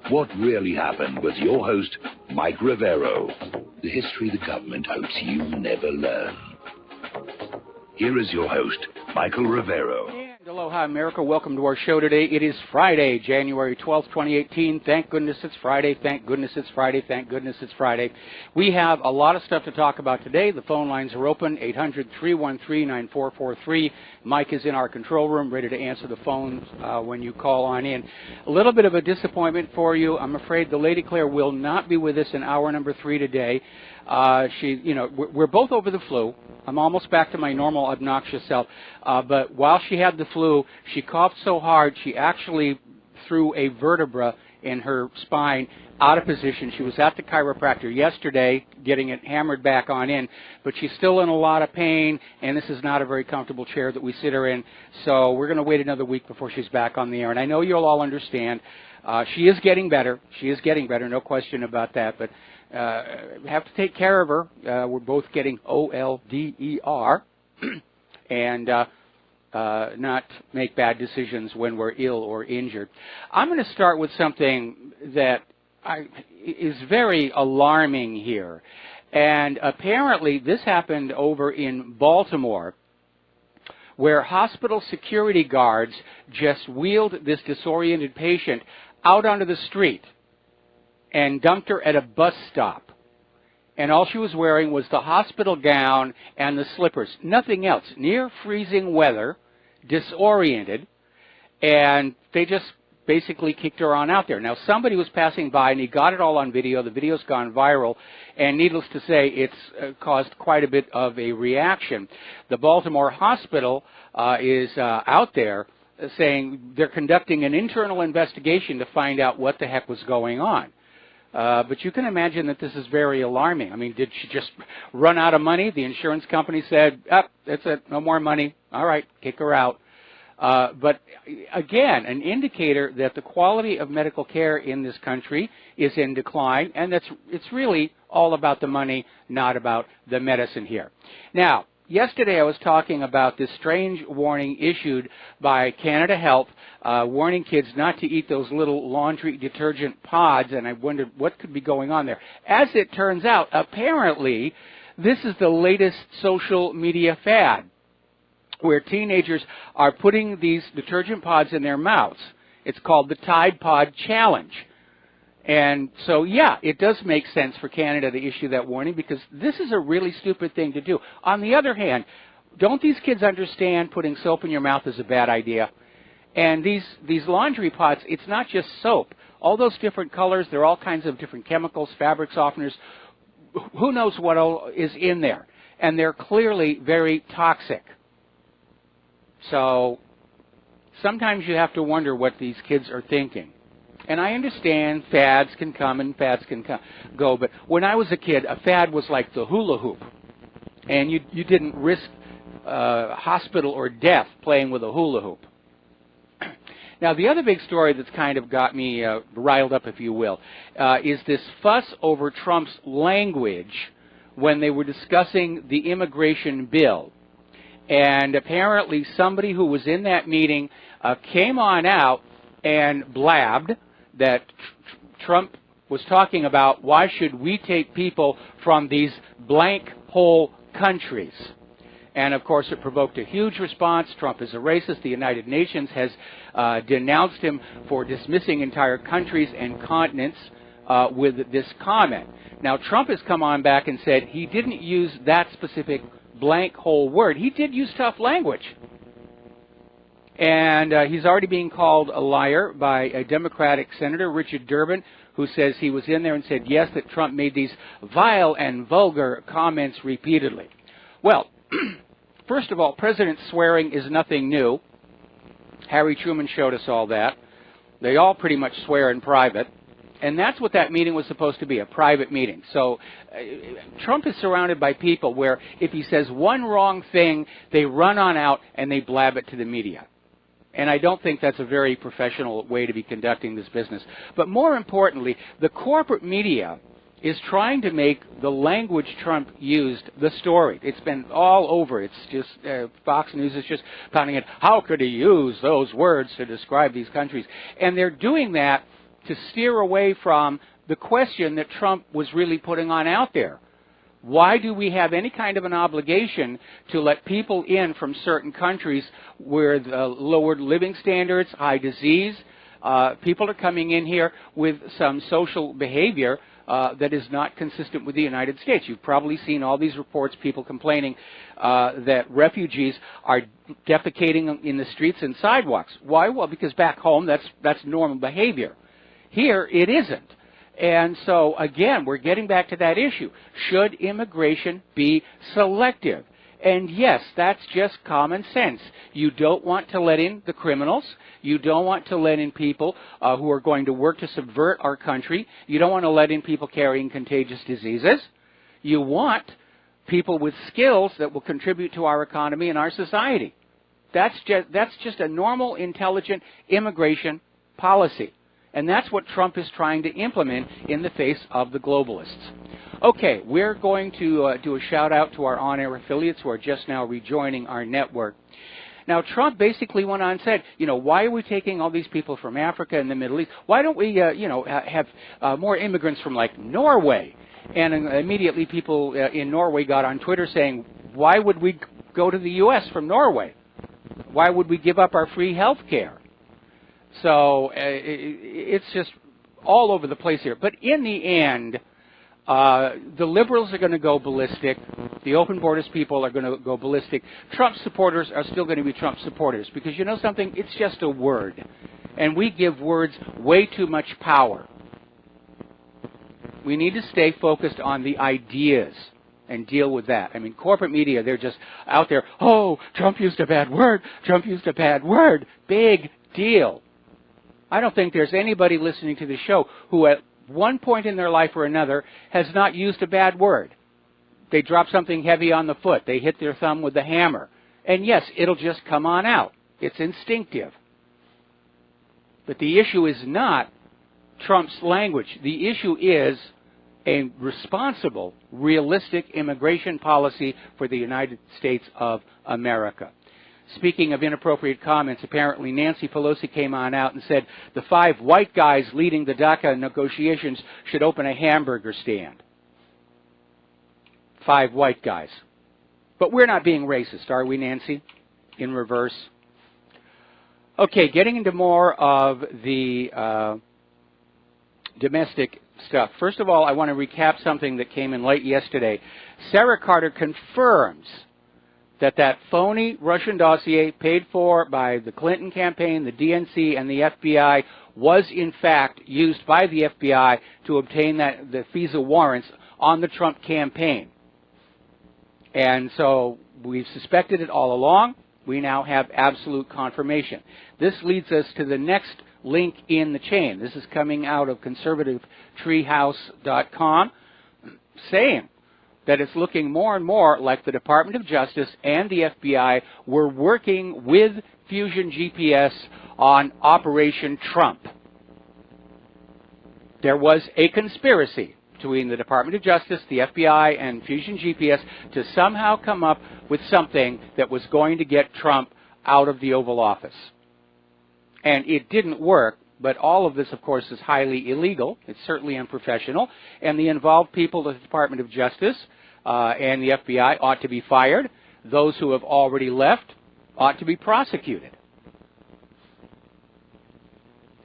What really happened with your host, Mike Rivero. The history the government hopes you never learn. Here is your host, Michael Rivero. And aloha, America. Welcome to our show today. It is Friday, January 12th, 2018. Thank goodness it's Friday. Thank goodness it's Friday. Thank goodness it's Friday. We have a lot of stuff to talk about today. The phone lines are open, 800-313-9443. Mike is in our control room, ready to answer the phones when you call on in. A little bit of a disappointment for you. I'm afraid the Lady Claire will not be with us in hour number 3 today. We're both over the flu. I'm almost back to my normal obnoxious self. But while she had the flu, she coughed so hard, she actually threw a vertebra in her spine out of position. She was at the chiropractor yesterday getting it hammered back on in, but she's still in a lot of pain, and this is not a very comfortable chair that we sit her in. So we're going to wait another week before she's back on the air. And I know you'll all understand. She is getting better. She is getting better, no question about that. But we have to take care of her. We're both getting OLDER and not make bad decisions when we're ill or injured. I'm going to start with something that is very alarming here. And apparently this happened over in Baltimore, where hospital security guards just wheeled this disoriented patient out onto the street and dumped her at a bus stop. And all she was wearing was the hospital gown and the slippers. Nothing else. Near freezing weather, disoriented, and they just basically kicked her on out there. Now, somebody was passing by, and he got it all on video. The video's gone viral, and needless to say, it's caused quite a bit of a reaction. The Baltimore hospital is out there saying they're conducting an internal investigation to find out what the heck was going on. But you can imagine that this is very alarming. I mean, did she just run out of money? The insurance company said, that's it, no more money. All right, kick her out. But again, an indicator that the quality of medical care in this country is in decline, and it's really all about the money, not about the medicine here. Now, yesterday I was talking about this strange warning issued by Canada Health, warning kids not to eat those little laundry detergent pods, and I wondered what could be going on there. As it turns out, apparently, this is the latest social media fad, where teenagers are putting these detergent pods in their mouths. It's called the Tide Pod Challenge. And so, yeah, it does make sense for Canada to issue that warning, because this is a really stupid thing to do. On the other hand, don't these kids understand putting soap in your mouth is a bad idea? And these laundry pods, it's not just soap. All those different colors, there are all kinds of different chemicals, fabric softeners. Who knows what all is in there? And they're clearly very toxic. So sometimes you have to wonder what these kids are thinking. And I understand fads can come and fads can go, but when I was a kid, a fad was like the hula hoop. And you didn't risk hospital or death playing with a hula hoop. Now, the other big story that's kind of got me riled up, if you will, is this fuss over Trump's language when they were discussing the immigration bill. And apparently somebody who was in that meeting came on out and blabbed that Trump was talking about why should we take people from these blank hole countries. And, of course, it provoked a huge response. Trump is a racist. The United Nations has denounced him for dismissing entire countries and continents with this comment. Now, Trump has come on back and said he didn't use that specific blank hole word. He did use tough language. And he's already being called a liar by a Democratic Senator, Richard Durbin, who says he was in there and said, yes, that Trump made these vile and vulgar comments repeatedly. Well, first of all, President swearing is nothing new. Harry Truman showed us all that. They all pretty much swear in private. And that's what that meeting was supposed to be, a private meeting. So Trump is surrounded by people where if he says one wrong thing, they run on out and they blab it to the media. And I don't think that's a very professional way to be conducting this business. But more importantly, the corporate media is trying to make the language Trump used the story. It's been all over. It's just, Fox News is just pounding it. How could he use those words to describe these countries? And they're doing that to steer away from the question that Trump was really putting on out there. Why do we have any kind of an obligation to let people in from certain countries where the lowered living standards, high disease, people are coming in here with some social behavior that is not consistent with the United States? You've probably seen all these reports, people complaining that refugees are defecating in the streets and sidewalks. Why? Well, because back home that's normal behavior. Here it isn't. And so, again, we're getting back to that issue. Should immigration be selective? And yes, that's just common sense. You don't want to let in the criminals. You don't want to let in people who are going to work to subvert our country. You don't want to let in people carrying contagious diseases. You want people with skills that will contribute to our economy and our society. That's just a normal, intelligent immigration policy. And that's what Trump is trying to implement in the face of the globalists. Okay, we're going to do a shout out to our on-air affiliates who are just now rejoining our network. Now, Trump basically went on and said, why are we taking all these people from Africa and the Middle East? Why don't we, have more immigrants from, like, Norway? And immediately people in Norway got on Twitter saying, why would we go to the U.S. from Norway? Why would we give up our free health care? So it's just all over the place here. But in the end, the liberals are going to go ballistic. The open borders people are going to go ballistic. Trump supporters are still going to be Trump supporters because you know something? It's just a word. And we give words way too much power. We need to stay focused on the ideas and deal with that. I mean, corporate media, they're just out there, oh, Trump used a bad word. Trump used a bad word. Big deal. I don't think there's anybody listening to the show who at one point in their life or another has not used a bad word. They drop something heavy on the foot. They hit their thumb with the hammer. And yes, it'll just come on out. It's instinctive. But the issue is not Trump's language. The issue is a responsible, realistic immigration policy for the United States of America. Speaking of inappropriate comments, apparently Nancy Pelosi came on out and said the 5 white guys leading the DACA negotiations should open a hamburger stand. 5 white guys. But we're not being racist, are we, Nancy? In reverse. Okay, getting into more of the domestic stuff. First of all, I want to recap something that came in late yesterday. Sarah Carter confirms that phony Russian dossier paid for by the Clinton campaign, the DNC, and the FBI was in fact used by the FBI to obtain the FISA warrants on the Trump campaign. And so we've suspected it all along. We now have absolute confirmation. This leads us to the next link in the chain. This is coming out of conservativetreehouse.com saying that it's looking more and more like the Department of Justice and the FBI were working with Fusion GPS on Operation Trump. There was a conspiracy between the Department of Justice, the FBI, and Fusion GPS to somehow come up with something that was going to get Trump out of the Oval Office. And it didn't work. But all of this, of course, is highly illegal. It's certainly unprofessional. And the involved people of the Department of Justice and the FBI ought to be fired. Those who have already left ought to be prosecuted.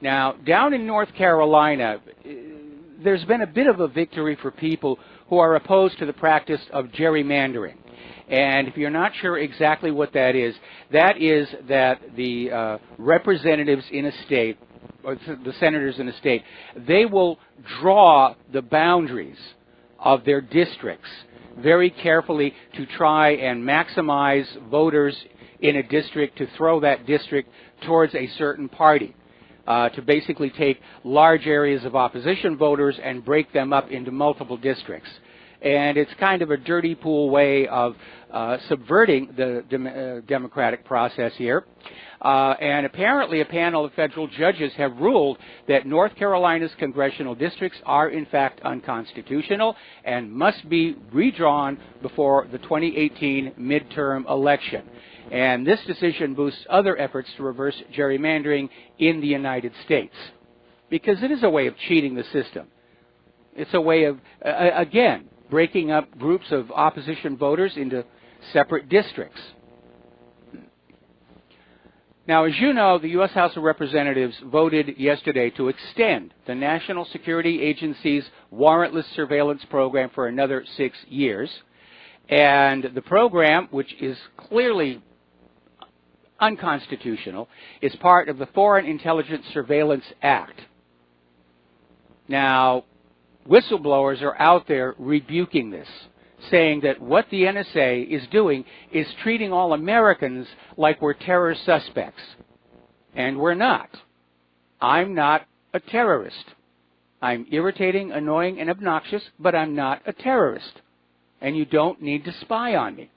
Now, down in North Carolina, there's been a bit of a victory for people who are opposed to the practice of gerrymandering. And if you're not sure exactly what that is that the representatives in a state, or the senators in a state, they will draw the boundaries of their districts very carefully to try and maximize voters in a district, to throw that district towards a certain party, to basically take large areas of opposition voters and break them up into multiple districts. And it's kind of a dirty pool way of subverting the democratic process here. And apparently a panel of federal judges have ruled that North Carolina's congressional districts are in fact unconstitutional and must be redrawn before the 2018 midterm election. And this decision boosts other efforts to reverse gerrymandering in the United States. because it is a way of cheating the system. It's a way of, again, breaking up groups of opposition voters into separate districts. Now, as you know, the U.S. House of Representatives voted yesterday to extend the National Security Agency's warrantless surveillance program for another 6 years. And the program, which is clearly unconstitutional, is part of the Foreign Intelligence Surveillance Act. Now, whistleblowers are out there rebuking this, saying that what the NSA is doing is treating all Americans like we're terror suspects. And we're not. I'm not a terrorist. I'm irritating, annoying, and obnoxious, but I'm not a terrorist. And you don't need to spy on me.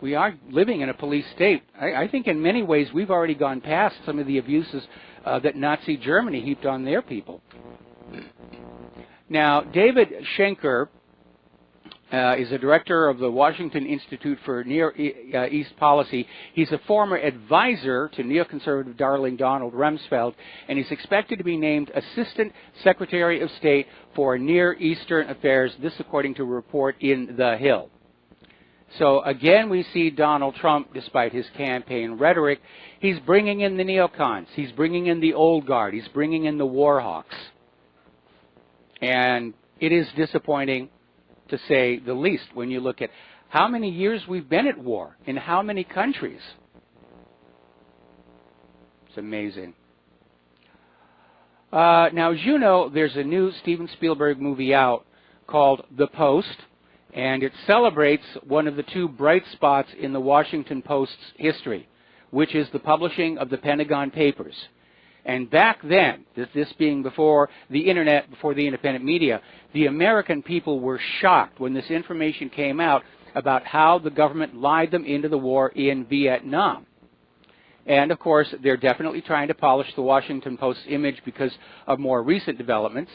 We are living in a police state. I think in many ways we've already gone past some of the abuses that Nazi Germany heaped on their people. Now, David Schenker is a director of the Washington Institute for Near East Policy. He's a former advisor to neoconservative darling Donald Rumsfeld, and he's expected to be named Assistant Secretary of State for Near Eastern Affairs, this according to a report in The Hill. So again, we see Donald Trump, despite his campaign rhetoric, he's bringing in the neocons, he's bringing in the old guard, he's bringing in the war hawks. And it is disappointing, to say the least, when you look at how many years we've been at war in how many countries. It's amazing. Now, as you know, there's a new Steven Spielberg movie out called The Post, and it celebrates one of the two bright spots in the Washington Post's history, which is the publishing of the Pentagon Papers. And back then, this being before the internet, before the independent media, the American people were shocked when this information came out about how the government lied them into the war in Vietnam. And of course, they're definitely trying to polish the Washington Post's image because of more recent developments.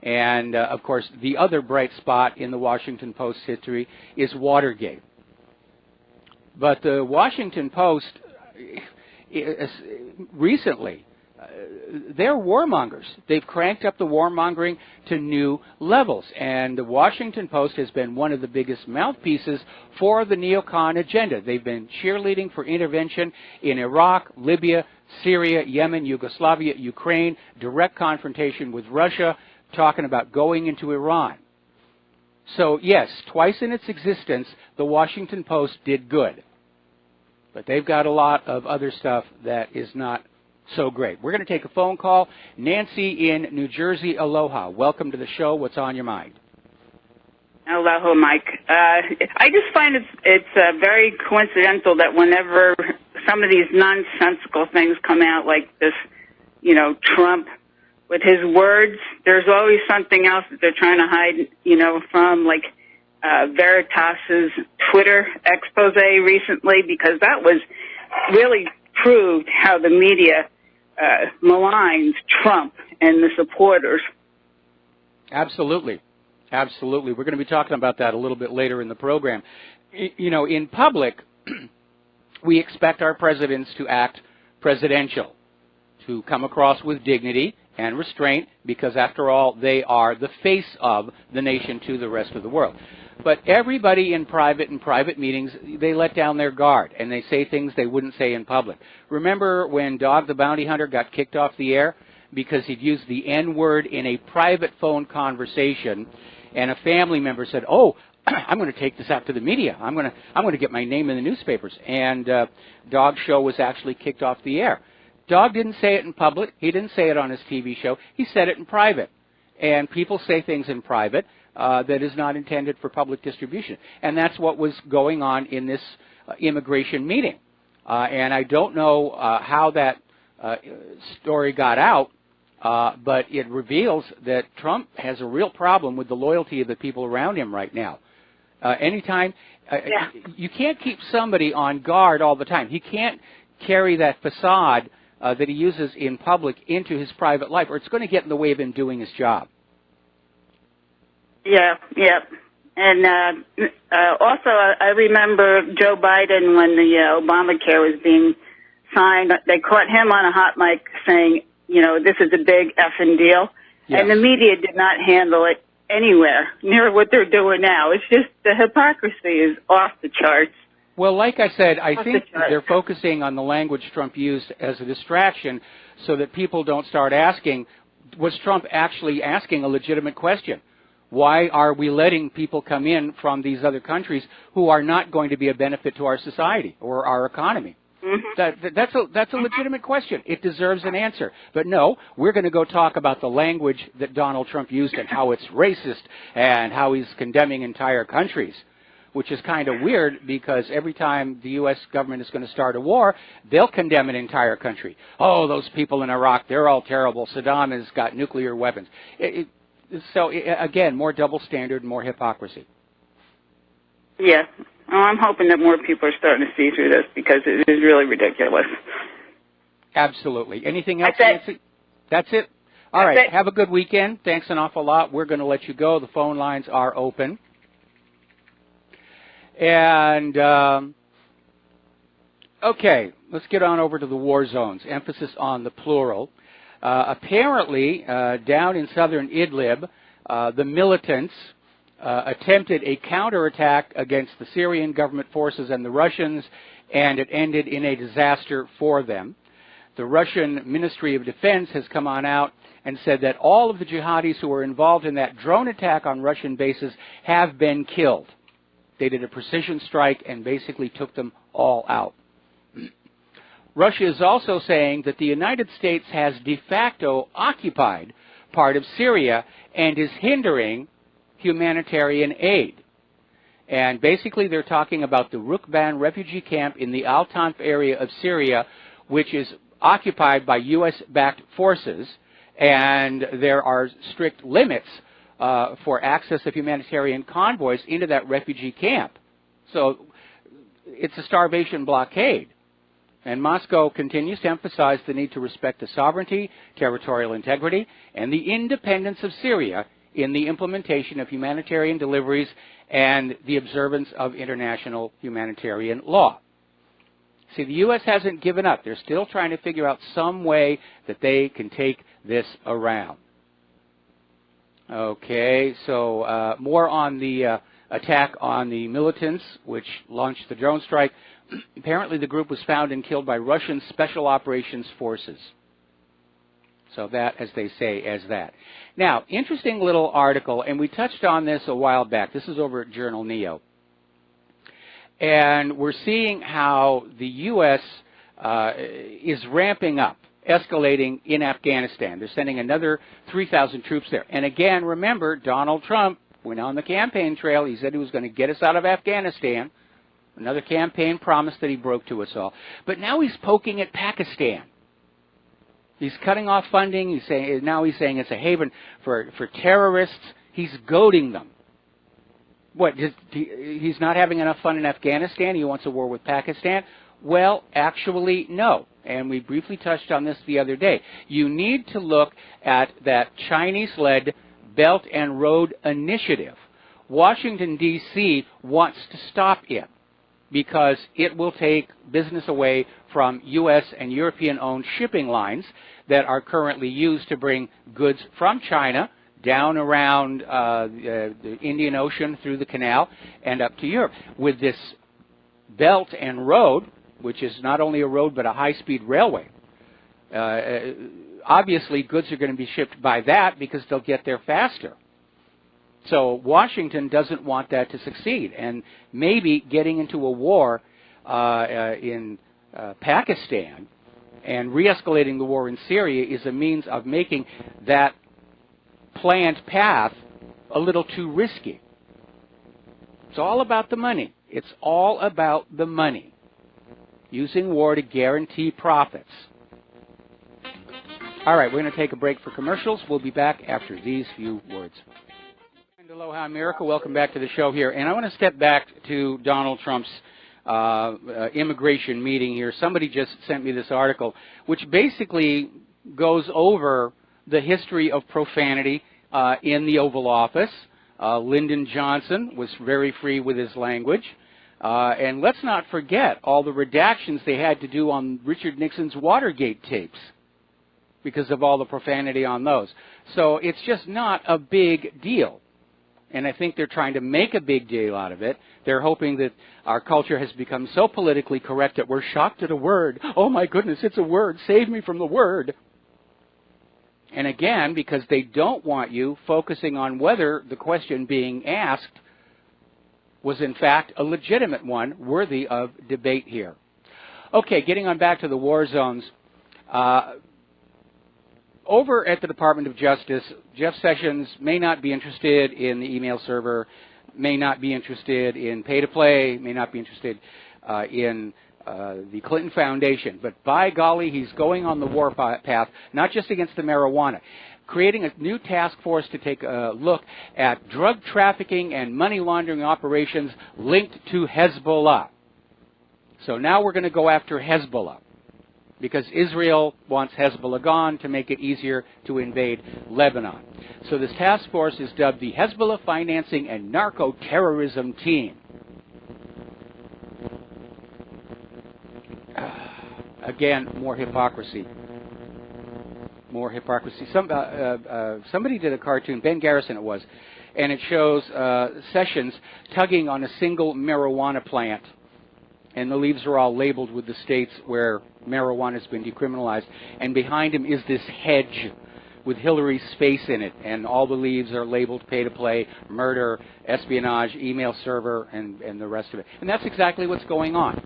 And of course, the other bright spot in the Washington Post's history is Watergate. But the Washington Post recently, they're warmongers. They've cranked up the warmongering to new levels. And the Washington Post has been one of the biggest mouthpieces for the neocon agenda. They've been cheerleading for intervention in Iraq, Libya, Syria, Yemen, Yugoslavia, Ukraine, direct confrontation with Russia, talking about going into Iran. So yes, twice in its existence, the Washington Post did good. But they've got a lot of other stuff that is not so great. We're going to take a phone call. Nancy in New Jersey, aloha. Welcome to the show. What's on your mind? Aloha, Mike. I just find it's very coincidental that whenever some of these nonsensical things come out like this, Trump, with his words, there's always something else that they're trying to hide, from, like Veritas's Twitter expose recently, because that was really proved how the media maligns Trump and the supporters. Absolutely. Absolutely. We're going to be talking about that a little bit later in the program. In public, we expect our presidents to act presidential, to come across with dignity and restraint, because after all, they are the face of the nation to the rest of the world. But everybody in private meetings, they let down their guard, and they say things they wouldn't say in public. Remember when Dog the Bounty Hunter got kicked off the air because he'd used the N-word in a private phone conversation, and a family member said, "Oh, I'm going to take this out to the media. I'm going to get my name in the newspapers." And Dog's show was actually kicked off the air. Dog didn't say it in public. He didn't say it on his TV show. He said it in private. And people say things in private that is not intended for public distribution. And that's what was going on in this immigration meeting. And I don't know how that story got out, but it reveals that Trump has a real problem with the loyalty of the people around him right now. Anytime, you can't keep somebody on guard all the time. He can't carry that facade that he uses in public into his private life, or it's going to get in the way of him doing his job. Yeah. And also, I remember Joe Biden when the Obamacare was being sign. They caught him on a hot mic saying, you know, this is a big effing deal. Yes. And the media did not handle it anywhere near what they're doing now. It's just the hypocrisy is off the charts. Well, like I said, I Off think the charts. they're focusing on the language Trump used as a distraction so that people don't start asking, was Trump actually asking a legitimate question? Why are we letting people come in from these other countries who are not going to be a benefit to our society or our economy? Mm-hmm. That's a legitimate question. It deserves an answer. But no, we're going to go talk about the language that Donald Trump used and how it's racist and how he's condemning entire countries, which is kind of weird because every time the U.S. government is going to start a war, they'll condemn an entire country. Oh, those people in Iraq, they're all terrible. Saddam has got nuclear weapons. So, again, more double standard, more hypocrisy. Yeah. Oh, I'm hoping that more people are starting to see through this because it is really ridiculous. Absolutely. Anything else, That's Nancy? That's it? All right. Have a good weekend. Thanks an awful lot. We're going to let you go. The phone lines are open. And, okay, let's get on over to the war zones. Emphasis on the plural. Apparently, down in southern Idlib, the militants attempted a counterattack against the Syrian government forces and the Russians, and it ended in a disaster for them. The Russian Ministry of Defense has come on out and said that all of the jihadis who were involved in that drone attack on Russian bases have been killed. They did a precision strike and basically took them all out. Russia is also saying that the United States has de facto occupied part of Syria and is hindering humanitarian aid. And basically they're talking about the Rukban refugee camp in the Al-Tanf area of Syria, which is occupied by U.S.-backed forces, and there are strict limits for access of humanitarian convoys into that refugee camp. So it's a starvation blockade. And Moscow continues to emphasize the need to respect the sovereignty, territorial integrity, and the independence of Syria in the implementation of humanitarian deliveries and the observance of international humanitarian law. See, the U.S. hasn't given up. They're still trying to figure out some way that they can take this around. Okay, so more on the attack on the militants, which launched the drone strike. Apparently the group was found and killed by Russian Special Operations Forces. So that, as they say, as that. Now, interesting little article, and we touched on this a while back. This is over at Journal Neo. And we're seeing how the U.S. Is ramping up, escalating in Afghanistan. They're sending another 3,000 troops there. And again, remember, Donald Trump went on the campaign trail. He said he was going to get us out of Afghanistan. Another campaign promise that he broke to us all. But now he's poking at Pakistan. He's cutting off funding. He's saying it's a haven for terrorists. He's goading them. What? He's not having enough fun in Afghanistan? He wants a war with Pakistan? Well, actually, no. And we briefly touched on this the other day. You need to look at that Chinese-led Belt and Road Initiative. Washington, D.C. wants to stop it, because it will take business away from U.S. and European-owned shipping lines that are currently used to bring goods from China down around the Indian Ocean through the canal and up to Europe. With this Belt and Road, which is not only a road but a high-speed railway, obviously goods are going to be shipped by that because they'll get there faster. So Washington doesn't want that to succeed, and maybe getting into a war in Pakistan and re-escalating the war in Syria is a means of making that planned path a little too risky. It's all about the money. It's all about the money. Using war to guarantee profits. All right, we're going to take a break for commercials. We'll be back after these few words. Aloha America, welcome back to the show here. And I want to step back to Donald Trump's immigration meeting here. Somebody just sent me this article, which basically goes over the history of profanity in the Oval Office. Lyndon Johnson was very free with his language. And let's not forget all the redactions they had to do on Richard Nixon's Watergate tapes because of all the profanity on those. So it's just not a big deal. And I think they're trying to make a big deal out of it. They're hoping that our culture has become so politically correct that we're shocked at a word. Oh, my goodness, it's a word. Save me from the word. And again, because they don't want you focusing on whether the question being asked was in fact a legitimate one worthy of debate here. Okay, getting on back to the war zones. Over at the Department of Justice, Jeff Sessions may not be interested in the email server, may not be interested in pay-to-play, may not be interested in the Clinton Foundation. But by golly, he's going on the war path, not just against the marijuana, creating a new task force to take a look at drug trafficking and money laundering operations linked to Hezbollah. So now we're going to go after Hezbollah, because Israel wants Hezbollah gone to make it easier to invade Lebanon. So this task force is dubbed the Hezbollah Financing and Narco-Terrorism Team. Again, more hypocrisy. More hypocrisy. Somebody did a cartoon, Ben Garrison it was, and it shows Sessions tugging on a single marijuana plant. And the leaves are all labeled with the states where marijuana has been decriminalized. And behind him is this hedge with Hillary's face in it. And all the leaves are labeled pay-to-play, murder, espionage, email server, and the rest of it. And that's exactly what's going on.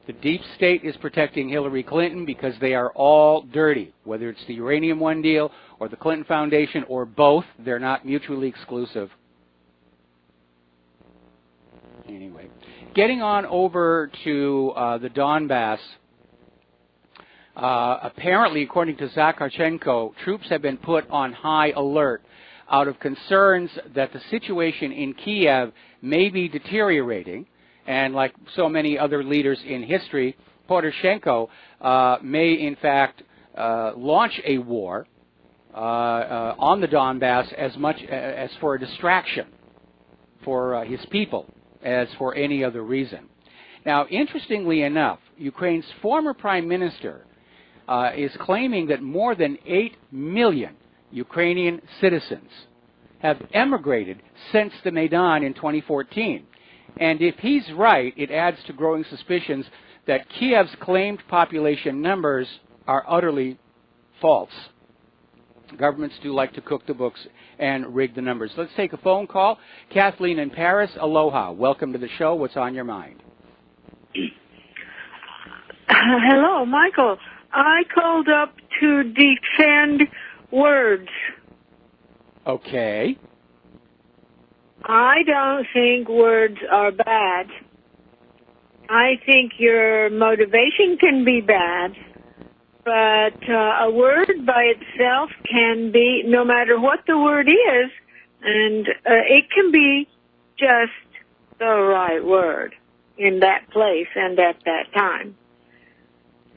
The deep state is protecting Hillary Clinton because they are all dirty. Whether it's the Uranium One deal or the Clinton Foundation or both, they're not mutually exclusive. Anyway. Getting on over to the Donbass, apparently, according to Zakharchenko, troops have been put on high alert out of concerns that the situation in Kiev may be deteriorating. And like so many other leaders in history, Poroshenko may, in fact, launch a war on the Donbass as much as for a distraction for his people as for any other reason. Now, interestingly enough, Ukraine's former prime minister is claiming that more than 8 million Ukrainian citizens have emigrated since the Maidan in 2014. And if he's right, it adds to growing suspicions that Kiev's claimed population numbers are utterly false. Governments do like to cook the books and rig the numbers. Let's take a phone call. Kathleen in Paris, aloha. Welcome to the show. What's on your mind? Hello, Michael. I called up to defend words. Okay. I don't think words are bad. I think your motivation can be bad. But a word by itself can be, no matter what the word is, and it can be just the right word in that place and at that time.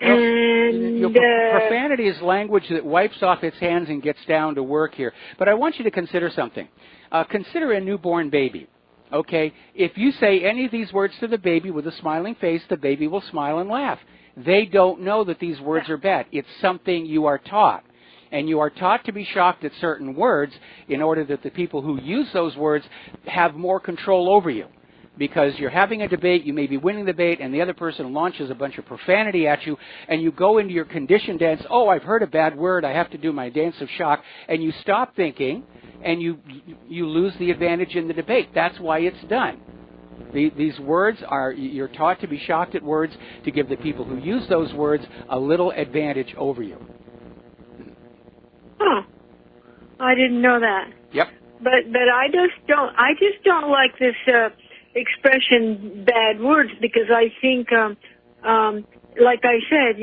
And profanity is language that wipes off its hands and gets down to work here. But I want you to consider something. Consider a newborn baby. Okay? If you say any of these words to the baby with a smiling face, the baby will smile and laugh. They don't know that these words are bad. It's something you are taught. And you are taught to be shocked at certain words in order that the people who use those words have more control over you. Because you're having a debate, you may be winning the debate, and the other person launches a bunch of profanity at you, and you go into your conditioned dance, oh, I've heard a bad word, I have to do my dance of shock, and you stop thinking, and you lose the advantage in the debate. That's why it's done. These words are, you're taught to be shocked at words to give the people who use those words a little advantage over you. Huh. I didn't know that. Yep. But I just don't like this expression bad words, because I think like I said,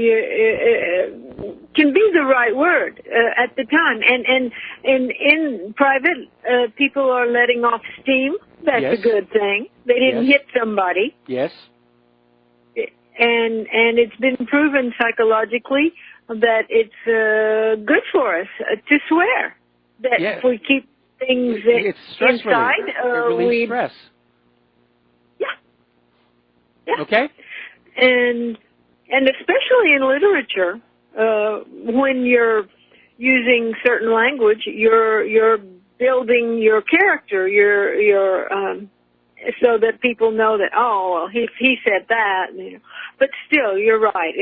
can be the right word at the time. And in private, people are letting off steam. That's yes. a good thing. They didn't hit somebody. Yes. And it's been proven psychologically that it's good for us to swear. That if we keep things it's stress inside, relief. It relieves stress. Yeah. Okay? And especially in literature, when you're using certain language, you're building your character, so that people know that, oh, well, he said that, you know. But still, you're right.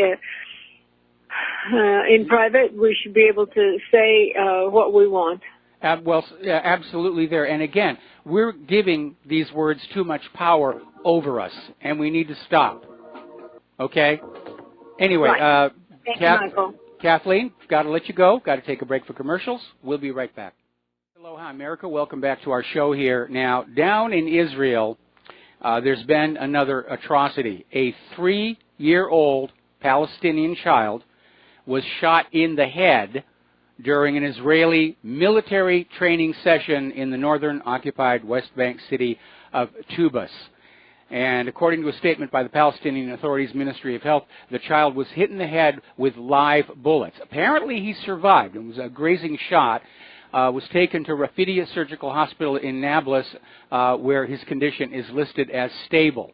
In private, we should be able to say what we want. Well, absolutely there. And again, we're giving these words too much power over us, and we need to stop. Okay? Anyway, Right. Thank you, Michael. Kathleen, got to let you go. Got to take a break for commercials. We'll be right back. Aloha, America. Welcome back to our show here. Now, down in Israel, there's been another atrocity. A 3-year-old Palestinian child was shot in the head during an Israeli military training session in the northern occupied West Bank city of Tubas. And according to a statement by the Palestinian Authorities Ministry of Health, the child was hit in the head with live bullets. Apparently he survived. It was a grazing shot. Was taken to Rafidia Surgical Hospital in Nablus, where his condition is listed as stable.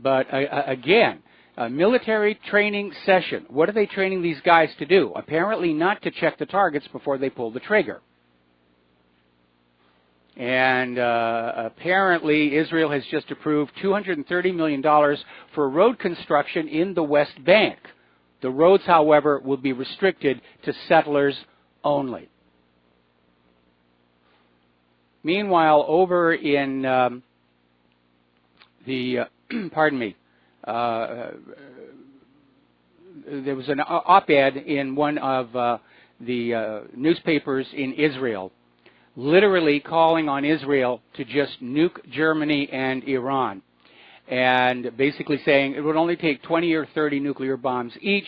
But again, a military training session. What are they training these guys to do? Apparently not to check the targets before they pull the trigger. And apparently Israel has just approved $230 million for road construction in the West Bank. The roads, however, will be restricted to settlers only. Meanwhile, over in pardon me, there was an op-ed in one of the newspapers in Israel, literally calling on Israel to just nuke Germany and Iran, and basically saying it would only take 20 or 30 nuclear bombs each,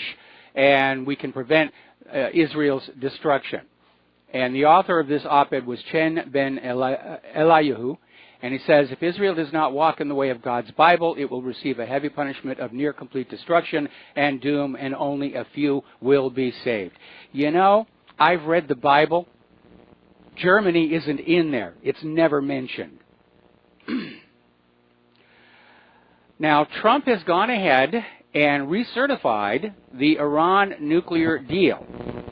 and we can prevent Israel's destruction. And the author of this op-ed was Chen Ben Eliyahu, and he says, if Israel does not walk in the way of God's Bible, it will receive a heavy punishment of near complete destruction and doom, and only a few will be saved. You know, I've read the Bible. Germany isn't in there. It's never mentioned. Now, Trump has gone ahead and recertified the Iran nuclear deal,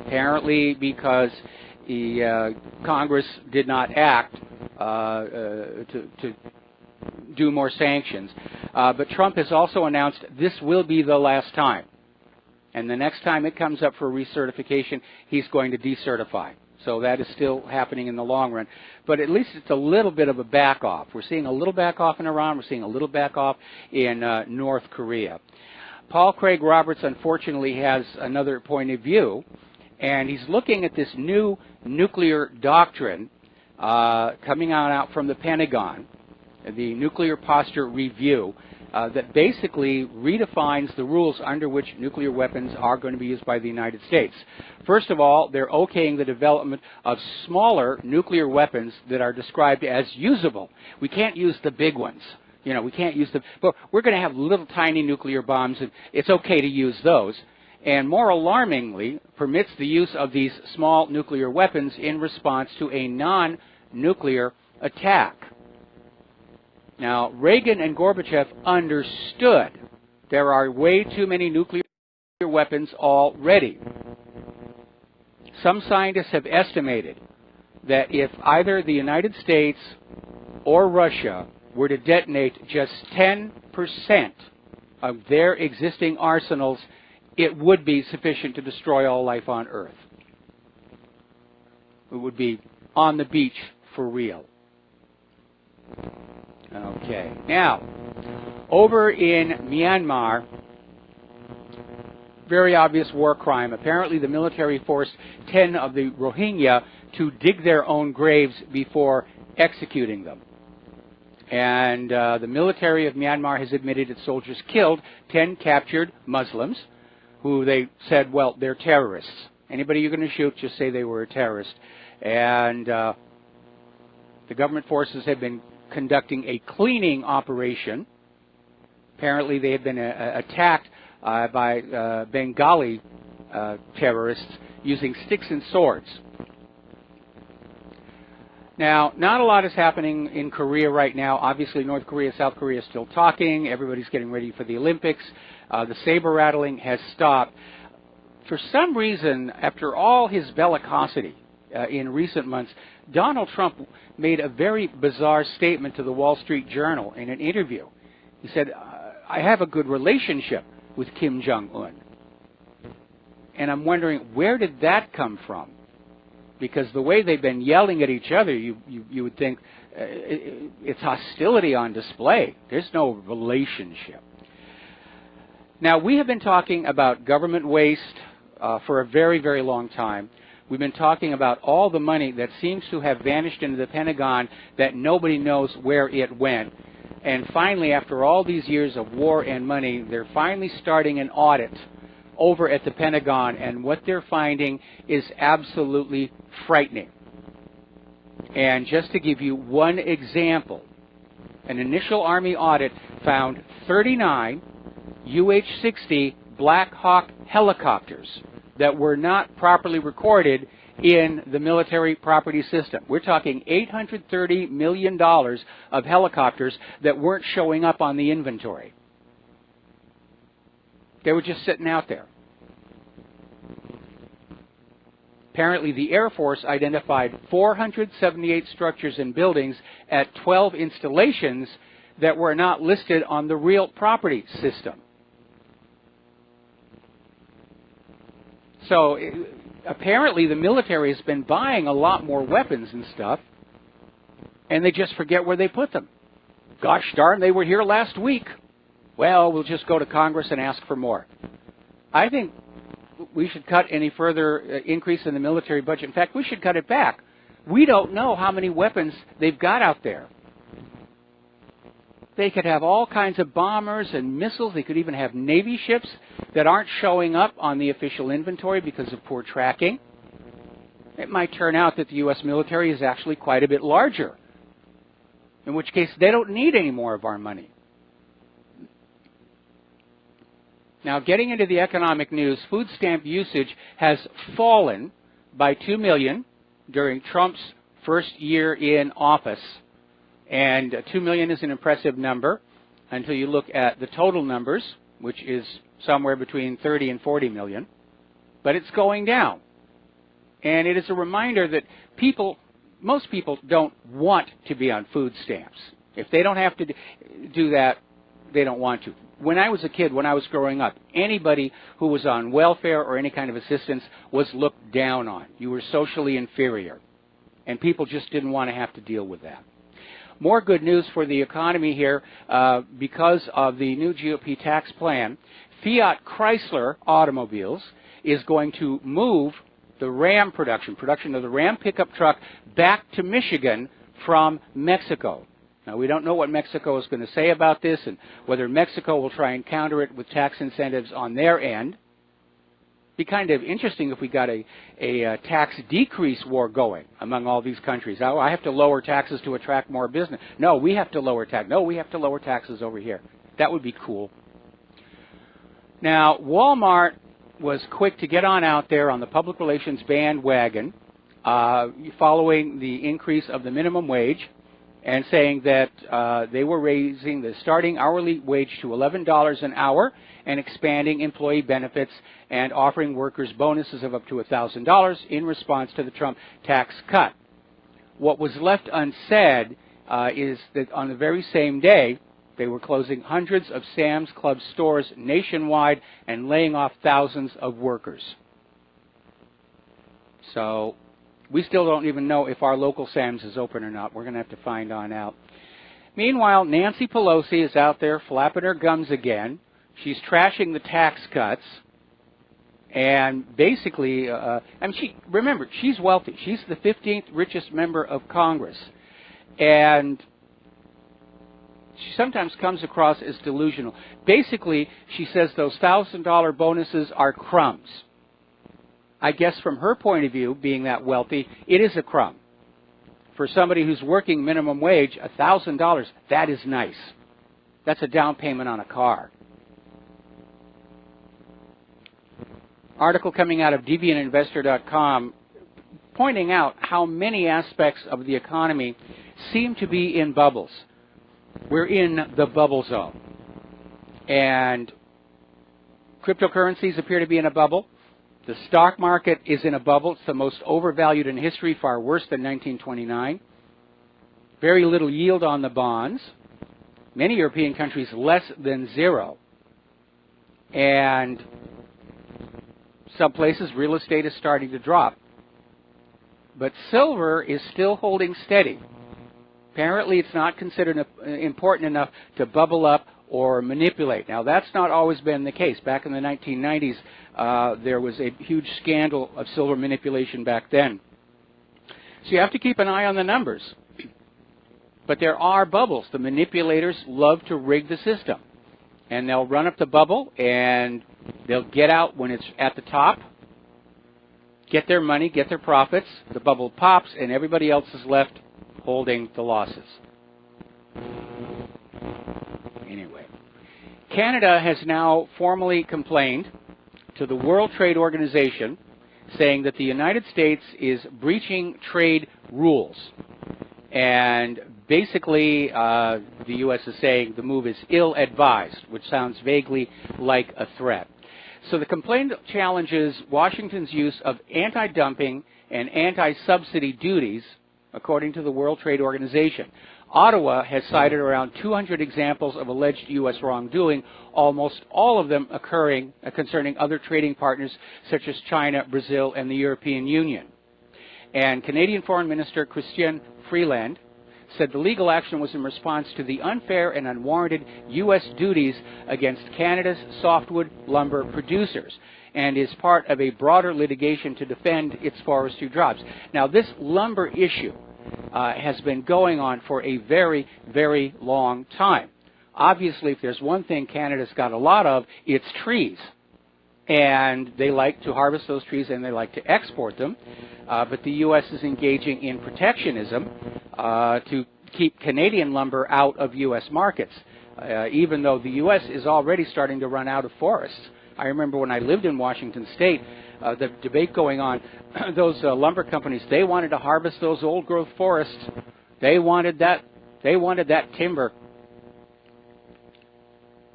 apparently because the Congress did not act to do more sanctions. But Trump has also announced this will be the last time. And the next time it comes up for recertification, he's going to decertify. So that is still happening in the long run. But at least it's a little bit of a back-off. We're seeing a little back-off in Iran. We're seeing a little back-off in North Korea. Paul Craig Roberts, unfortunately, has another point of view. And he's looking at this new nuclear doctrine coming out from the Pentagon, the Nuclear Posture Review, that basically redefines the rules under which nuclear weapons are going to be used by the United States. First of all, they're okaying the development of smaller nuclear weapons that are described as usable. We can't use the big ones. You know, we can't use them, but we're going to have little tiny nuclear bombs, and it's okay to use those. And more alarmingly, permits the use of these small nuclear weapons in response to a non-nuclear attack. Now, Reagan and Gorbachev understood there are way too many nuclear weapons already. Some scientists have estimated that if either the United States or Russia were to detonate just 10% of their existing arsenals, it would be sufficient to destroy all life on Earth. It would be on the beach for real. Okay. Now, over in Myanmar, very obvious war crime. Apparently the military forced 10 of the Rohingya to dig their own graves before executing them. And the military of Myanmar has admitted its soldiers killed 10 captured Muslims, who they said, well, they're terrorists. Anybody you're going to shoot, just say they were a terrorist. And the government forces have been conducting a cleaning operation. Apparently they had been attacked by Bengali terrorists using sticks and swords. Now, not a lot is happening in Korea right now. Obviously, North Korea, South Korea is still talking. Everybody's getting ready for the Olympics. The saber rattling has stopped. For some reason, after all his bellicosity in recent months, Donald Trump made a very bizarre statement to the Wall Street Journal in an interview. He said, I have a good relationship with Kim Jong-un. And I'm wondering, where did that come from? Because the way they've been yelling at each other, you would think it's hostility on display. There's no relationship. Now, we have been talking about government waste for a very, very long time. We've been talking about all the money that seems to have vanished into the Pentagon that nobody knows where it went. And finally, after all these years of war and money, they're finally starting an audit over at the Pentagon, and what they're finding is absolutely frightening. And just to give you one example, an initial Army audit found 39 UH-60 Black Hawk helicopters that were not properly recorded in the military property system. We're talking $830 million of helicopters that weren't showing up on the inventory. They were just sitting out there. Apparently, the Air Force identified 478 structures and buildings at 12 installations that were not listed on the real property system. So, apparently, the military has been buying a lot more weapons and stuff, and they just forget where they put them. Gosh darn, they were here last week. Well, we'll just go to Congress and ask for more. I think we should cut any further increase in the military budget. In fact, we should cut it back. We don't know how many weapons they've got out there. They could have all kinds of bombers and missiles. They could even have Navy ships that aren't showing up on the official inventory because of poor tracking. It might turn out that the U.S. military is actually quite a bit larger, in which case they don't need any more of our money. Now, getting into the economic news, food stamp usage has fallen by 2 million during Trump's first year in office. And 2 million is an impressive number until you look at the total numbers, which is somewhere between 30 and 40 million. But it's going down. And it is a reminder that most people don't want to be on food stamps. If they don't have to do that, they don't want to. When I was a kid, when I was growing up, anybody who was on welfare or any kind of assistance was looked down on. You were socially inferior. And people just didn't want to have to deal with that. More good news for the economy here. Because of the new GOP tax plan, Fiat Chrysler Automobiles is going to move the Ram production of the Ram pickup truck back to Michigan from Mexico. Now, we don't know what Mexico is going to say about this and whether Mexico will try and counter it with tax incentives on their end. It'd be kind of interesting if we got a tax decrease war going among all these countries. Oh, I have to lower taxes to attract more business. No, we have to lower tax. No, we have to lower taxes over here. That would be cool. Now, Walmart was quick to get on out there on the public relations bandwagon following the increase of the minimum wage, and saying that they were raising the starting hourly wage to $11 an hour and expanding employee benefits and offering workers bonuses of up to $1,000 in response to the Trump tax cut. What was left unsaid is that on the very same day, they were closing hundreds of Sam's Club stores nationwide and laying off thousands of workers. So we still don't even know if our local Sam's is open or not. We're going to have to find on out. Meanwhile, Nancy Pelosi is out there flapping her gums again. She's trashing the tax cuts. And basically, remember, she's wealthy. She's the 15th richest member of Congress. And she sometimes comes across as delusional. Basically, she says those $1,000 bonuses are crumbs. I guess from her point of view, being that wealthy, it is a crumb. For somebody who's working minimum wage, $1,000, that is nice. That's a down payment on a car. Article coming out of deviantinvestor.com pointing out how many aspects of the economy seem to be in bubbles. We're in the bubble zone. And cryptocurrencies appear to be in a bubble. The stock market is in a bubble. It's the most overvalued in history, far worse than 1929. Very little yield on the bonds. Many European countries less than zero. And some places real estate is starting to drop. But silver is still holding steady. Apparently it's not considered important enough to bubble up or manipulate. Now that's not always been the case. Back in the 1990s, there was a huge scandal of silver manipulation back then. So you have to keep an eye on the numbers. But there are bubbles. The manipulators love to rig the system. And they'll run up the bubble and they'll get out when it's at the top, get their money, get their profits. The bubble pops and everybody else is left holding the losses. Anyway, Canada has now formally complained to the World Trade Organization saying that the United States is breaching trade rules. And basically, the U.S. is saying the move is ill-advised, which sounds vaguely like a threat. So the complaint challenges Washington's use of anti-dumping and anti-subsidy duties, according to the World Trade Organization. Ottawa has cited around 200 examples of alleged U.S. wrongdoing, almost all of them occurring concerning other trading partners such as China, Brazil, and the European Union. And Canadian Foreign Minister Christian Freeland said the legal action was in response to the unfair and unwarranted U.S. duties against Canada's softwood lumber producers and is part of a broader litigation to defend its forestry jobs. Now, this lumber issue has been going on for a very, very long time. Obviously, if there's one thing Canada's got a lot of, it's trees. And they like to harvest those trees and they like to export them. But the U.S. is engaging in protectionism to keep Canadian lumber out of U.S. markets, even though the U.S. is already starting to run out of forests. I remember when I lived in Washington State, the debate going on, those lumber companies, they wanted to harvest those old-growth forests. They wanted that timber.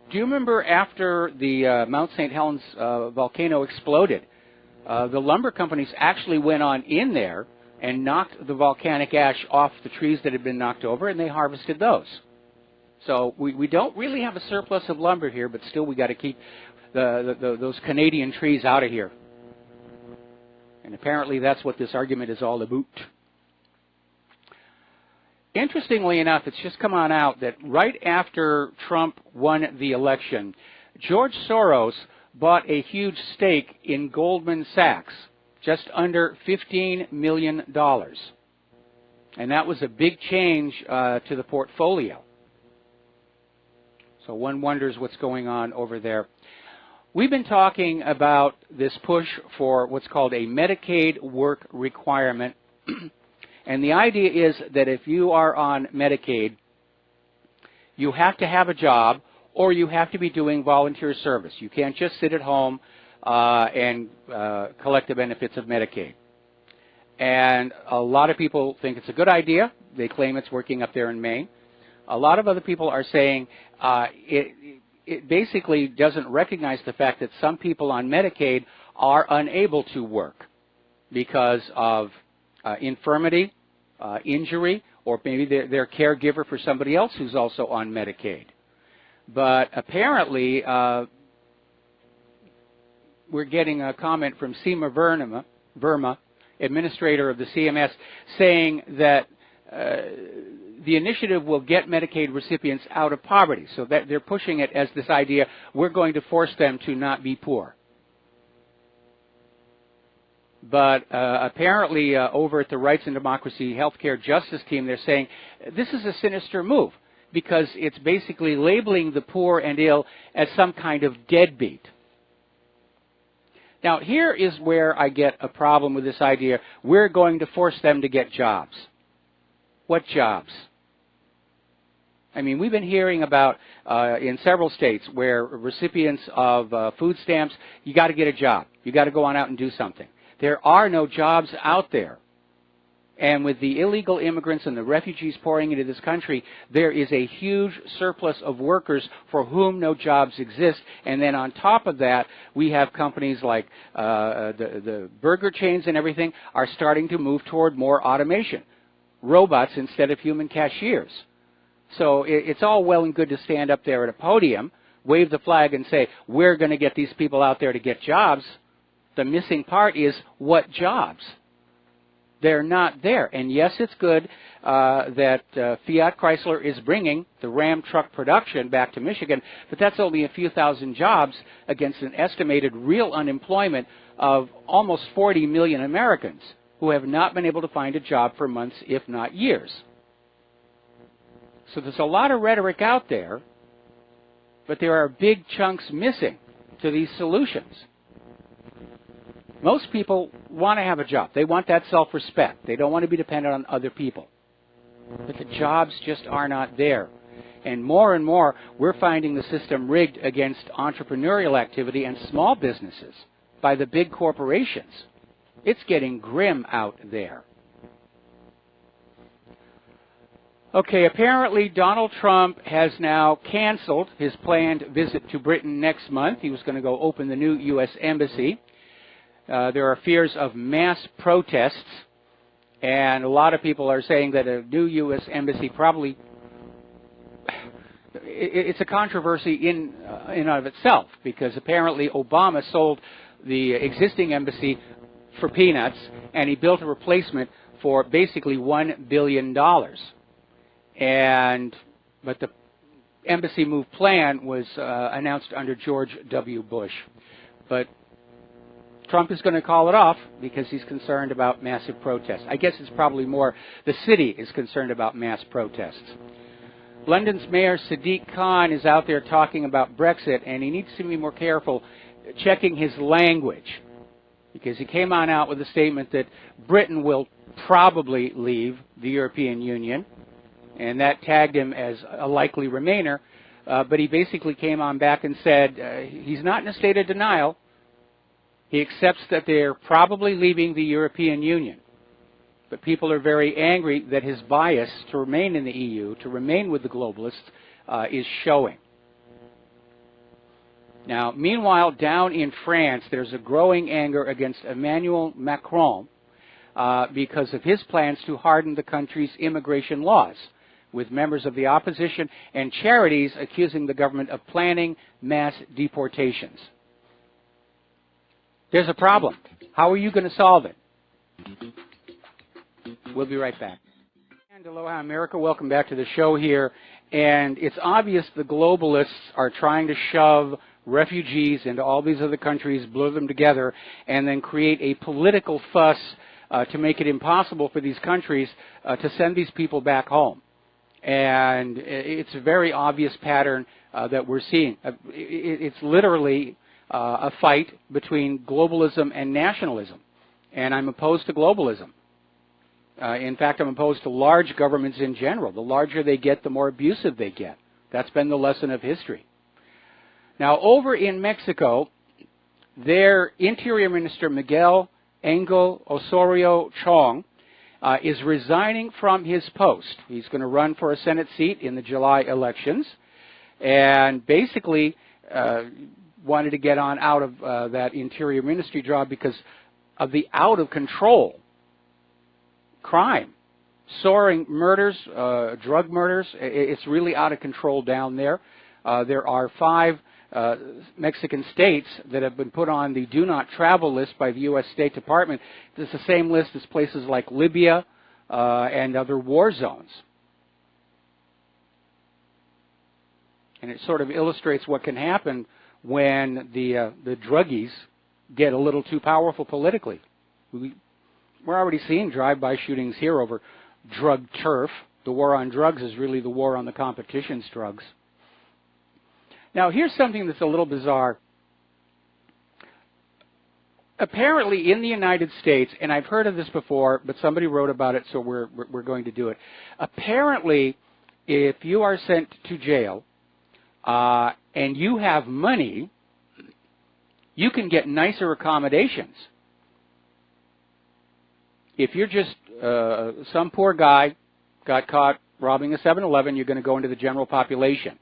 Do you remember after the Mount St. Helens volcano exploded, the lumber companies actually went on in there and knocked the volcanic ash off the trees that had been knocked over, and they harvested those. So we don't really have a surplus of lumber here, but still we got to keep those Canadian trees out of here. And apparently that's what this argument is all about. Interestingly enough, it's just come on out that right after Trump won the election, George Soros bought a huge stake in Goldman Sachs, just under $15 million. And that was a big change to the portfolio. So one wonders what's going on over there. We've been talking about this push for what's called a Medicaid work requirement. And the idea is that if you are on Medicaid, you have to have a job or you have to be doing volunteer service. You can't just sit at home and collect the benefits of Medicaid. And a lot of people think it's a good idea. They claim it's working up there in Maine. A lot of other people are saying it basically doesn't recognize the fact that some people on Medicaid are unable to work because of infirmity, injury, or maybe they're caregiver for somebody else who's also on Medicaid. But apparently, we're getting a comment from Seema Verma, administrator of the CMS, saying that the initiative will get Medicaid recipients out of poverty. So that they're pushing it as this idea, we're going to force them to not be poor. But apparently over at the Rights and Democracy Healthcare Justice team, they're saying this is a sinister move because it's basically labeling the poor and ill as some kind of deadbeat. Now, here is where I get a problem with this idea. We're going to force them to get jobs. What jobs? I mean, we've been hearing about in several states where recipients of food stamps, you got to get a job. You got to go on out and do something. There are no jobs out there. And with the illegal immigrants and the refugees pouring into this country, there is a huge surplus of workers for whom no jobs exist. And then on top of that, we have companies like the burger chains and everything are starting to move toward more automation, robots instead of human cashiers. So it's all well and good to stand up there at a podium, wave the flag and say, we're going to get these people out there to get jobs. The missing part is what jobs? They're not there. And yes, it's good that Fiat Chrysler is bringing the Ram truck production back to Michigan, but that's only a few thousand jobs against an estimated real unemployment of almost 40 million Americans who have not been able to find a job for months, if not years. So there's a lot of rhetoric out there, but there are big chunks missing to these solutions. Most people want to have a job. They want that self-respect. They don't want to be dependent on other people. But the jobs just are not there. And more, we're finding the system rigged against entrepreneurial activity and small businesses by the big corporations. It's getting grim out there. Okay, apparently Donald Trump has now canceled his planned visit to Britain next month. He was going to go open the new U.S. Embassy. There are fears of mass protests, and a lot of people are saying that a new U.S. Embassy probably, it's a controversy in and of itself, because apparently Obama sold the existing embassy for peanuts, and he built a replacement for basically $1 billion. But the embassy move plan was announced under George W. Bush. But Trump is going to call it off because he's concerned about massive protests. I guess it's probably more the city is concerned about mass protests. London's Mayor Sadiq Khan is out there talking about Brexit, and he needs to be more careful checking his language, because he came on out with a statement that Britain will probably leave the European Union, and that tagged him as a likely remainer, but he basically came on back and said he's not in a state of denial. He accepts that they're probably leaving the European Union. But people are very angry that his bias to remain in the EU, to remain with the globalists, is showing. Now, meanwhile, down in France, there's a growing anger against Emmanuel Macron because of his plans to harden the country's immigration laws, with members of the opposition and charities accusing the government of planning mass deportations. There's a problem. How are you going to solve it? We'll be right back. And aloha, America. Welcome back to the show here. And it's obvious the globalists are trying to shove refugees into all these other countries, blur them together, and then create a political fuss to make it impossible for these countries to send these people back home. And it's a very obvious pattern that we're seeing. It's literally a fight between globalism and nationalism. And I'm opposed to globalism. In fact, I'm opposed to large governments in general. The larger they get, the more abusive they get. That's been the lesson of history. Now, over in Mexico, their Interior Minister, Miguel Angel Osorio Chong, is resigning from his post. He's going to run for a Senate seat in the July elections, and basically wanted to get on out of that Interior Ministry job because of the out-of-control crime, soaring murders, drug murders. It's really out of control down there. There are 5 Mexican states that have been put on the do not travel list by the U.S. State Department. It's the same list as places like Libya and other war zones. And it sort of illustrates what can happen when the druggies get a little too powerful politically. We're already seeing drive-by shootings here over drug turf. The war on drugs is really the war on the competition's drugs. Now, here's something that's a little bizarre. Apparently, in the United States, and I've heard of this before, but somebody wrote about it, so we're going to do it. Apparently, if you are sent to jail and you have money, you can get nicer accommodations. If you're just some poor guy got caught robbing a 7-Eleven, you're going to go into the general population.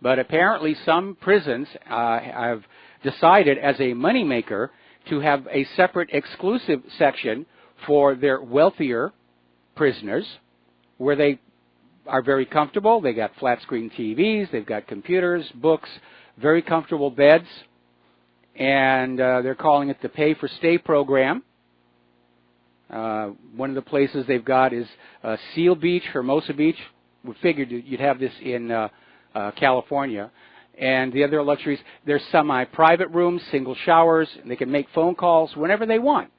But apparently some prisons have decided as a moneymaker to have a separate exclusive section for their wealthier prisoners where they are very comfortable. They got flat screen TVs, they've got computers, books, very comfortable beds, and they're calling it the Pay for Stay program. One of the places they've got is Seal Beach, Hermosa Beach. We figured you'd have this in California. And the other luxuries, there's semi-private rooms, single showers, and they can make phone calls whenever they want.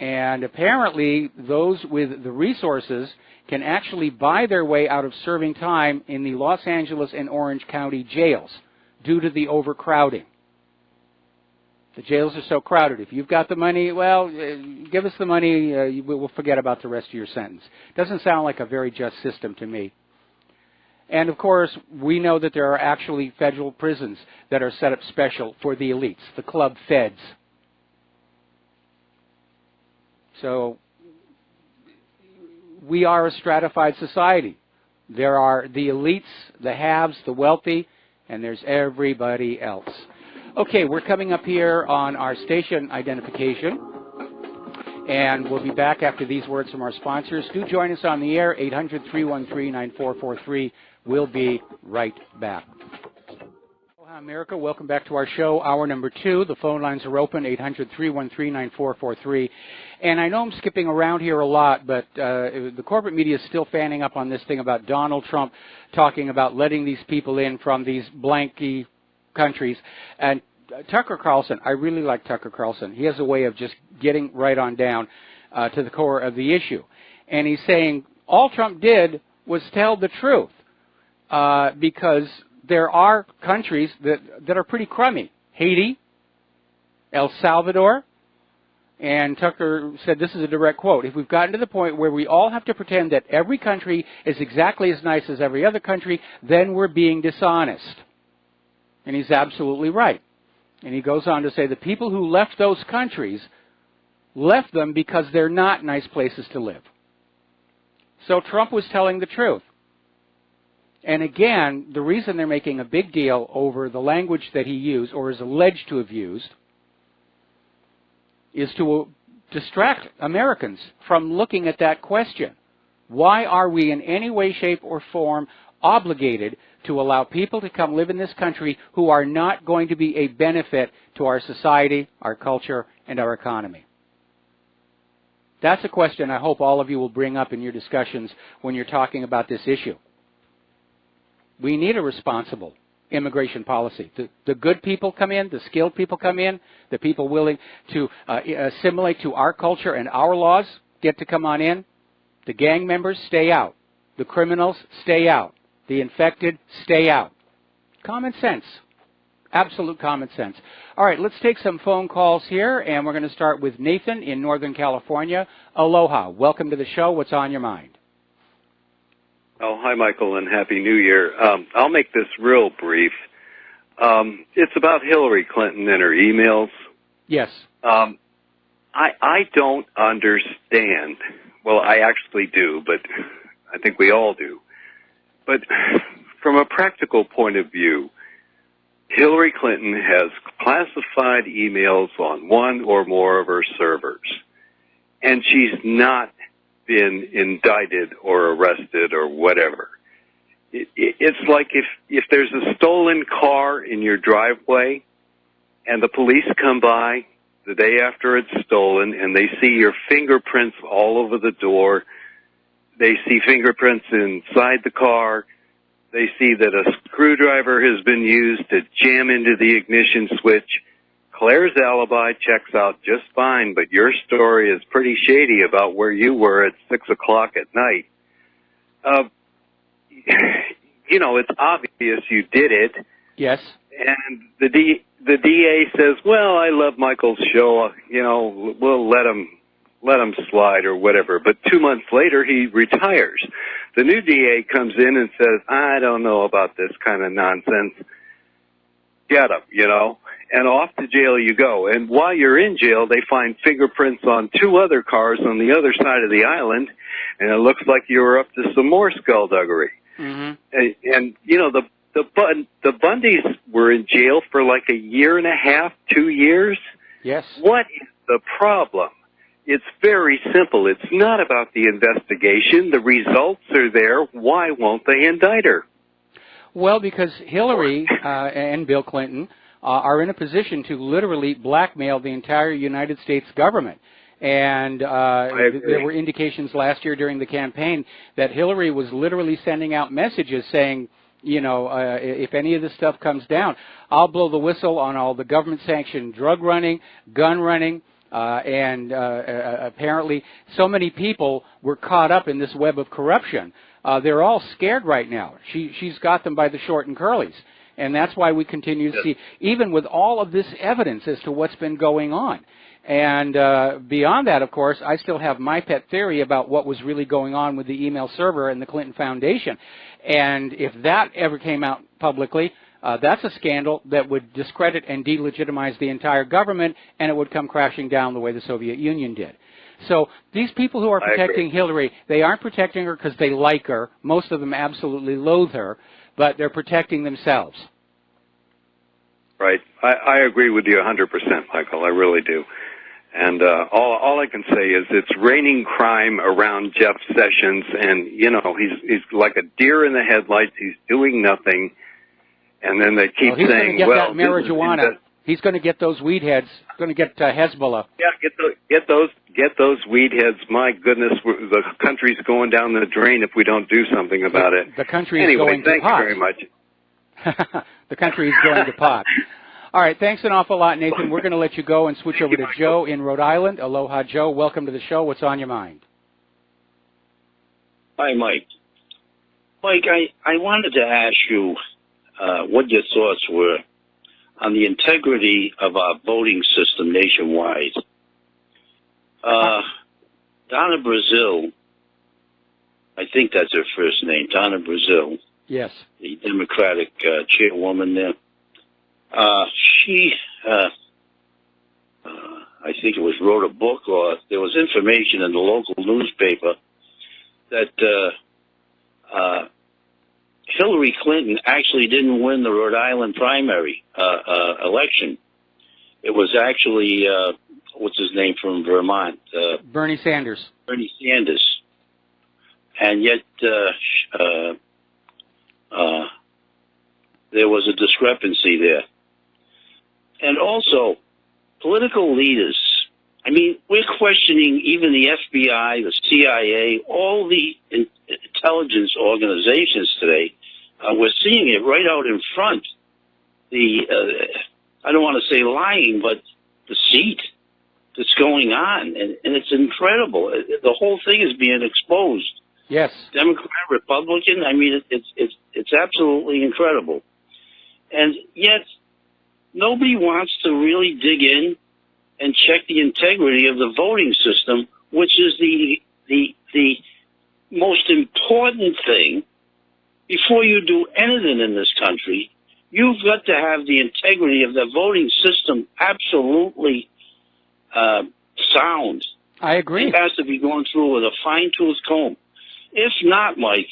And apparently those with the resources can actually buy their way out of serving time in the Los Angeles and Orange County jails due to the overcrowding. The jails are so crowded. If you've got the money, well, give us the money, we'll forget about the rest of your sentence. Doesn't sound like a very just system to me. And, of course, we know that there are actually federal prisons that are set up special for the elites, the club feds. So we are a stratified society. There are the elites, the haves, the wealthy, and there's everybody else. Okay, we're coming up here on our station identification, and we'll be back after these words from our sponsors. Do join us on the air, 800-313-9443. We'll be right back. Aloha, America. Welcome back to our show, hour number 2. The phone lines are open, 800-313-9443. And I know I'm skipping around here a lot, but the corporate media is still fanning up on this thing about Donald Trump talking about letting these people in from these blanky countries. And Tucker Carlson, I really like Tucker Carlson. He has a way of just getting right on down to the core of the issue. And he's saying all Trump did was tell the truth because there are countries that are pretty crummy. Haiti, El Salvador, and Tucker said, this is a direct quote, if we've gotten to the point where we all have to pretend that every country is exactly as nice as every other country, then we're being dishonest. And he's absolutely right. And he goes on to say the people who left those countries left them because they're not nice places to live. So Trump was telling the truth. And again, the reason they're making a big deal over the language that he used, or is alleged to have used, is to distract Americans from looking at that question. Why are we in any way, shape, or form obligated to allow people to come live in this country who are not going to be a benefit to our society, our culture, and our economy? That's a question I hope all of you will bring up in your discussions when you're talking about this issue. We need a responsible immigration policy. The good people come in, the skilled people come in, the people willing to assimilate to our culture and our laws get to come on in. The gang members stay out. The criminals stay out. The infected stay out. Common sense. Absolute common sense. All right, let's take some phone calls here, and we're going to start with Nathan in Northern California. Aloha. Welcome to the show. What's on your mind? Oh, hi, Michael, and Happy New Year. I'll make this real brief. It's about Hillary Clinton and her emails. Yes. I don't understand. Well, I actually do, but I think we all do. But from a practical point of view, Hillary Clinton has classified emails on one or more of her servers, and she's not been indicted or arrested or whatever. It's like if there's a stolen car in your driveway and the police come by the day after it's stolen and they see your fingerprints all over the door, they see fingerprints inside the car, they see that a screwdriver has been used to jam into the ignition switch. Claire's alibi checks out just fine, but your story is pretty shady about where you were at 6 o'clock at night. You know, it's obvious you did it. Yes. And the DA says, well, I love Michael's show. You know, we'll let him slide or whatever. But 2 months later, he retires. The new DA comes in and says, I don't know about this kind of nonsense. Get him, you know. and off to jail you go. And while you're in jail, they find fingerprints on 2 other cars on the other side of the island, and it looks like you were up to some more skullduggery. Mm-hmm. And you know, the Bundys were in jail for like a year and a half, 2 years. Yes. What is the problem? It's very simple. It's not about the investigation. The results are there. Why won't they indict her? Well, because Hillary and Bill Clinton are in a position to literally blackmail the entire United States government. And there were indications last year during the campaign that Hillary was literally sending out messages saying, you know, if any of this stuff comes down, I'll blow the whistle on all the government-sanctioned drug running, gun running, and apparently so many people were caught up in this web of corruption. They're all scared right now. She's got them by the short and curlies. And that's why we continue to see, even with all of this evidence as to what's been going on. And beyond that, of course, I still have my pet theory about what was really going on with the email server and the Clinton Foundation. And if that ever came out publicly, that's a scandal that would discredit and delegitimize the entire government, and it would come crashing down the way the Soviet Union did. So these people who are protecting Hillary, they aren't protecting her because they like her. Most of them absolutely loathe her, but they're protecting themselves. Right. I agree with you 100%, Michael. I really do. And all I can say is it's raining crime around Jeff Sessions, and, you know, he's like a deer in the headlights. He's doing nothing. And then they keep saying, well, that marijuana. He's going to get those weed heads. Going to get Hezbollah. Yeah, get those weed heads. My goodness, the country's going down the drain if we don't do something about it. The country is going to pot. Thank you very much. The country is going to pot. All right, thanks an awful lot, Nathan. We're going to let you go and switch over to Joe in Rhode Island. Aloha, Joe. Welcome to the show. What's on your mind? Hi, Mike. Mike, I wanted to ask you what your thoughts were on the integrity of our voting system nationwide. Donna Brazile, I think that's her first name, Donna Brazile. Yes. The Democratic chairwoman there. She, I think it was wrote a book, or there was information in the local newspaper that Hillary Clinton actually didn't win the Rhode Island primary election. It was actually, what's his name from Vermont? Bernie Sanders. Bernie Sanders. And yet there was a discrepancy there. And also, political leaders. I mean, we're questioning even the FBI, the CIA, all the intelligence organizations today. We're seeing it right out in front. I don't want to say lying, but deceit that's going on. And it's incredible. The whole thing is being exposed. Yes. Democrat, Republican, I mean, it's absolutely incredible. And yet, nobody wants to really dig in and check the integrity of the voting system, which is the most important thing. Before you do anything in this country, you've got to have the integrity of the voting system absolutely sound. I agree. It has to be going through with a fine-tooth comb. If not, Mike,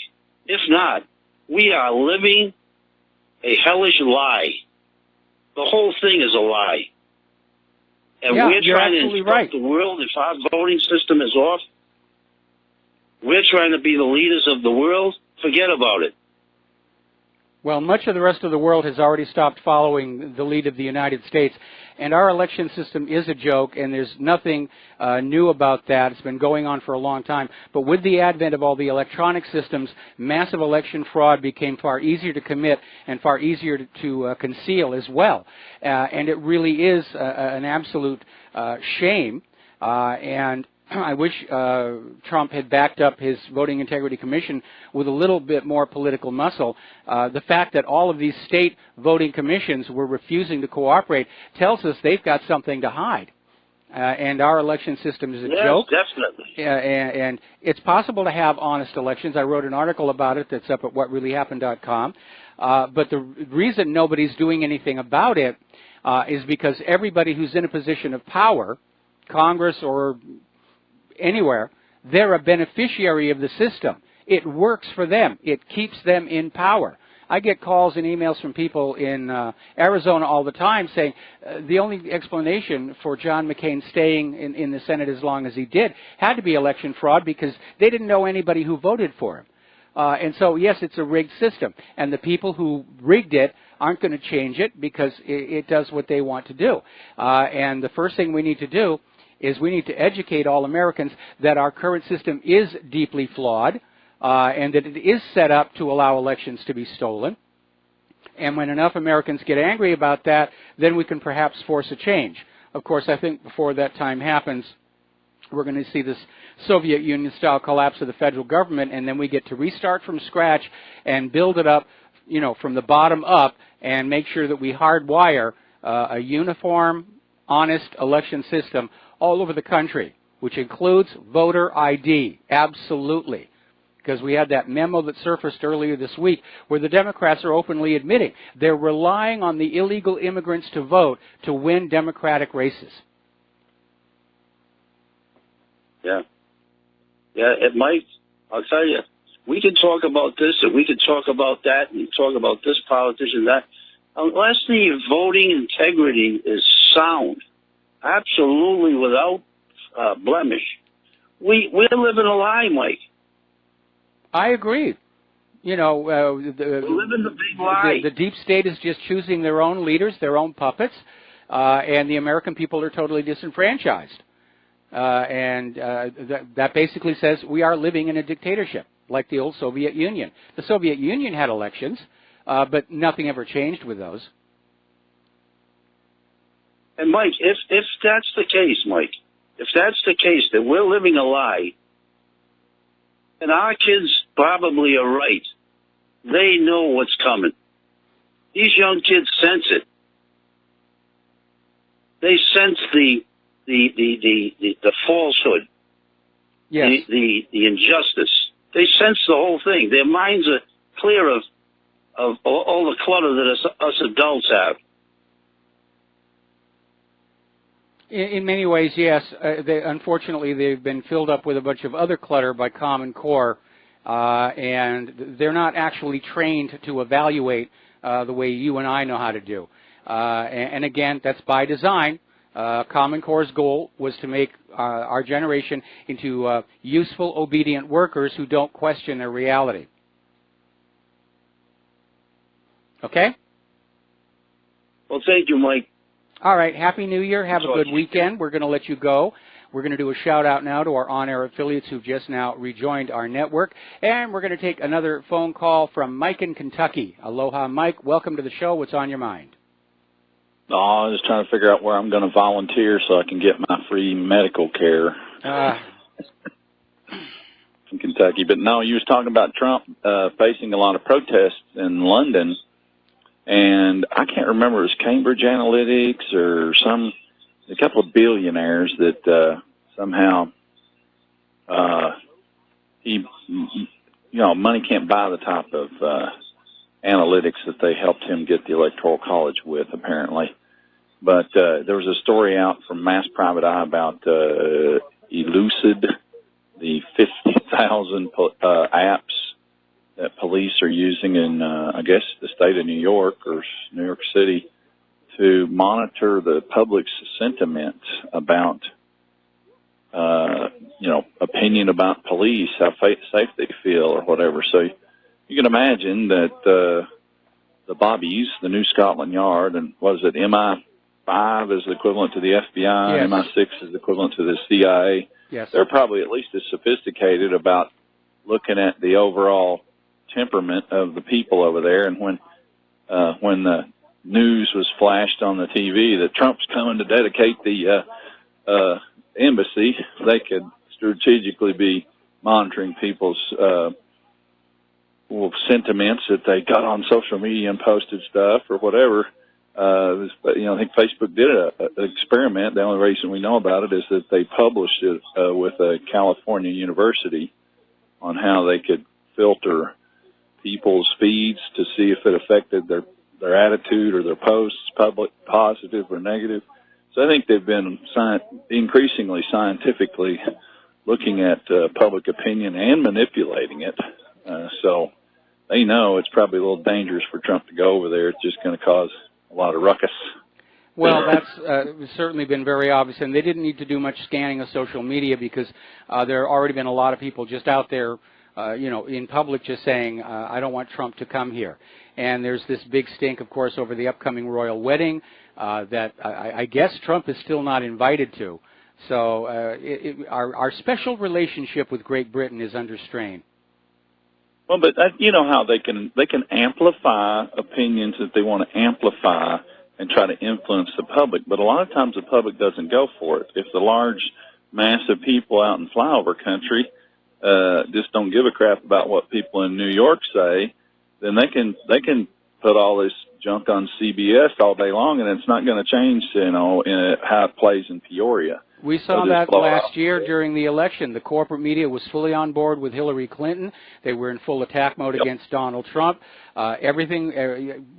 we are living a hellish lie. The whole thing is a lie. And we're trying to instruct the world. If our voting system is off, we're trying to be the leaders of the world. Forget about it. Well, much of the rest of the world has already stopped following the lead of the United States, and our election system is a joke, and there's nothing new about that. It's been going on for a long time. But with the advent of all the electronic systems, massive election fraud became far easier to commit and far easier to conceal as well. And it really is an absolute shame. And I wish Trump had backed up his Voting Integrity Commission with a little bit more political muscle. The fact that all of these state voting commissions were refusing to cooperate tells us they've got something to hide. and our election system is a Yes, joke. definitely. And it's possible to have honest elections. I wrote an article about it that's up at whatreallyhappened.com. But the reason nobody's doing anything about it is because everybody who's in a position of power, Congress or anywhere, they're a beneficiary of the system. It works for them. It keeps them in power. I get calls and emails from people in Arizona all the time saying the only explanation for John McCain staying in the Senate as long as he did had to be election fraud because they didn't know anybody who voted for him. And so, yes, it's a rigged system. And the people who rigged it aren't going to change it because it does what they want to do. And the first thing we need to do is we need to educate all Americans that our current system is deeply flawed. And that it is set up to allow elections to be stolen. And when enough Americans get angry about that, then we can perhaps force a change. Of course, I think before that time happens, we're going to see this Soviet Union-style collapse of the federal government, and then we get to restart from scratch and build it up, you know, from the bottom up and make sure that we hardwire a uniform, honest election system all over the country, which includes voter ID, absolutely. Because we had that memo that surfaced earlier this week where the Democrats are openly admitting they're relying on the illegal immigrants to vote to win Democratic races. Yeah. Yeah, it might. I'll tell you, we can talk about this and we can talk about that and talk about this politician, that. Unless the voting integrity is sound, absolutely without blemish, we're living a lie, Mike. I agree. You know, we're living the big lie. The deep state is just choosing their own leaders, their own puppets, and the American people are totally disenfranchised. That basically says we are living in a dictatorship, like the old Soviet Union. The Soviet Union had elections, but nothing ever changed with those. And Mike, if that's the case, Mike, if that's the case, that we're living a lie, and our kids probably are right. They know what's coming. These young kids sense it. They sense the falsehood. Yes. The injustice. They sense the whole thing. Their minds are clear of all the clutter that us adults have. In many ways, yes. Unfortunately, they've been filled up with a bunch of other clutter by Common Core, and they're not actually trained to evaluate the way you and I know how to do. And again, that's by design. Common Core's goal was to make our generation into useful, obedient workers who don't question their reality. Okay? Well, thank you, Mike. All right. Happy New Year. Have a good weekend. We're going to let you go. We're going to do a shout-out now to our on-air affiliates who've just now rejoined our network. And we're going to take another phone call from Mike in Kentucky. Aloha, Mike. Welcome to the show. What's on your mind? No, I was just trying to figure out where I'm going to volunteer so I can get my free medical care in Kentucky. But no, you was talking about Trump facing a lot of protests in London. And I can't remember, it was Cambridge Analytics or a couple of billionaires that somehow money can't buy the type of analytics that they helped him get the Electoral College with, apparently. But there was a story out from Mass Private Eye about Elucid, the 50,000 apps that police are using in, I guess, the state of New York or New York City to monitor the public's sentiment about, opinion about police, how safe they feel or whatever. So you can imagine that the Bobbies, the New Scotland Yard, and what is it, MI5 is equivalent to the FBI, yes. MI6 is equivalent to the CIA. Yes. They're probably at least as sophisticated about looking at the overall temperament of the people over there. And when the news was flashed on the TV that Trump's coming to dedicate the embassy, they could strategically be monitoring people's sentiments that they got on social media and posted stuff or whatever. I think Facebook did an experiment. The only reason we know about it is that they published it with a California university on how they could filter people's feeds to see if it affected their attitude or their posts, public, positive or negative. So I think they've been increasingly scientifically looking at public opinion and manipulating it. So they know it's probably a little dangerous for Trump to go over there. It's just going to cause a lot of ruckus. Well, that's certainly been very obvious, and they didn't need to do much scanning of social media because there have already been a lot of people just out there, in public just saying, I don't want Trump to come here. And there's this big stink, of course, over the upcoming royal wedding that I guess Trump is still not invited to. So our special relationship with Great Britain is under strain. Well, but you know how they can amplify opinions that they want to amplify and try to influence the public. But a lot of times the public doesn't go for it. If the large mass of people out in flyover country just don't give a crap about what people in New York say, then they can put all this junk on CBS all day long, and it's not going to change, how it plays in Peoria. We saw that last year during the election. The corporate media was fully on board with Hillary Clinton. They were in full attack mode against Donald Trump. Everything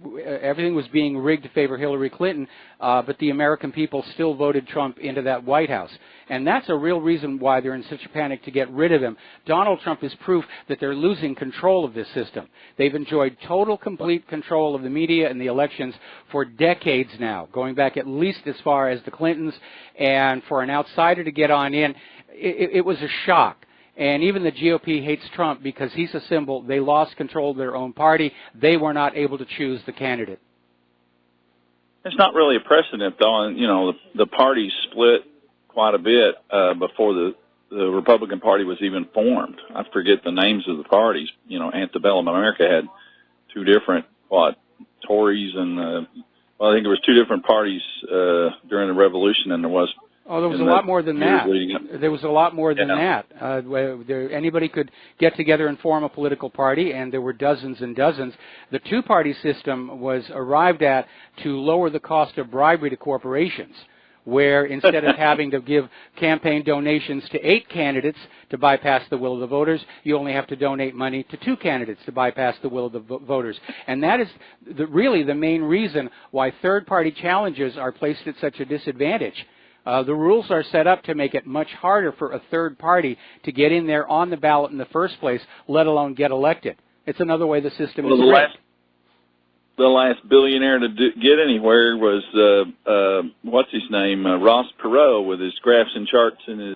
was being rigged to favor Hillary Clinton, but the American people still voted Trump into that White House. And that's a real reason why they're in such a panic to get rid of him. Donald Trump is proof that they're losing control of this system. They've enjoyed total, complete control of the media and the elections for decades now, going back at least as far as the Clintons. And for an outsider to get on in, it was a shock. And even the GOP hates Trump because he's a symbol. They lost control of their own party. They were not able to choose the candidate. It's not really a precedent, though. And, the party split quite a bit before the Republican Party was even formed. I forget the names of the parties. Antebellum America had two different, Tories and, I think there was two different parties during the Revolution than there was. Oh, there was a lot more than that. There was a lot more than that. Anybody could get together and form a political party, and there were dozens and dozens. The two-party system was arrived at to lower the cost of bribery to corporations, where instead of having to give campaign donations to 8 candidates to bypass the will of the voters, you only have to donate money to 2 candidates to bypass the will of the voters. And that is really the main reason why third-party challenges are placed at such a disadvantage. The rules are set up to make it much harder for a third party to get in there on the ballot in the first place, let alone get elected. It's another way the system is rigged. The last billionaire to get anywhere was, what's his name, Ross Perot, with his graphs and charts and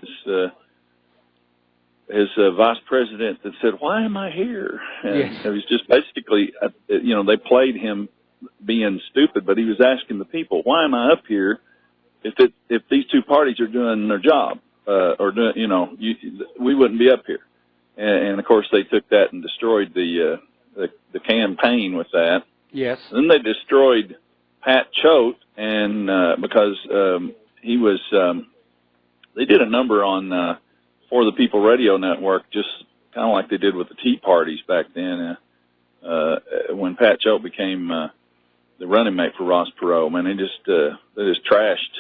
his vice president that said, "Why am I here?" And yes. It was just basically, they played him being stupid, but he was asking the people, "Why am I up here if these two parties are doing their job, or doing, we wouldn't be up here." And of course they took that and destroyed the campaign with that. Yes. Then they destroyed Pat Choate, and because he was, they did a number on For the People Radio Network, just kind of like they did with the Tea Parties back then, when Pat Choate became the running mate for Ross Perot. Man, they just trashed.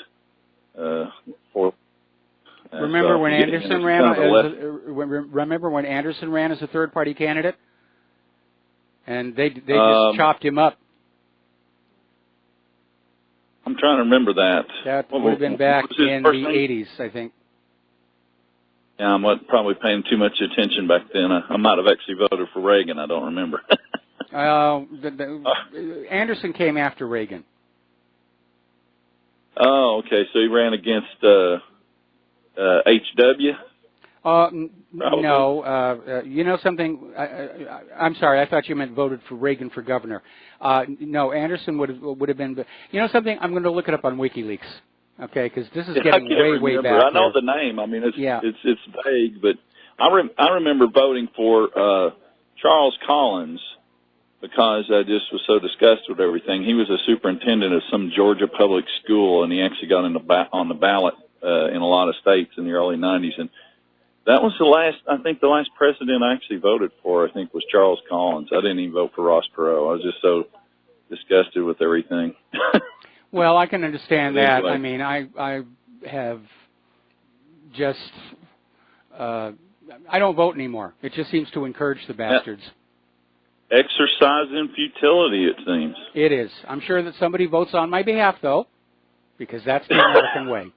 Remember when Anderson ran? Remember when Anderson ran as a third-party candidate? And they just chopped him up. I'm trying to remember that. That would have been back in the 80s, I think. Yeah, I'm probably paying too much attention back then. I might have actually voted for Reagan. I don't remember. Anderson came after Reagan. Oh, okay. So he ran against H.W.? No. You know something? I'm sorry. I thought you meant voted for Reagan for governor. No, Anderson would have been. You know something? I'm going to look it up on WikiLeaks. Okay, because this is getting way back. I know the name. I mean, it's vague, but I remember voting for Charles Collins because I just was so disgusted with everything. He was a superintendent of some Georgia public school, and he actually got on the ballot in a lot of states in the early 90s. And that was the last president I actually voted for, I think, was Charles Collins. I didn't even vote for Ross Perot. I was just so disgusted with everything. Well, I can understand that. Anyway. I mean, I have just, I don't vote anymore. It just seems to encourage the bastards. Exercise in futility, it seems. It is. I'm sure that somebody votes on my behalf, though, because that's the American way.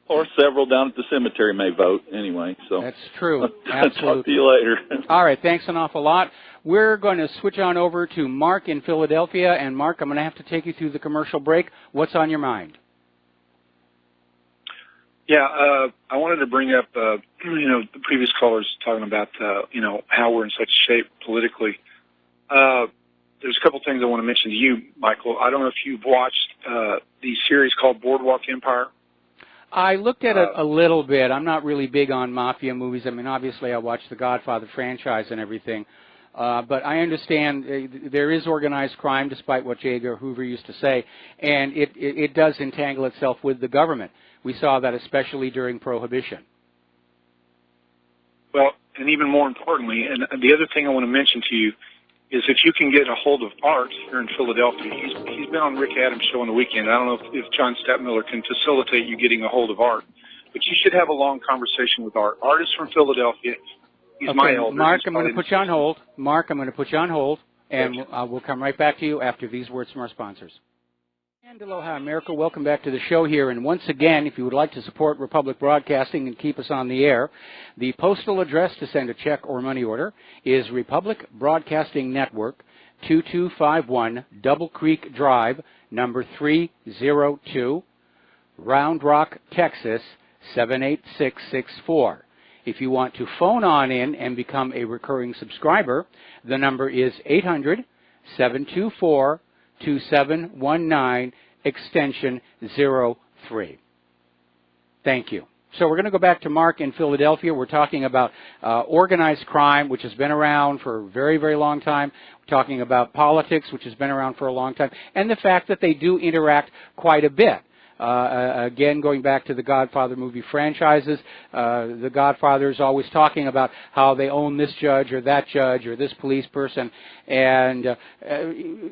Or several down at the cemetery may vote anyway. So that's true. Absolutely. Talk to you later. All right. Thanks an awful lot. We're going to switch on over to Mark in Philadelphia. And, Mark, I'm going to have to take you through the commercial break. What's on your mind? Yeah, I wanted to bring up, the previous callers talking about, how we're in such shape politically. There's a couple things I want to mention to you, Michael. I don't know if you've watched the series called Boardwalk Empire. I looked at it a little bit. I'm not really big on mafia movies. I mean, obviously, I watched the Godfather franchise and everything. But I understand there is organized crime, despite what J. Edgar Hoover used to say, and it does entangle itself with the government. We saw that especially during Prohibition. Well, and even more importantly, and the other thing I want to mention to you is if you can get a hold of Art here in Philadelphia. He's been on Rick Adams' show on the weekend. I don't know if John Stadtmiller can facilitate you getting a hold of Art, but you should have a long conversation with Art. Art is from Philadelphia. He's okay, my elder. Mark, I'm going to put you on hold. Mark, I'm going to put you on hold, and we'll come right back to you after these words from our sponsors. And aloha, America. Welcome back to the show here. And once again, if you would like to support Republic Broadcasting and keep us on the air, the postal address to send a check or money order is Republic Broadcasting Network, 2251 Double Creek Drive, number 302, Round Rock, Texas, 78664. If you want to phone on in and become a recurring subscriber, the number is 800-724-2719, extension 03. Thank you. So we're going to go back to Mark in Philadelphia. We're talking about organized crime, which has been around for a very, very long time. We're talking about politics, which has been around for a long time, and the fact that they do interact quite a bit. Again, going back to the Godfather movie franchises, the Godfather is always talking about how they own this judge or this police person, and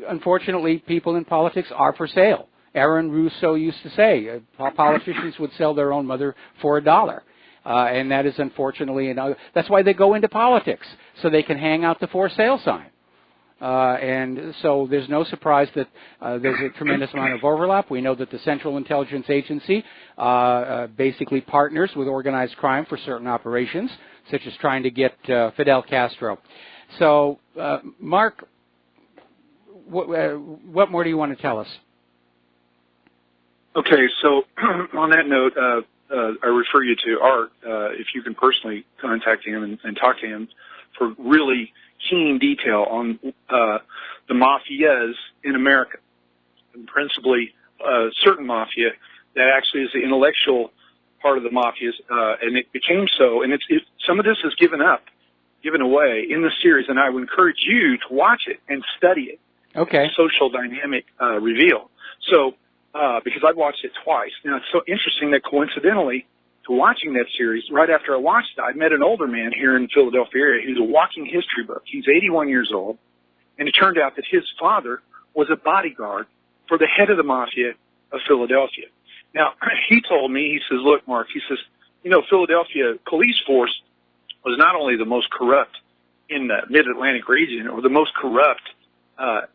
unfortunately, people in politics are for sale. Aaron Russo used to say politicians would sell their own mother for $1. And that is unfortunately, that's why they go into politics, so they can hang out the for sale sign. And so there's no surprise that there's a tremendous amount of overlap. We know that the Central Intelligence Agency basically partners with organized crime for certain operations, such as trying to get Fidel Castro. So, Mark, what more do you want to tell us? Okay, so on that note, I refer you to Art, if you can personally contact him and talk to him for really keen detail on the mafias in America, and principally certain mafia that actually is the intellectual part of the mafias, and it became so, and some of this is given away in the series, and I would encourage you to watch it and study it. Okay. Social dynamic reveal. So, because I've watched it twice. Now, it's so interesting that coincidentally, to watching that series, right after I watched it, I met an older man here in the Philadelphia area who's a walking history book. He's 81 years old, and it turned out that his father was a bodyguard for the head of the mafia of Philadelphia. Now, he told me, he says, look, Mark, he says, Philadelphia police force was not only the most corrupt in the mid-Atlantic region or the most corrupt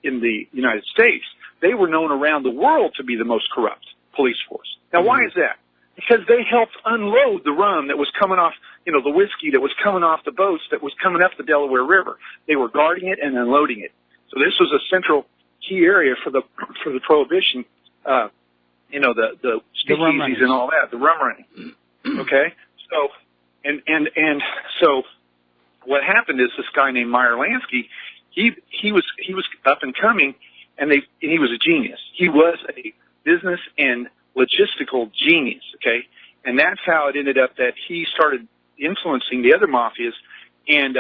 in the United States, they were known around the world to be the most corrupt police force. Now, why is that? Because they helped unload the rum that was coming off, the whiskey that was coming off the boats that was coming up the Delaware River. They were guarding it and unloading it. So this was a central key area for the Prohibition, the speakeasies and all that, the rum running. Okay? So, and so what happened is this guy named Meyer Lansky, he was up and coming, and he was a genius. He was a business and logistical genius, okay? And that's how it ended up that he started influencing the other mafias and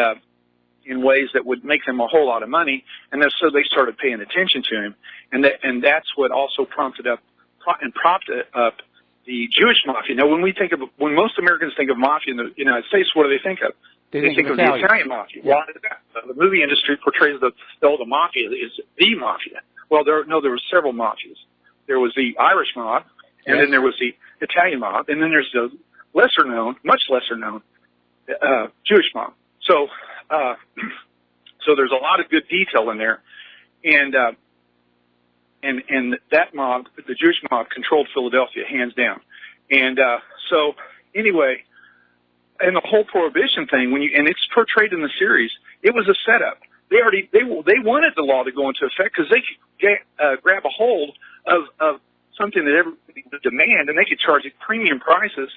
in ways that would make them a whole lot of money, and so they started paying attention to him. And that's what also propped up the Jewish mafia. Now, when most Americans think of mafia in the United States, what do they think of? They think of the Italian mafia. Yeah. Why is that? The movie industry portrays the mafia is the mafia. Well, there were several mafias. There was the Irish mob, and then there was the Italian mob, and then there's the much lesser known Jewish mob. So there's a lot of good detail in there, and that mob, the Jewish mob, controlled Philadelphia hands down. And so anyway, and the whole prohibition thing, and it's portrayed in the series, it was a setup. They wanted the law to go into effect because they could grab a hold of something that everybody would demand, and they could charge premium prices,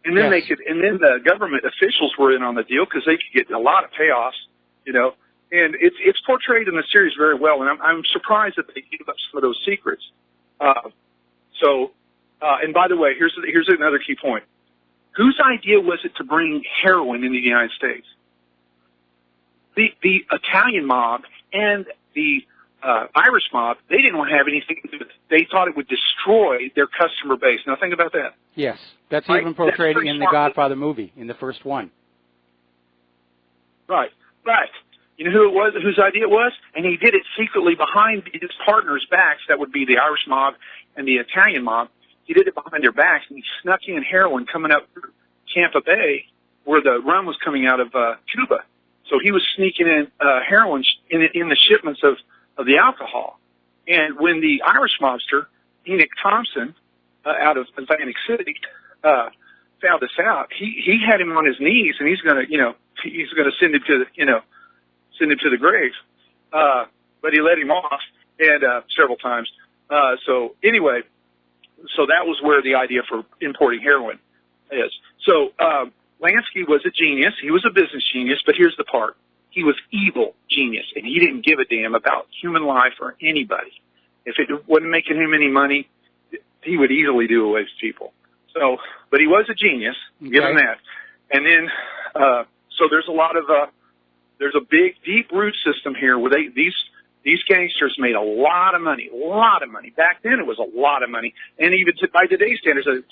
and then the government officials were in on the deal because they could get a lot of payoffs, you know. And it's portrayed in the series very well, and I'm surprised that they gave up some of those secrets. And by the way, here's another key point. Whose idea was it to bring heroin into the United States? The Italian mob and the Irish mob, they didn't want to have anything to do with it. They thought it would destroy their customer base. Now think about that. Yes, that's even portrayed in the Godfather movie, in the first one. Right, but you know who it was, whose idea it was? And he did it secretly behind his partners' backs. That would be the Irish mob and the Italian mob. He did it behind their backs, and he snuck in heroin coming up through Tampa Bay, where the rum was coming out of Cuba. So he was sneaking in heroin in the shipments of the alcohol. And when the Irish mobster, Enoch Thompson, out of Atlantic City, found this out, he had him on his knees, and he's going to send him to the grave. But he let him off, and several times. So anyway, so that was where the idea for importing heroin is. So Lansky was a genius. He was a business genius, but here's the part. He was evil genius, and he didn't give a damn about human life or anybody. If it wasn't making him any money, he would easily do away with people. So, but he was a genius, give him that. And then, so there's a lot of, there's a big, deep root system here where these gangsters made a lot of money. Back then it was a lot of money. And even by today's standards, a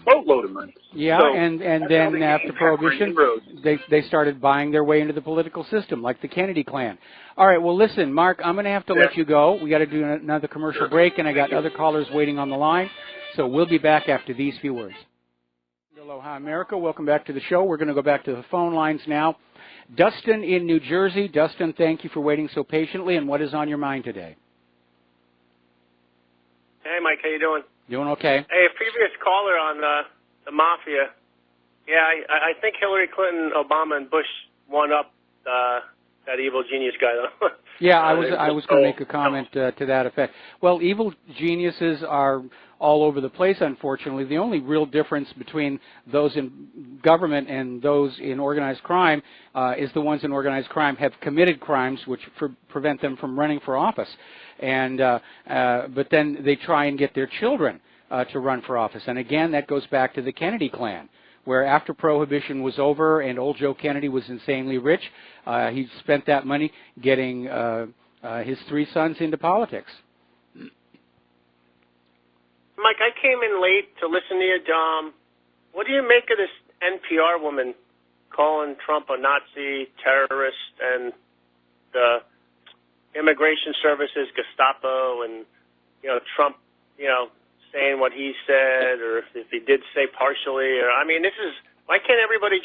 boatload of money. Yeah, so and then after Prohibition, they started buying their way into the political system, like the Kennedy clan. All right, well, listen, Mark, I'm going to have to let you go. We got to do another commercial break, and I got other callers waiting on the line. So we'll be back after these few words. Aloha, America. Welcome back to the show. We're going to go back to the phone lines now. Dustin in New Jersey. Dustin, thank you for waiting so patiently, and what is on your mind today? Hey, Mike, how you doing? Doing okay. Hey, a previous caller on the mafia. Yeah, I think Hillary Clinton, Obama, and Bush won up that evil genius guy, though. Yeah, I was going to make a comment to that effect. Well, evil geniuses are all over the place, unfortunately. The only real difference between those in government and those in organized crime is the ones in organized crime have committed crimes which prevent them from running for office. And but then they try and get their children to run for office. And again, that goes back to the Kennedy clan, where after Prohibition was over and old Joe Kennedy was insanely rich, he spent that money getting his 3 sons into politics. Mike, I came in late to listen to you. What do you make of this NPR woman calling Trump a Nazi terrorist and the Immigration Services Gestapo and, Trump, saying what he said, or if he did say partially, or, I mean, why can't everybody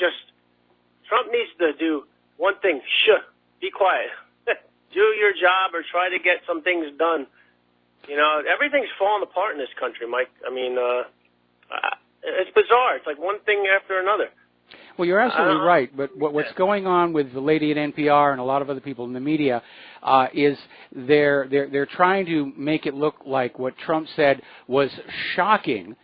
Trump needs to do one thing, be quiet, do your job or try to get some things done. Everything's falling apart in this country, Mike. I mean, it's bizarre. It's like one thing after another. Well, you're absolutely right, but what's going on with the lady at NPR and a lot of other people in the media is they're trying to make it look like what Trump said was shocking,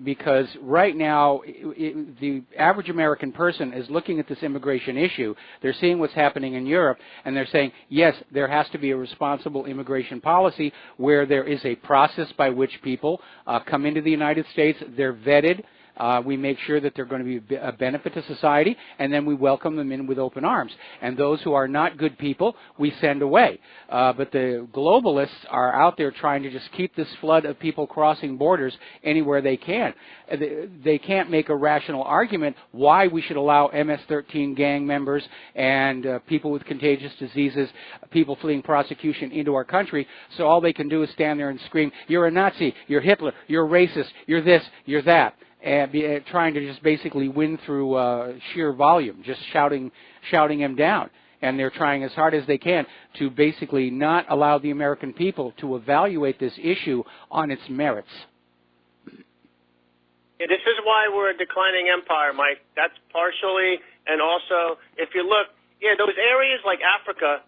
because right now the average American person is looking at this immigration issue. They're seeing what's happening in Europe, and they're saying, yes, there has to be a responsible immigration policy where there is a process by which people come into the United States. They're vetted. We make sure that they're going to be a benefit to society, and then we welcome them in with open arms. And those who are not good people, we send away. But the globalists are out there trying to just keep this flood of people crossing borders anywhere they can. They can't make a rational argument why we should allow MS-13 gang members and people with contagious diseases, people fleeing prosecution into our country. So all they can do is stand there and scream, "You're a Nazi, you're Hitler, you're racist, you're this, you're that," and trying to just basically win through sheer volume, just shouting him down. And they're trying as hard as they can to basically not allow the American people to evaluate this issue on its merits. Yeah, this is why we're a declining empire, Mike. That's partially, and also, if you look, those areas like Africa,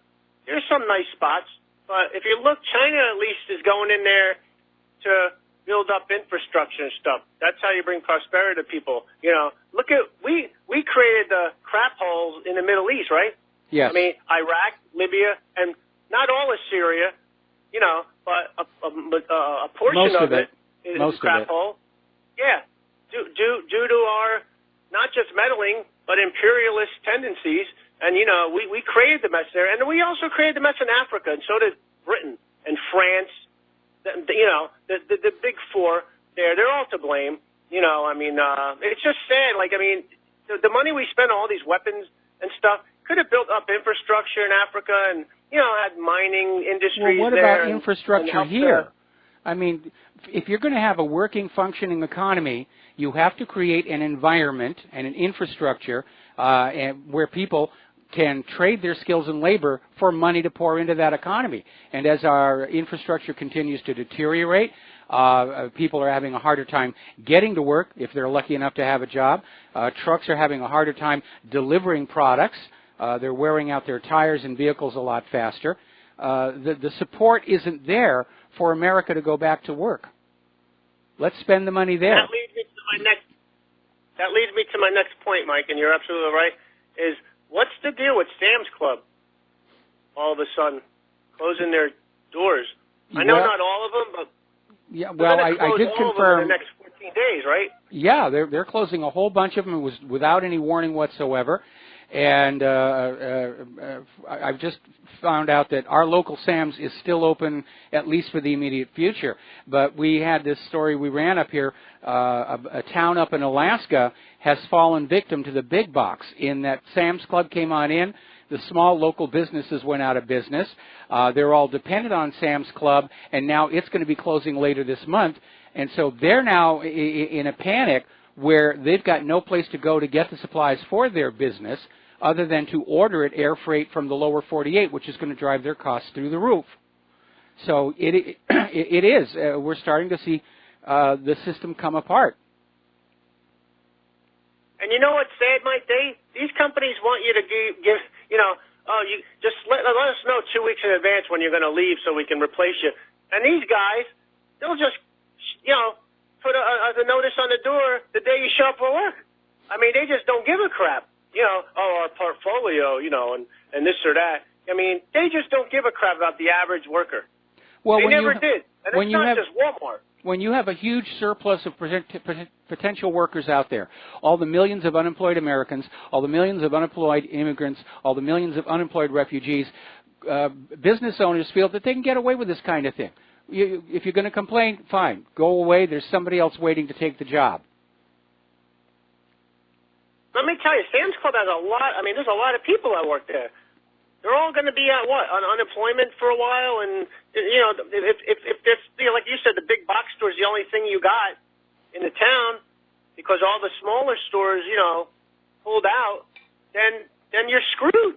there's some nice spots, but if you look, China at least is going in there to build up infrastructure and stuff. That's how you bring prosperity to people. Look at, we created the crap holes in the Middle East, right? Yes. I mean, Iraq, Libya, and not all of Syria, but a portion of it is a crap hole. Yeah, due to our not just meddling, but imperialist tendencies. And, we created the mess there. And we also created the mess in Africa, and so did Britain and France. The big four there, they're all to blame. It's just sad. The money we spend on all these weapons and stuff could have built up infrastructure in Africa and, had mining industries there. Well, what about infrastructure here? I mean, if you're going to have a working, functioning economy, you have to create an environment and an infrastructure where people can trade their skills and labor for money to pour into that economy. And as our infrastructure continues to deteriorate, people are having a harder time getting to work if they're lucky enough to have a job. Trucks are having a harder time delivering products. They're wearing out their tires and vehicles a lot faster. The support isn't there for America to go back to work. Let's spend the money there. That leads me to my next point, Mike, and you're absolutely right, is what's the deal with Sam's Club all of a sudden closing their doors? I know not all of them, but yeah, well, I did confirm in the next 14 days, right? Yeah, they're closing a whole bunch of them. It was without any warning whatsoever. And I've just found out that our local Sam's is still open, at least for the immediate future. But we had this story we ran up here. A town up in Alaska has fallen victim to the big box in that Sam's Club came on in. The small local businesses went out of business. They're all dependent on Sam's Club, and now it's going to be closing later this month. And so they're now in a panic where they've got no place to go to get the supplies for their business other than to order it air freight from the lower 48, which is going to drive their costs through the roof. So it is. We're starting to see the system come apart. And you know what's sad, Mike? These companies want you to give you just let us know 2 weeks in advance when you're going to leave so we can replace you. And these guys, they'll just, put a notice on the door the day you show up for work. I mean, they just don't give a crap. Our portfolio, and this or that. I mean, they just don't give a crap about the average worker. Well, they never did. And it's not just Walmart. When you have a huge surplus of potential workers out there, all the millions of unemployed Americans, all the millions of unemployed immigrants, all the millions of unemployed refugees, business owners feel that they can get away with this kind of thing. If you're going to complain, fine. Go away. There's somebody else waiting to take the job. Let me tell you, Sam's Club has a lot. I mean, there's a lot of people that work there. They're all going to be on unemployment for a while, and if there's like you said, the big box store is the only thing you got in the town, because all the smaller stores, pulled out, then you're screwed.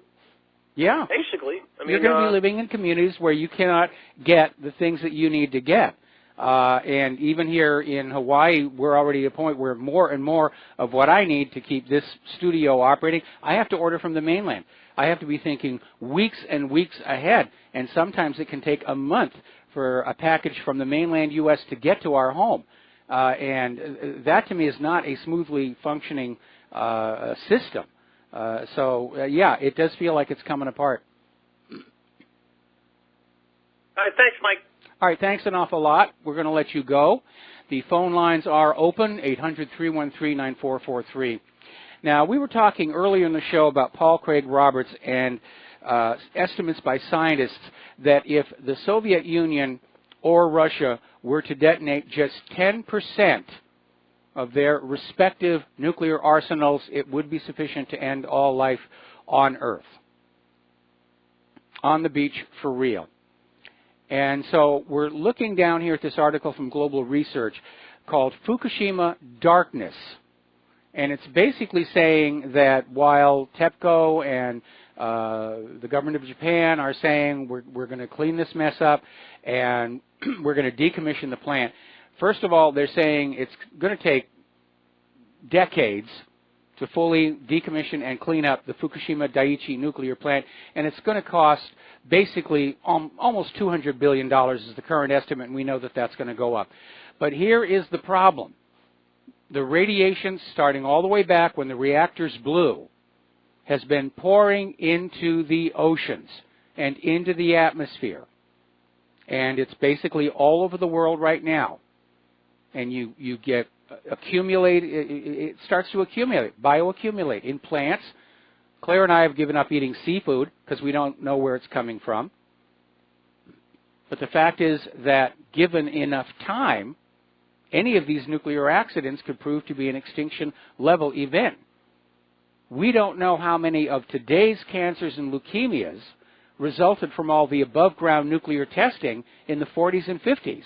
Yeah, basically. I mean, you're going to be living in communities where you cannot get the things that you need to get. And even here in Hawaii, we're already at a point where more and more of what I need to keep this studio operating, I have to order from the mainland. I have to be thinking weeks and weeks ahead, and sometimes it can take a month for a package from the mainland U.S. to get to our home. And that to me is not a smoothly functioning system. Yeah, it does feel like it's coming apart. All right, thanks, Mike. All right, thanks an awful lot. We're going to let you go. The phone lines are open, 800-313-9443. Now, we were talking earlier in the show about Paul Craig Roberts and estimates by scientists that if the Soviet Union or Russia were to detonate just 10% of their respective nuclear arsenals, it would be sufficient to end all life on Earth, on the beach for real. And so we're looking down here at this article from Global Research called Fukushima Darkness. And it's basically saying that while TEPCO and the government of Japan are saying we're going to clean this mess up and we're going to decommission the plant, first of all, they're saying it's going to take decades to fully decommission and clean up the Fukushima Daiichi nuclear plant, and it's going to cost basically almost $200 billion is the current estimate, and we know that that's going to go up. But here is the problem. The radiation, starting all the way back when the reactors blew, has been pouring into the oceans and into the atmosphere. And it's basically all over the world right now. And you get it starts to accumulate, bioaccumulate in plants. Claire and I have given up eating seafood because we don't know where it's coming from. But the fact is that given enough time, any of these nuclear accidents could prove to be an extinction level event. We don't know how many of today's cancers and leukemias resulted from all the above ground nuclear testing in the 40s and 50s.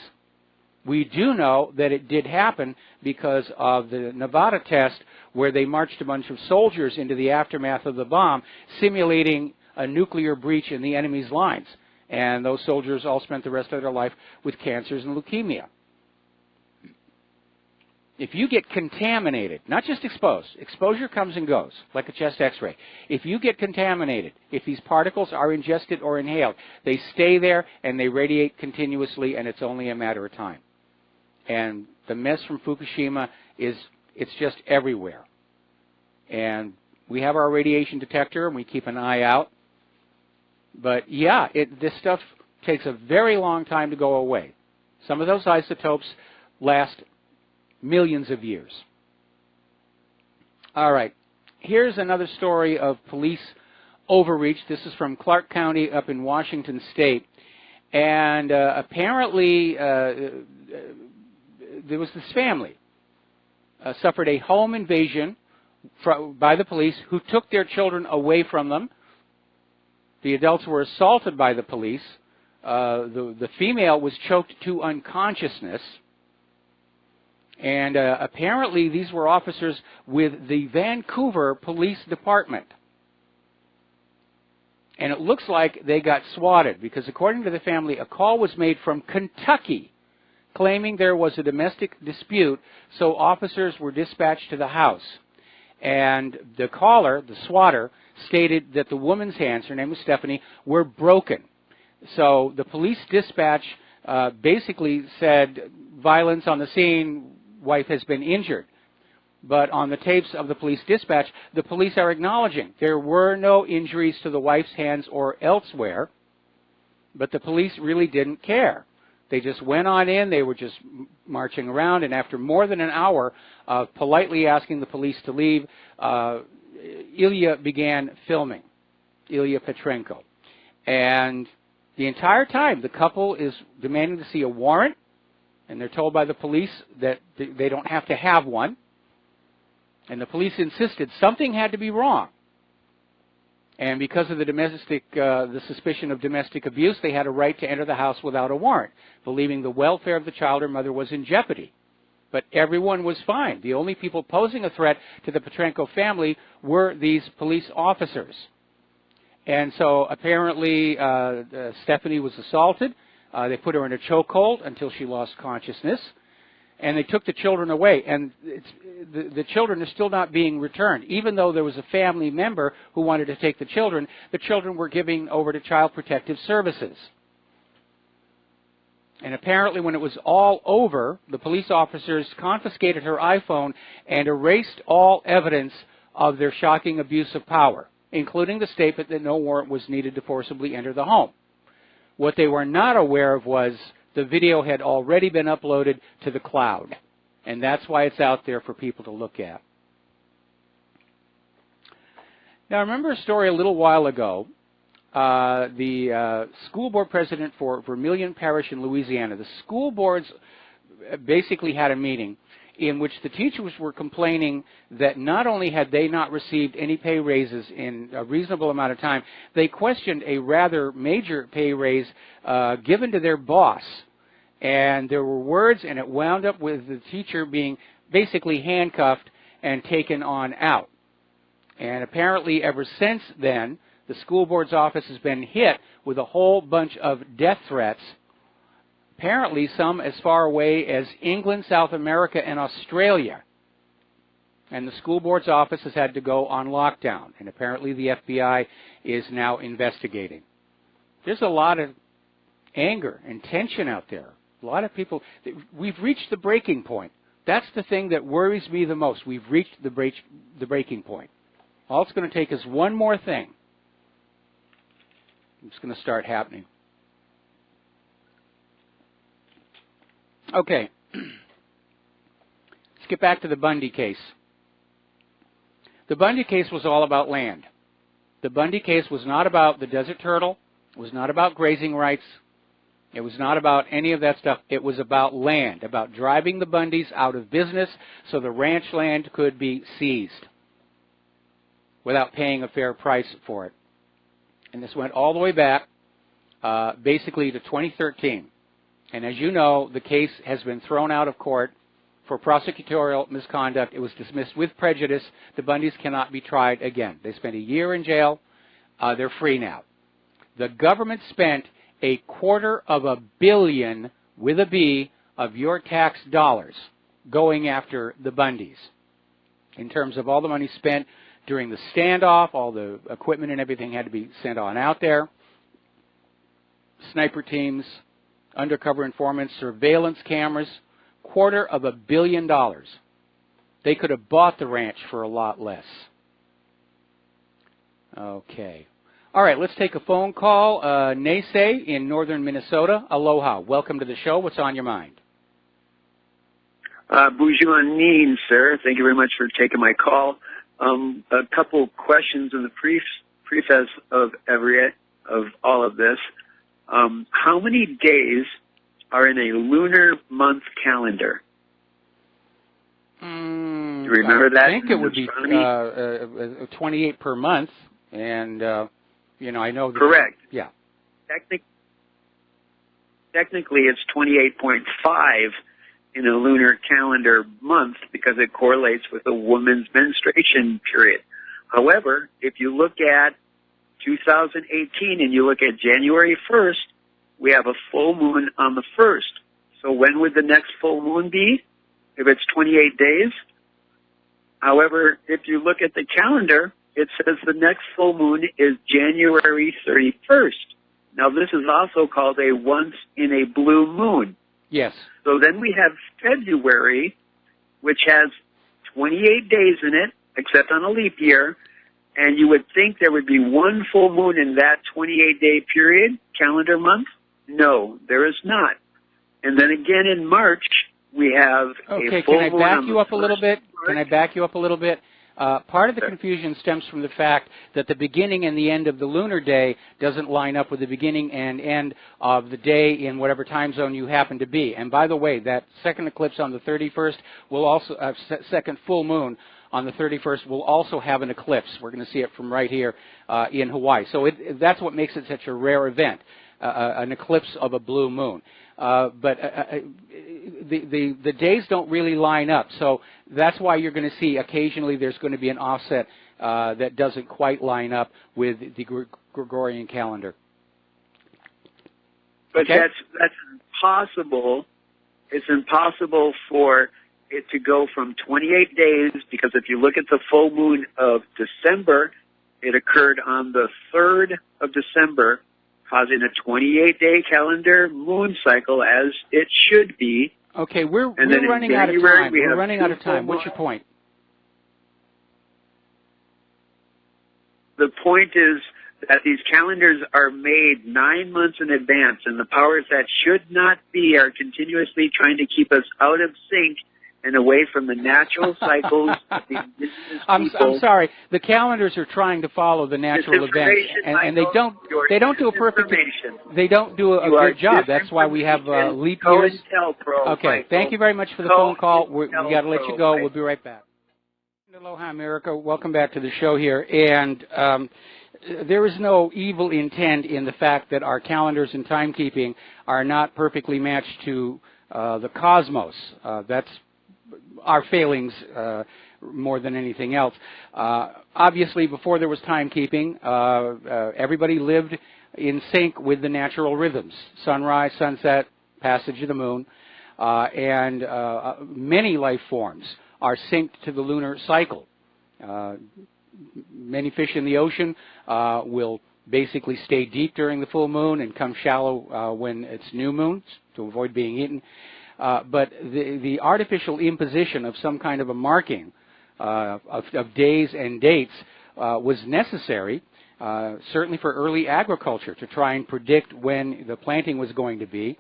We do know that it did happen because of the Nevada test where they marched a bunch of soldiers into the aftermath of the bomb, simulating a nuclear breach in the enemy's lines. And those soldiers all spent the rest of their life with cancers and leukemia. If you get contaminated, not just exposed, exposure comes and goes, like a chest x-ray. If you get contaminated, if these particles are ingested or inhaled, they stay there and they radiate continuously, and it's only a matter of time. And the mess from Fukushima it's just everywhere. And we have our radiation detector, and we keep an eye out. But yeah, this stuff takes a very long time to go away. Some of those isotopes last millions of years. All right, here's another story of police overreach. This is from Clark County up in Washington State. And apparently there was this family suffered a home invasion by the police who took their children away from them. The adults were assaulted by the police. The female was choked to unconsciousness. And apparently these were officers with the Vancouver Police Department. And it looks like they got swatted because according to the family, a call was made from Kentucky claiming there was a domestic dispute, so officers were dispatched to the house. And the caller, the swatter, stated that the woman's hands, her name was Stephanie, were broken. So the police dispatch basically said, violence on the scene, wife has been injured. But on the tapes of the police dispatch, the police are acknowledging there were no injuries to the wife's hands or elsewhere, but the police really didn't care. They just went on in, they were just marching around, and after more than an hour of politely asking the police to leave, Aiea began filming, Aiea Petrenko. And the entire time, the couple is demanding to see a warrant, and they're told by the police that they don't have to have one. And the police insisted something had to be wrong. And because of the suspicion of domestic abuse, they had a right to enter the house without a warrant, believing the welfare of the child or mother was in jeopardy. But everyone was fine. The only people posing a threat to the Petrenko family were these police officers. And so apparently Stephanie was assaulted. They put her in a chokehold until she lost consciousness. And they took the children away. And the children are still not being returned. Even though there was a family member who wanted to take the children were given over to Child Protective Services. And apparently when it was all over, the police officers confiscated her iPhone and erased all evidence of their shocking abuse of power, including the statement that no warrant was needed to forcibly enter the home. What they were not aware of was the video had already been uploaded to the cloud. And that's why it's out there for people to look at. Now, I remember a story a little while ago. The school board president for Vermilion Parish in Louisiana, the school boards basically had a meeting in which the teachers were complaining that not only had they not received any pay raises in a reasonable amount of time, they questioned a rather major pay raise given to their boss. And there were words, and it wound up with the teacher being basically handcuffed and taken on out. And apparently ever since then, the school board's office has been hit with a whole bunch of death threats, apparently some as far away as England, South America, and Australia. And the school board's office has had to go on lockdown, and apparently the FBI is now investigating. There's a lot of anger and tension out there. A lot of people, we've reached the breaking point. That's the thing that worries me the most. We've reached the breaking point. All it's going to take is one more thing. It's going to start happening. Okay. Let's get back to the Bundy case. The Bundy case was all about land. The Bundy case was not about the desert turtle. It was not about grazing rights. It was not about any of that stuff. It was about land, about driving the Bundys out of business so the ranch land could be seized without paying a fair price for it. And this went all the way back basically to 2013. And as you know, the case has been thrown out of court for prosecutorial misconduct. It was dismissed with prejudice. The Bundys cannot be tried again. They spent a year in jail. They're free now. The government spent $250 million, with a B, of your tax dollars going after the Bundys. In terms of all the money spent during the standoff, all the equipment and everything had to be sent on out there. Sniper teams, undercover informants, surveillance cameras, $250 million. They could have bought the ranch for a lot less. Okay. All right, let's take a phone call. Naisei in northern Minnesota. Aloha. Welcome to the show. What's on your mind? Bonjour, Neen, sir. Thank you very much for taking my call. A couple questions in the preface of all of this. How many days are in a lunar month calendar? Do you remember that? I think it would be 28 per month, and I know. Correct. Yeah. Technically, it's 28.5 in a lunar calendar month because it correlates with a woman's menstruation period. However, if you look at 2018 and you look at January 1st, we have a full moon on the 1st. So when would the next full moon be? If it's 28 days? However, if you look at the calendar, it says the next full moon is January 31st. Now, this is also called a once in a blue moon. Yes. So then we have February, which has 28 days in it, except on a leap year, and you would think there would be one full moon in that 28-day period, calendar month. No, there is not. And then again in March, we have a full moon. Okay, can I back you up a little bit? Can I back you up a little bit? Part of the confusion stems from the fact that the beginning and the end of the lunar day doesn't line up with the beginning and end of the day in whatever time zone you happen to be. And by the way, that second eclipse on the 31st will also, second full moon on the 31st will also have an eclipse. We're going to see it from right here in Hawaii. So that's what makes it such a rare event, an eclipse of a blue moon. But the days don't really line up, so that's why you're going to see occasionally there's going to be an offset that doesn't quite line up with the Gregorian calendar. But okay? that's impossible. It's impossible for it to go from 28 days, because if you look at the full moon of December, it occurred on the 3rd of December, causing a 28-day calendar moon cycle as it should be. Okay, we're running out of time. We're running out of time. What's your point? The point is that these calendars are made 9 months in advance, and the powers that should not be are continuously trying to keep us out of sync and away from the natural cycles of the indigenous people. I'm sorry. The calendars are trying to follow the natural events, and they don't do a perfect. They don't do a good job. That's why we have leap years. Okay. Thank you very much for the phone call. We got to let you go. We'll be right back. Aloha, America. Welcome back to the show here. And there is no evil intent in the fact that our calendars and timekeeping are not perfectly matched to the cosmos. That's our failings more than anything else. Obviously, before there was timekeeping, everybody lived in sync with the natural rhythms: sunrise, sunset, passage of the moon, and many life forms are synced to the lunar cycle. Many fish in the ocean will basically stay deep during the full moon and come shallow when it's new moons to avoid being eaten. But the artificial imposition of some kind of a marking of days and dates was necessary, certainly for early agriculture, to try and predict when the planting was going to be.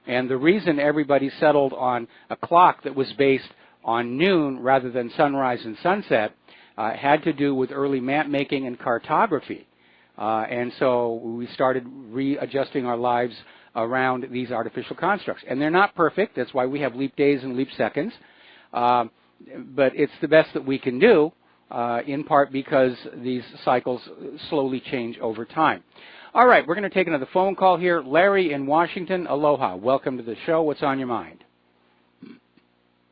And the reason everybody settled on a clock that was based on noon rather than sunrise and sunset had to do with early map making and cartography. And so we started readjusting our lives around these artificial constructs. And they're not perfect. That's why we have leap days and leap seconds. But it's the best that we can do, in part because these cycles slowly change over time. All right, we're going to take another phone call here. Larry in Washington. Aloha. Welcome to the show. What's on your mind?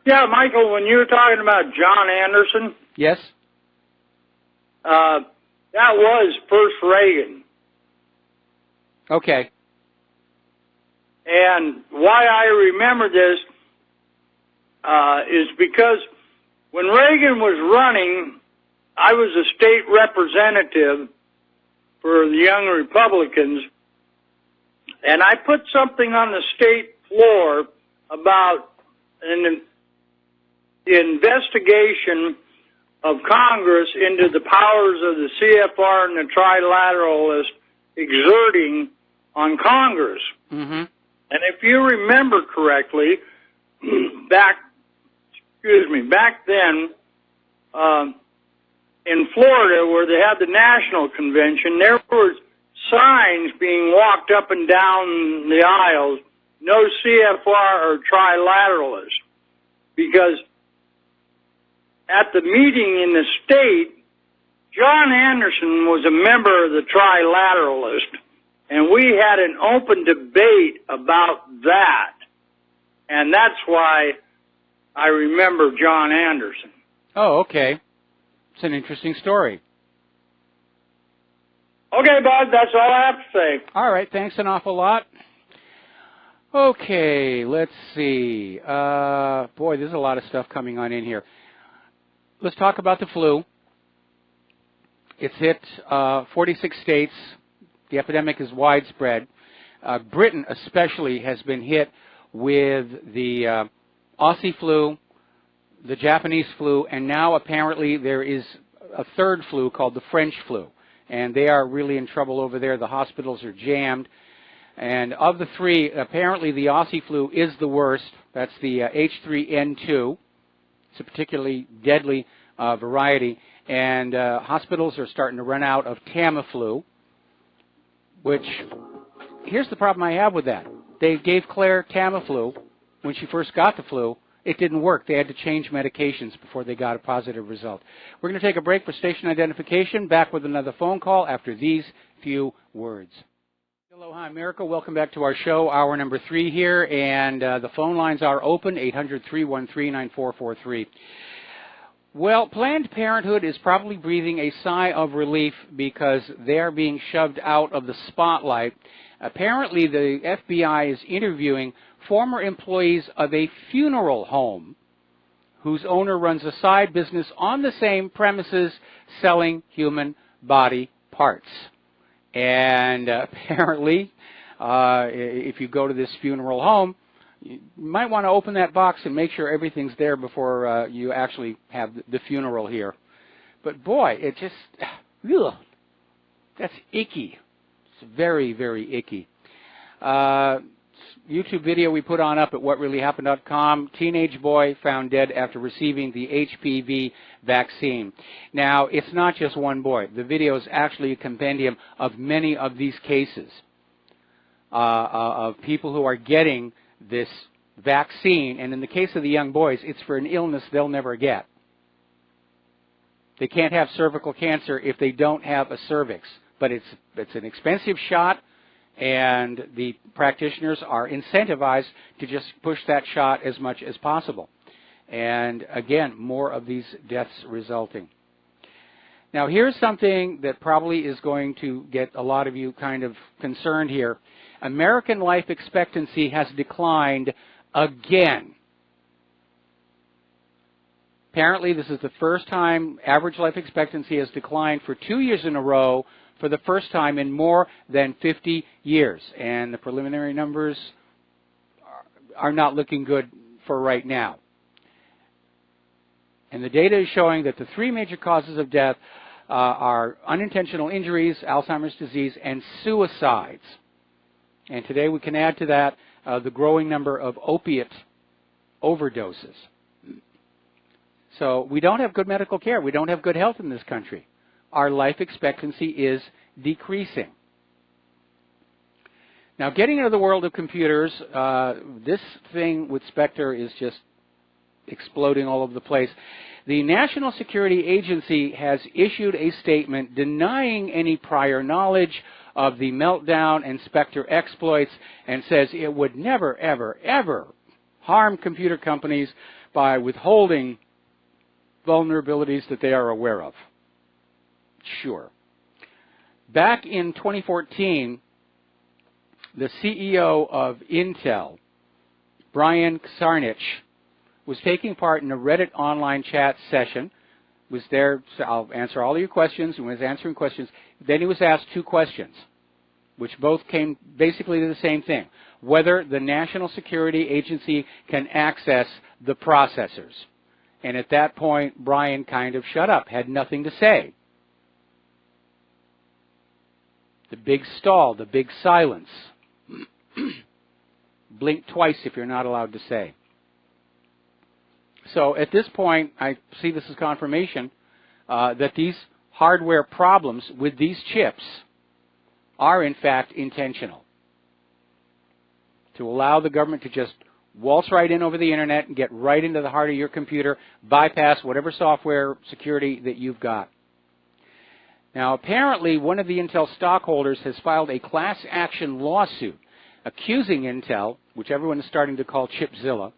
Yeah, Michael, when you were talking about John Anderson. Yes? That was first Reagan. Okay. And why I remember this is because when Reagan was running, I was a state representative for the Young Republicans, and I put something on the state floor about the investigation of Congress into the powers of the CFR and the Trilateralists exerting on Congress. Mm-hmm. And if you remember correctly, back then, in Florida, where they had the national convention, there were signs being walked up and down the aisles, no CFR or Trilateralist, because at the meeting in the state, John Anderson was a member of the Trilateralist, and we had an open debate about that. And that's why I remember John Anderson. Oh, okay. It's an interesting story. Okay, Bud, that's all I have to say. All right, thanks an awful lot. Okay, let's see. Boy, there's a lot of stuff coming on in here. Let's talk about the flu. It's hit 46 states. The epidemic is widespread. Britain especially has been hit with the Aussie flu, the Japanese flu, and now apparently there is a third flu called the French flu. And they are really in trouble over there. The hospitals are jammed. And of the three, apparently the Aussie flu is the worst. That's the H3N2. It's a particularly deadly variety. And hospitals are starting to run out of Tamiflu, which, here's the problem I have with that. They gave Claire Tamiflu when she first got the flu. It didn't work. They had to change medications before they got a positive result. We're going to take a break for station identification. Back with another phone call after these few words. Aloha, America. Welcome back to our show, hour number 3 here. And the phone lines are open, 800-313-9443. Well, Planned Parenthood is probably breathing a sigh of relief because they're being shoved out of the spotlight. Apparently, the FBI is interviewing former employees of a funeral home whose owner runs a side business on the same premises selling human body parts. And apparently, if you go to this funeral home, you might want to open that box and make sure everything's there before you actually have the funeral here. But boy, it just, ugh. That's icky. It's very, very icky. YouTube video we put on up at whatreallyhappened.com. Teenage boy found dead after receiving the HPV vaccine. Now, it's not just one boy. The video is actually a compendium of many of these cases of people who are getting this vaccine. And in the case of the young boys, it's for an illness they'll never get. They can't have cervical cancer if they don't have a cervix. But it's an expensive shot, and the practitioners are incentivized to just push that shot as much as possible. And again, more of these deaths resulting. Now, here's something that probably is going to get a lot of you kind of concerned here. American life expectancy has declined again. Apparently, this is the first time average life expectancy has declined for 2 years in a row, for the first time in more than 50 years. And the preliminary numbers are not looking good for right now. And the data is showing that the three major causes of death are unintentional injuries, Alzheimer's disease, and suicides. And today we can add to that the growing number of opiate overdoses. So we don't have good medical care. We don't have good health in this country. Our life expectancy is decreasing. Now, getting into the world of computers, this thing with Spectre is just exploding all over the place. The National Security Agency has issued a statement denying any prior knowledge of the Meltdown and Spectre exploits and says it would never, ever, ever harm computer companies by withholding vulnerabilities that they are aware of. Sure. Back in 2014, the CEO of Intel, Brian Krzanich, was taking part in a Reddit online chat session. Was there, so I'll answer all of your questions, and was answering questions. Then he was asked two questions, which both came basically to the same thing: whether the National Security Agency can access the processors. And at that point, Brian kind of shut up, had nothing to say. The big stall, the big silence. Blink twice if you're not allowed to say. So at this point, I see this as confirmation that these hardware problems with these chips are in fact intentional. To allow the government to just waltz right in over the internet and get right into the heart of your computer, bypass whatever software security that you've got. Now, apparently, one of the Intel stockholders has filed a class action lawsuit accusing Intel, which everyone is starting to call Chipzilla,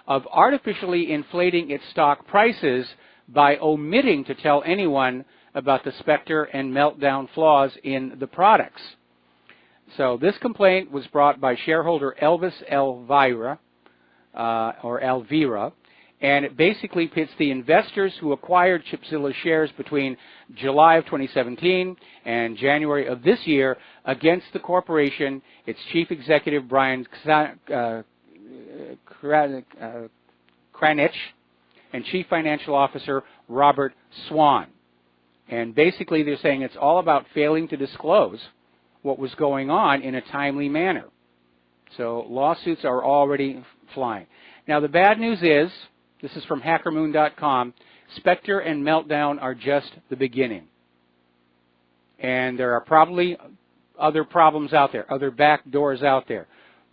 of artificially inflating its stock prices by omitting to tell anyone about the Spectre and Meltdown flaws in the products. So this complaint was brought by shareholder Elvis Elvira, and it basically pits the investors who acquired Chipzilla shares between July of 2017 and January of this year against the corporation, its chief executive Brian Krzanich, and chief financial officer Robert Swan. And basically they're saying it's all about failing to disclose what was going on in a timely manner. So lawsuits are already flying. Now the bad news is, this is from hackermoon.com, Spectre and Meltdown are just the beginning. And there are probably other problems out there, other back doors out there.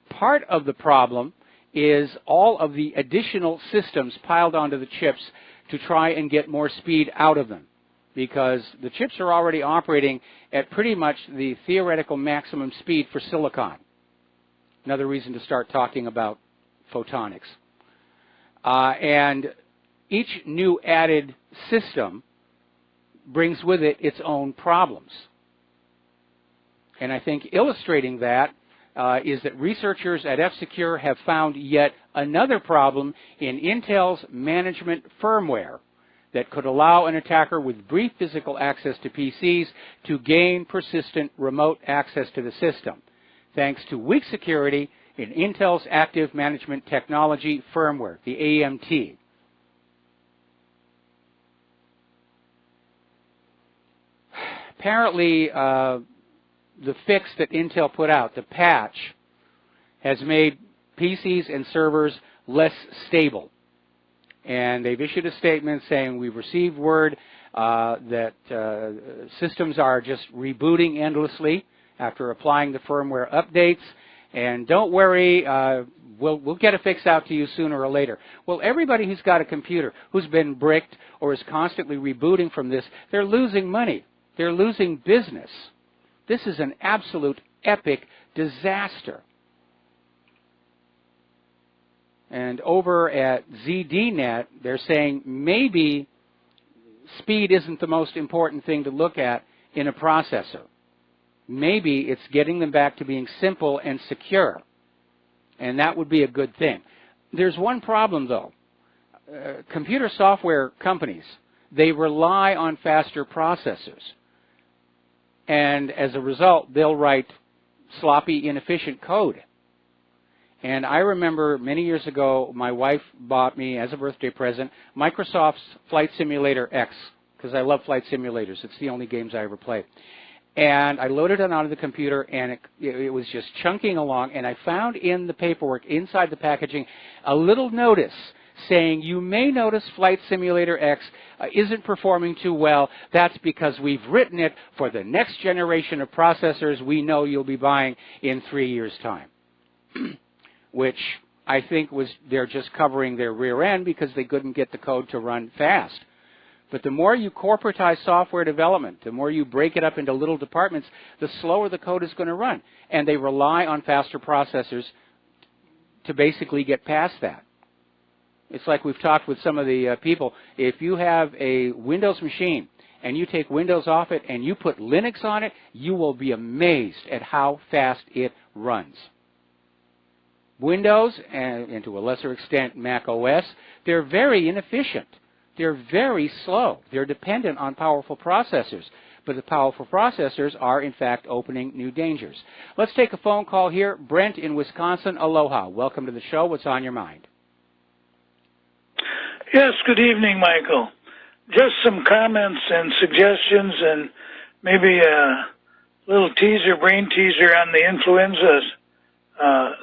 Part of the problem is all of the additional systems piled onto the chips to try and get more speed out of them, because the chips are already operating at pretty much the theoretical maximum speed for silicon. Another reason to start talking about photonics. And each new added system brings with it its own problems. And I think illustrating that is that researchers at F-Secure have found yet another problem in Intel's management firmware that could allow an attacker with brief physical access to PCs to gain persistent remote access to the system, thanks to weak security in Intel's Active Management Technology firmware, the AMT. apparently the fix that Intel put out, the patch, has made PCs and servers less stable. And they've issued a statement saying we've received word that systems are just rebooting endlessly after applying the firmware updates. And don't worry, we'll get a fix out to you sooner or later. Well, everybody who's got a computer, who's been bricked or is constantly rebooting from this, they're losing money. They're losing business. This is an absolute epic disaster. And over at ZDNet, they're saying maybe speed isn't the most important thing to look at in a processor. Maybe it's getting them back to being simple and secure. And that would be a good thing. There's one problem, though. Computer software companies, they rely on faster processors. And as a result, they'll write sloppy, inefficient code. And I remember many years ago, my wife bought me, as a birthday present, Microsoft's Flight Simulator X, because I love flight simulators. It's the only games I ever play. And I loaded it onto the computer, and it was just chunking along, and I found in the paperwork, inside the packaging, a little notice saying, you may notice Flight Simulator X isn't performing too well. That's because we've written it for the next generation of processors we know you'll be buying in 3 years' time. Which I think was they're just covering their rear end because they couldn't get the code to run fast. But the more you corporatize software development, the more you break it up into little departments, the slower the code is going to run. And they rely on faster processors to basically get past that. It's like we've talked with some of the people. If you have a Windows machine and you take Windows off it and you put Linux on it, you will be amazed at how fast it runs. Windows, and to a lesser extent Mac OS, they're very inefficient. They're very slow. They're dependent on powerful processors. But the powerful processors are, in fact, opening new dangers. Let's take a phone call here. Brent in Wisconsin, aloha. Welcome to the show. What's on your mind? Yes, good evening, Michael. Just some comments and suggestions and maybe a little teaser, brain teaser on the influenzas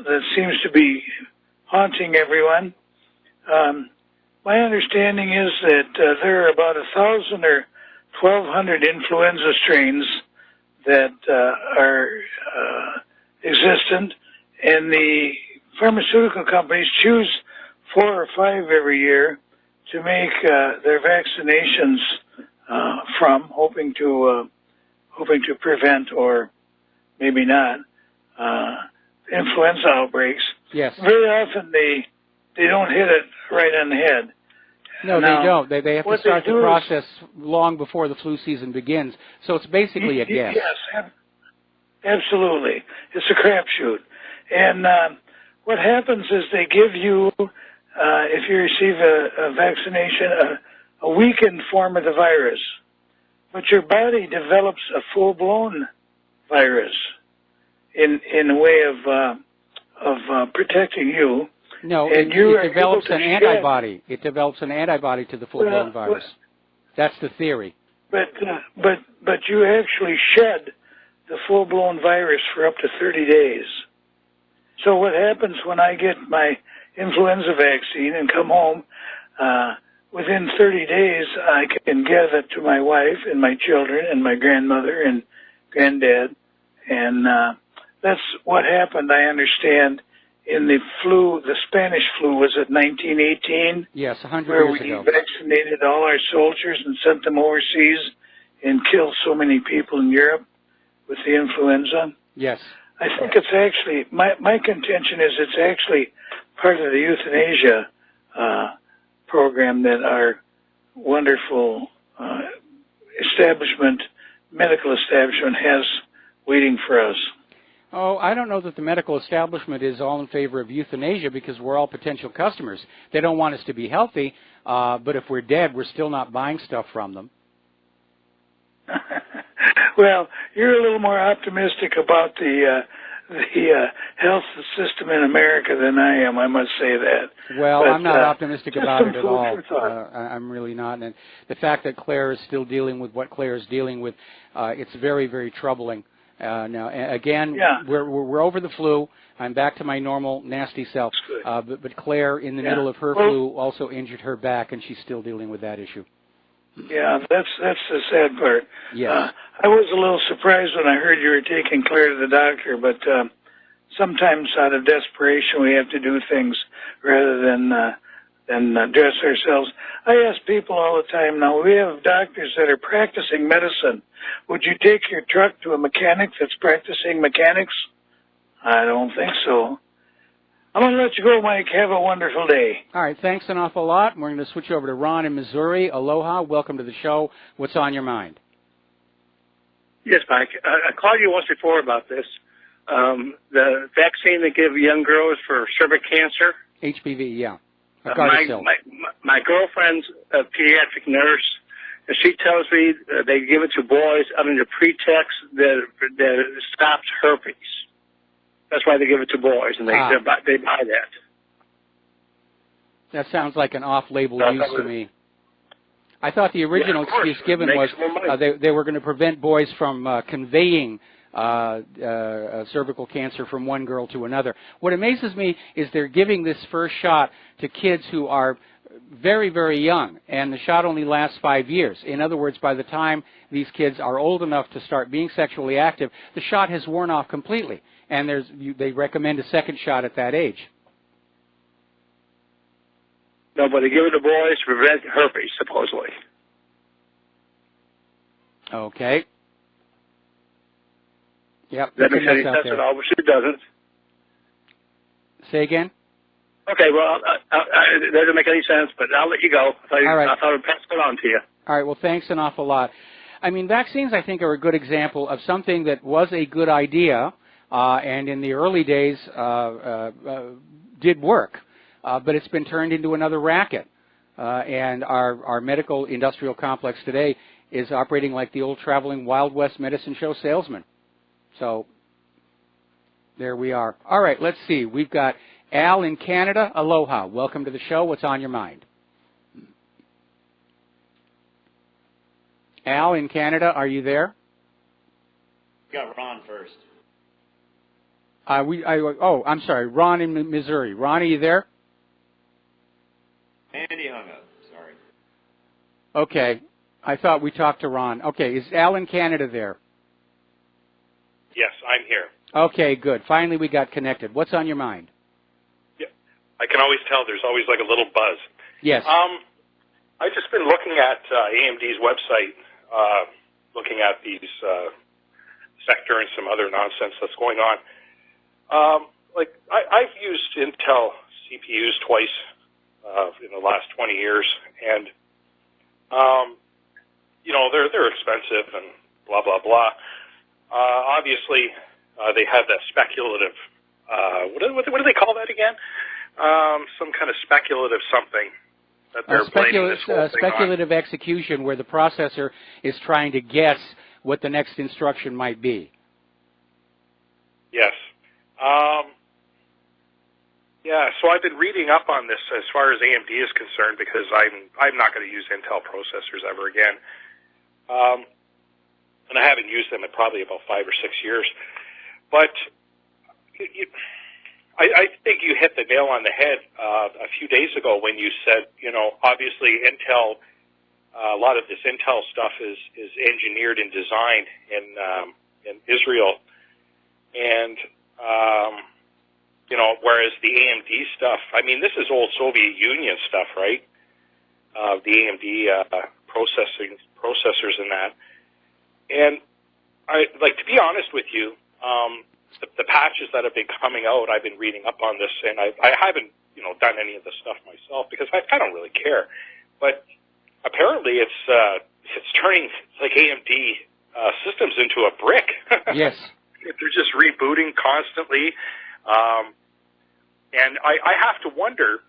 that seems to be haunting everyone. My understanding is that there are about 1,000 or 1,200 influenza strains that are existent, and the pharmaceutical companies choose 4 or 5 every year to make their vaccinations from, hoping to prevent or maybe not influenza outbreaks. Yes. Very often they don't hit it right on the head. No, now, they don't. They have to start the process long before the flu season begins. So it's basically a guess. Yes, absolutely. It's a crapshoot. And what happens is they give you, if you receive a vaccination, a weakened form of the virus. But your body develops a full-blown virus in a way of protecting you. No, and it develops an antibody. It develops an antibody to the full-blown virus. That's the theory. But you actually shed the full-blown virus for up to 30 days. So what happens when I get my influenza vaccine and come home, within 30 days I can give it to my wife and my children and my grandmother and granddad. And that's what happened, I understand, in the flu. The Spanish flu was at 1918. Yes, 100 years ago. Where we vaccinated all our soldiers and sent them overseas and killed so many people in Europe with the influenza. Yes. I think it's actually, my contention is it's actually part of the euthanasia program that our wonderful medical establishment has waiting for us. Oh, I don't know that the medical establishment is all in favor of euthanasia because we're all potential customers. They don't want us to be healthy, but if we're dead, we're still not buying stuff from them. Well, you're a little more optimistic about the health system in America than I am. I must say that. Well, but, I'm not optimistic about it at all. Thought. I'm really not. And the fact that Claire is still dealing with what Claire is dealing with, it's very, very troubling. Now, again, we're over the flu. I'm back to my normal nasty self. But Claire, in the middle of her flu, also injured her back, and she's still dealing with that issue. Yeah, that's the sad part. Yes. I was a little surprised when I heard you were taking Claire to the doctor, but sometimes out of desperation we have to do things rather than dress ourselves. I ask people all the time now, we have doctors that are practicing medicine. Would you take your truck to a mechanic that's practicing mechanics? I don't think so. I'm going to let you go, Mike. Have a wonderful day. All right, thanks an awful lot. We're going to switch over to Ron in Missouri. Aloha, welcome to the show. What's on your mind? Yes, Mike. I called you once before about this. The vaccine they give young girls for cervical cancer. HPV, yeah. My girlfriend's a pediatric nurse, and she tells me they give it to boys under the pretext that it stops herpes. That's why they give it to boys, and they buy that. That sounds like an off-label use to me. I thought the original excuse given was they were going to prevent boys from conveying cervical cancer from one girl to another. What amazes me is they're giving this first shot to kids who are very, very young, and the shot only lasts 5 years. In other words, by the time these kids are old enough to start being sexually active, the shot has worn off completely, and they recommend a second shot at that age. No, but they give it to boys to prevent herpes, supposedly. Okay. Yep. That makes any sense at all, which it doesn't. Say again? Okay, well, it doesn't make any sense, but I'll let you go. All right. I thought I'd pass it on to you. All right, well, thanks an awful lot. I mean, vaccines, I think, are a good example of something that was a good idea, and in the early days did work, but it's been turned into another racket. And our medical industrial complex today is operating like the old traveling Wild West medicine show salesman. So there we are. All right, let's see. We've got Al in Canada. Aloha. Welcome to the show. What's on your mind? Al in Canada, are you there? We got Ron first. I'm sorry. Ron in Missouri. Ron, are you there? Andy hung up. Sorry. Okay. I thought we talked to Ron. Okay. Is Al in Canada there? Yes, I'm here. Okay, good. Finally, we got connected. What's on your mind? Yeah, I can always tell there's always like a little buzz. Yes. I've just been looking at AMD's website, looking at these sector and some other nonsense that's going on. I've used Intel CPUs twice in the last 20 years, and they're expensive and blah blah blah. Obviously, they have that speculative. What do they call that again? Some kind of speculative something that they're blaming this whole thing speculative on. execution, where the processor is trying to guess what the next instruction might be. Yes. So I've been reading up on this as far as AMD is concerned, because I'm not going to use Intel processors ever again. And I haven't used them in probably about 5 or 6 years. But I think you hit the nail on the head a few days ago when you said, obviously Intel, a lot of this Intel stuff is engineered and designed in Israel. And, whereas the AMD stuff, I mean, this is old Soviet Union stuff, right? The AMD processors and that. And to be honest with you, the patches that have been coming out, I've been reading up on this, and I haven't, done any of the stuff myself because I don't really care. But apparently, it's turning like AMD systems into a brick. Yes. They're just rebooting constantly, and I have to wonder.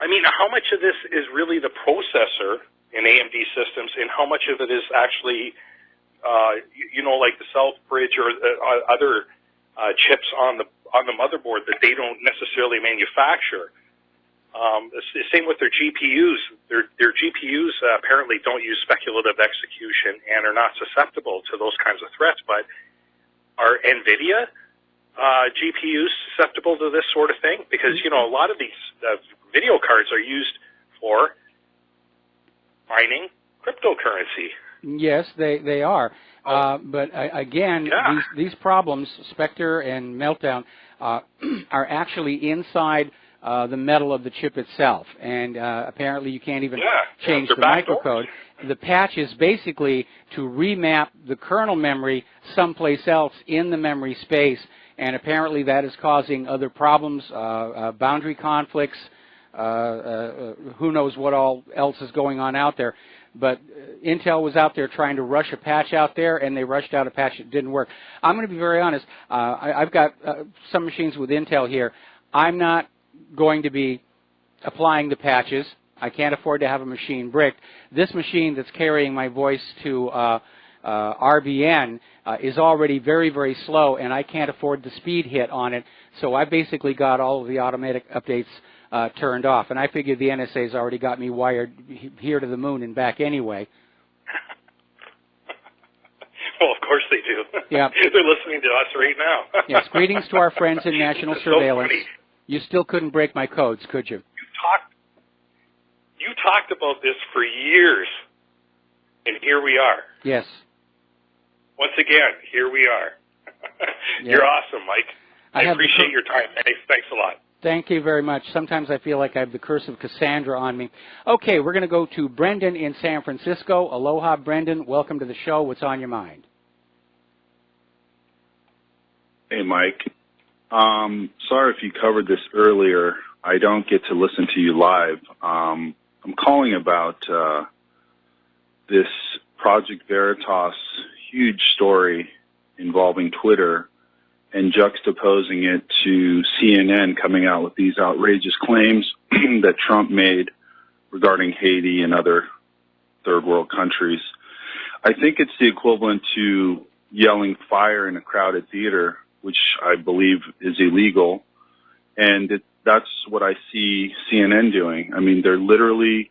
I mean, how much of this is really the processor in AMD systems, and how much of it is actually like the Southbridge or other chips on the motherboard that they don't necessarily manufacture. It's the same with their GPUs. Their GPUs apparently don't use speculative execution and are not susceptible to those kinds of threats. But are NVIDIA GPUs susceptible to this sort of thing? Because, you know, a lot of these video cards are used for mining cryptocurrency. Yes, they are. But again, these problems, Spectre and Meltdown, are actually inside the metal of the chip itself, and apparently you can't even change the microcode. The patch is basically to remap the kernel memory someplace else in the memory space, and apparently that is causing other problems, boundary conflicts, who knows what all else is going on out there. But Intel was out there trying to rush a patch out there, and they rushed out a patch that didn't work. I'm going to be very honest. I've got some machines with Intel here. I'm not going to be applying the patches. I can't afford to have a machine bricked. This machine that's carrying my voice to RBN is already very, very slow, and I can't afford the speed hit on it. So I basically got all of the automatic updates turned off, and I figured the NSA's already got me wired here to the moon and back anyway. Well, of course they do. Yeah. They're listening to us right now. Yes, greetings to our friends in national surveillance. So you still couldn't break my codes, could you? You talked about this for years, and here we are. Yes. Once again, here we are. You're awesome, Mike. I appreciate your time. Thanks a lot. Thank you very much. Sometimes I feel like I have the curse of Cassandra on me. Okay, we're going to go to Brendan in San Francisco. Aloha, Brendan. Welcome to the show. What's on your mind? Hey, Mike. Sorry if you covered this earlier. I don't get to listen to you live. I'm calling about this Project Veritas huge story involving Twitter and juxtaposing it to CNN coming out with these outrageous claims that Trump made regarding Haiti and other third world countries. I think it's the equivalent to yelling fire in a crowded theater, which I believe is illegal. And that's what I see CNN doing. I mean, they're literally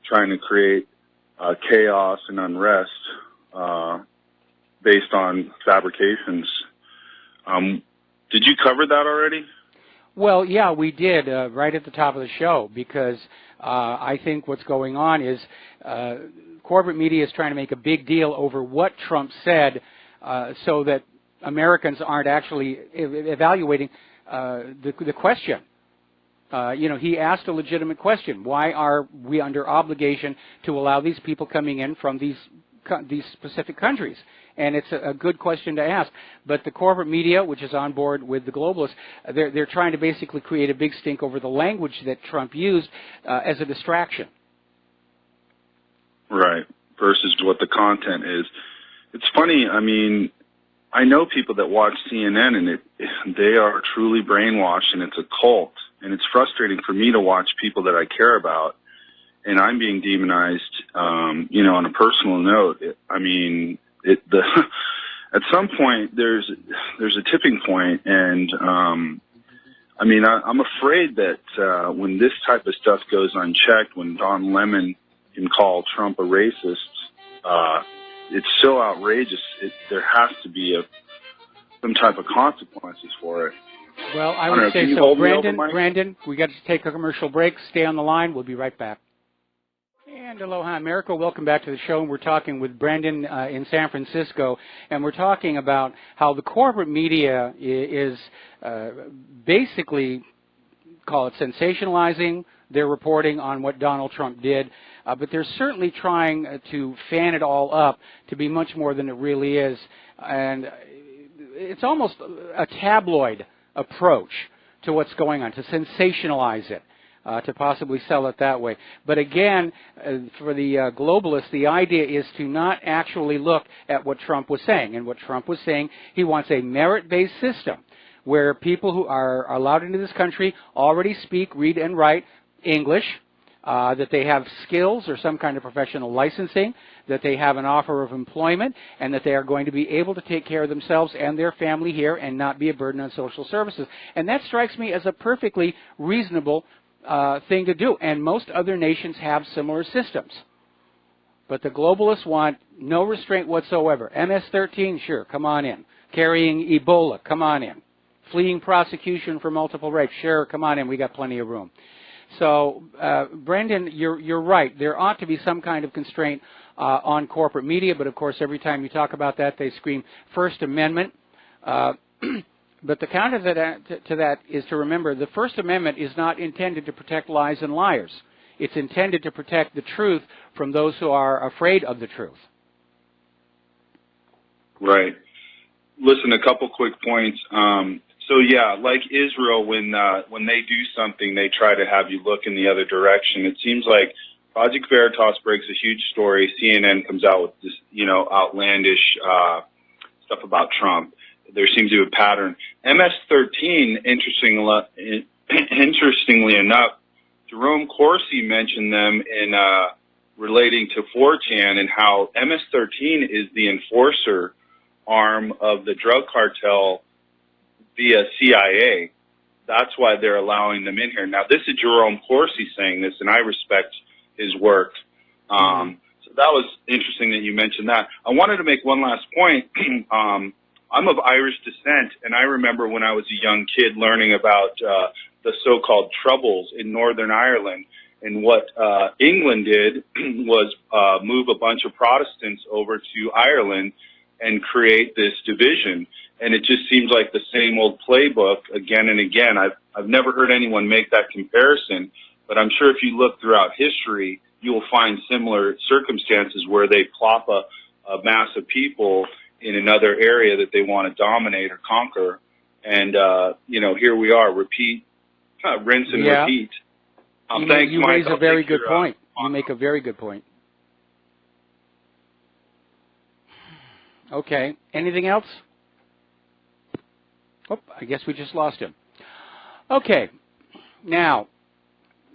trying to create chaos and unrest based on fabrications. Did you cover that already? Well, yeah, we did right at the top of the show, because I think what's going on is corporate media is trying to make a big deal over what Trump said so that Americans aren't actually evaluating the question. You know, he asked a legitimate question. Why are we under obligation to allow these people coming in from these specific countries? And it's a good question to ask. But the corporate media, which is on board with the globalists, they're trying to basically create a big stink over the language that Trump used as a distraction. Right, versus what the content is. It's funny, I mean, I know people that watch CNN, and they are truly brainwashed, and it's a cult. And it's frustrating for me to watch people that I care about, and I'm being demonized, you know, on a personal note. I mean, at some point there's a tipping point, and I mean, I'm afraid that when this type of stuff goes unchecked, when Don Lemon can call Trump a racist, it's so outrageous. there has to be some type of consequences for it. Well, I would say so. Brandon, we got to take a commercial break. Stay on the line. We'll be right back. And aloha, America. Welcome back to the show. We're talking with Brandon in San Francisco, and we're talking about how the corporate media is basically, call it sensationalizing their reporting on what Donald Trump did, but they're certainly trying to fan it all up to be much more than it really is. And it's almost a tabloid approach to what's going on, to sensationalize it, to possibly sell it that way. But again, for the globalists, the idea is to not actually look at what Trump was saying. And what Trump was saying, he wants a merit-based system where people who are allowed into this country already speak, read, and write English. that they have skills or some kind of professional licensing, that they have an offer of employment, and that they are going to be able to take care of themselves and their family here and not be a burden on social services. And that strikes me as a perfectly reasonable thing to do. And most other nations have similar systems. But the globalists want no restraint whatsoever. MS-13, sure, come on in. Carrying Ebola, come on in. Fleeing prosecution for multiple rapes, sure, come on in, we got plenty of room. So, Brendan, you're right. There ought to be some kind of constraint on corporate media, but of course every time you talk about that, they scream First Amendment. But the counter to that is to remember the First Amendment is not intended to protect lies and liars. It's intended to protect the truth from those who are afraid of the truth. Right. Listen, a couple quick points. So yeah, like Israel, when they do something, they try to have you look in the other direction. It seems like Project Veritas breaks a huge story. CNN comes out with this, outlandish stuff about Trump. There seems to be a pattern. MS-13, interestingly enough, Jerome Corsi mentioned them in relating to 4chan and how MS-13 is the enforcer arm of the drug cartel via CIA. That's why they're allowing them in here. Now, this is Jerome Corsi saying this, and I respect his work. So that was interesting that you mentioned that. I wanted to make one last point. I'm of Irish descent, and I remember when I was a young kid learning about the so-called Troubles in Northern Ireland. And what England did was move a bunch of Protestants over to Ireland and create this division. And it just seems like the same old playbook again and again. I've never heard anyone make that comparison, but I'm sure if you look throughout history, you will find similar circumstances where they plop a mass of people in another area that they want to dominate or conquer. And, here we are, repeat, rinse and repeat. Thanks, you Mike. raise a very good point. You make a very good point. Okay. Anything else? Oh, I guess we just lost him. Okay. Now,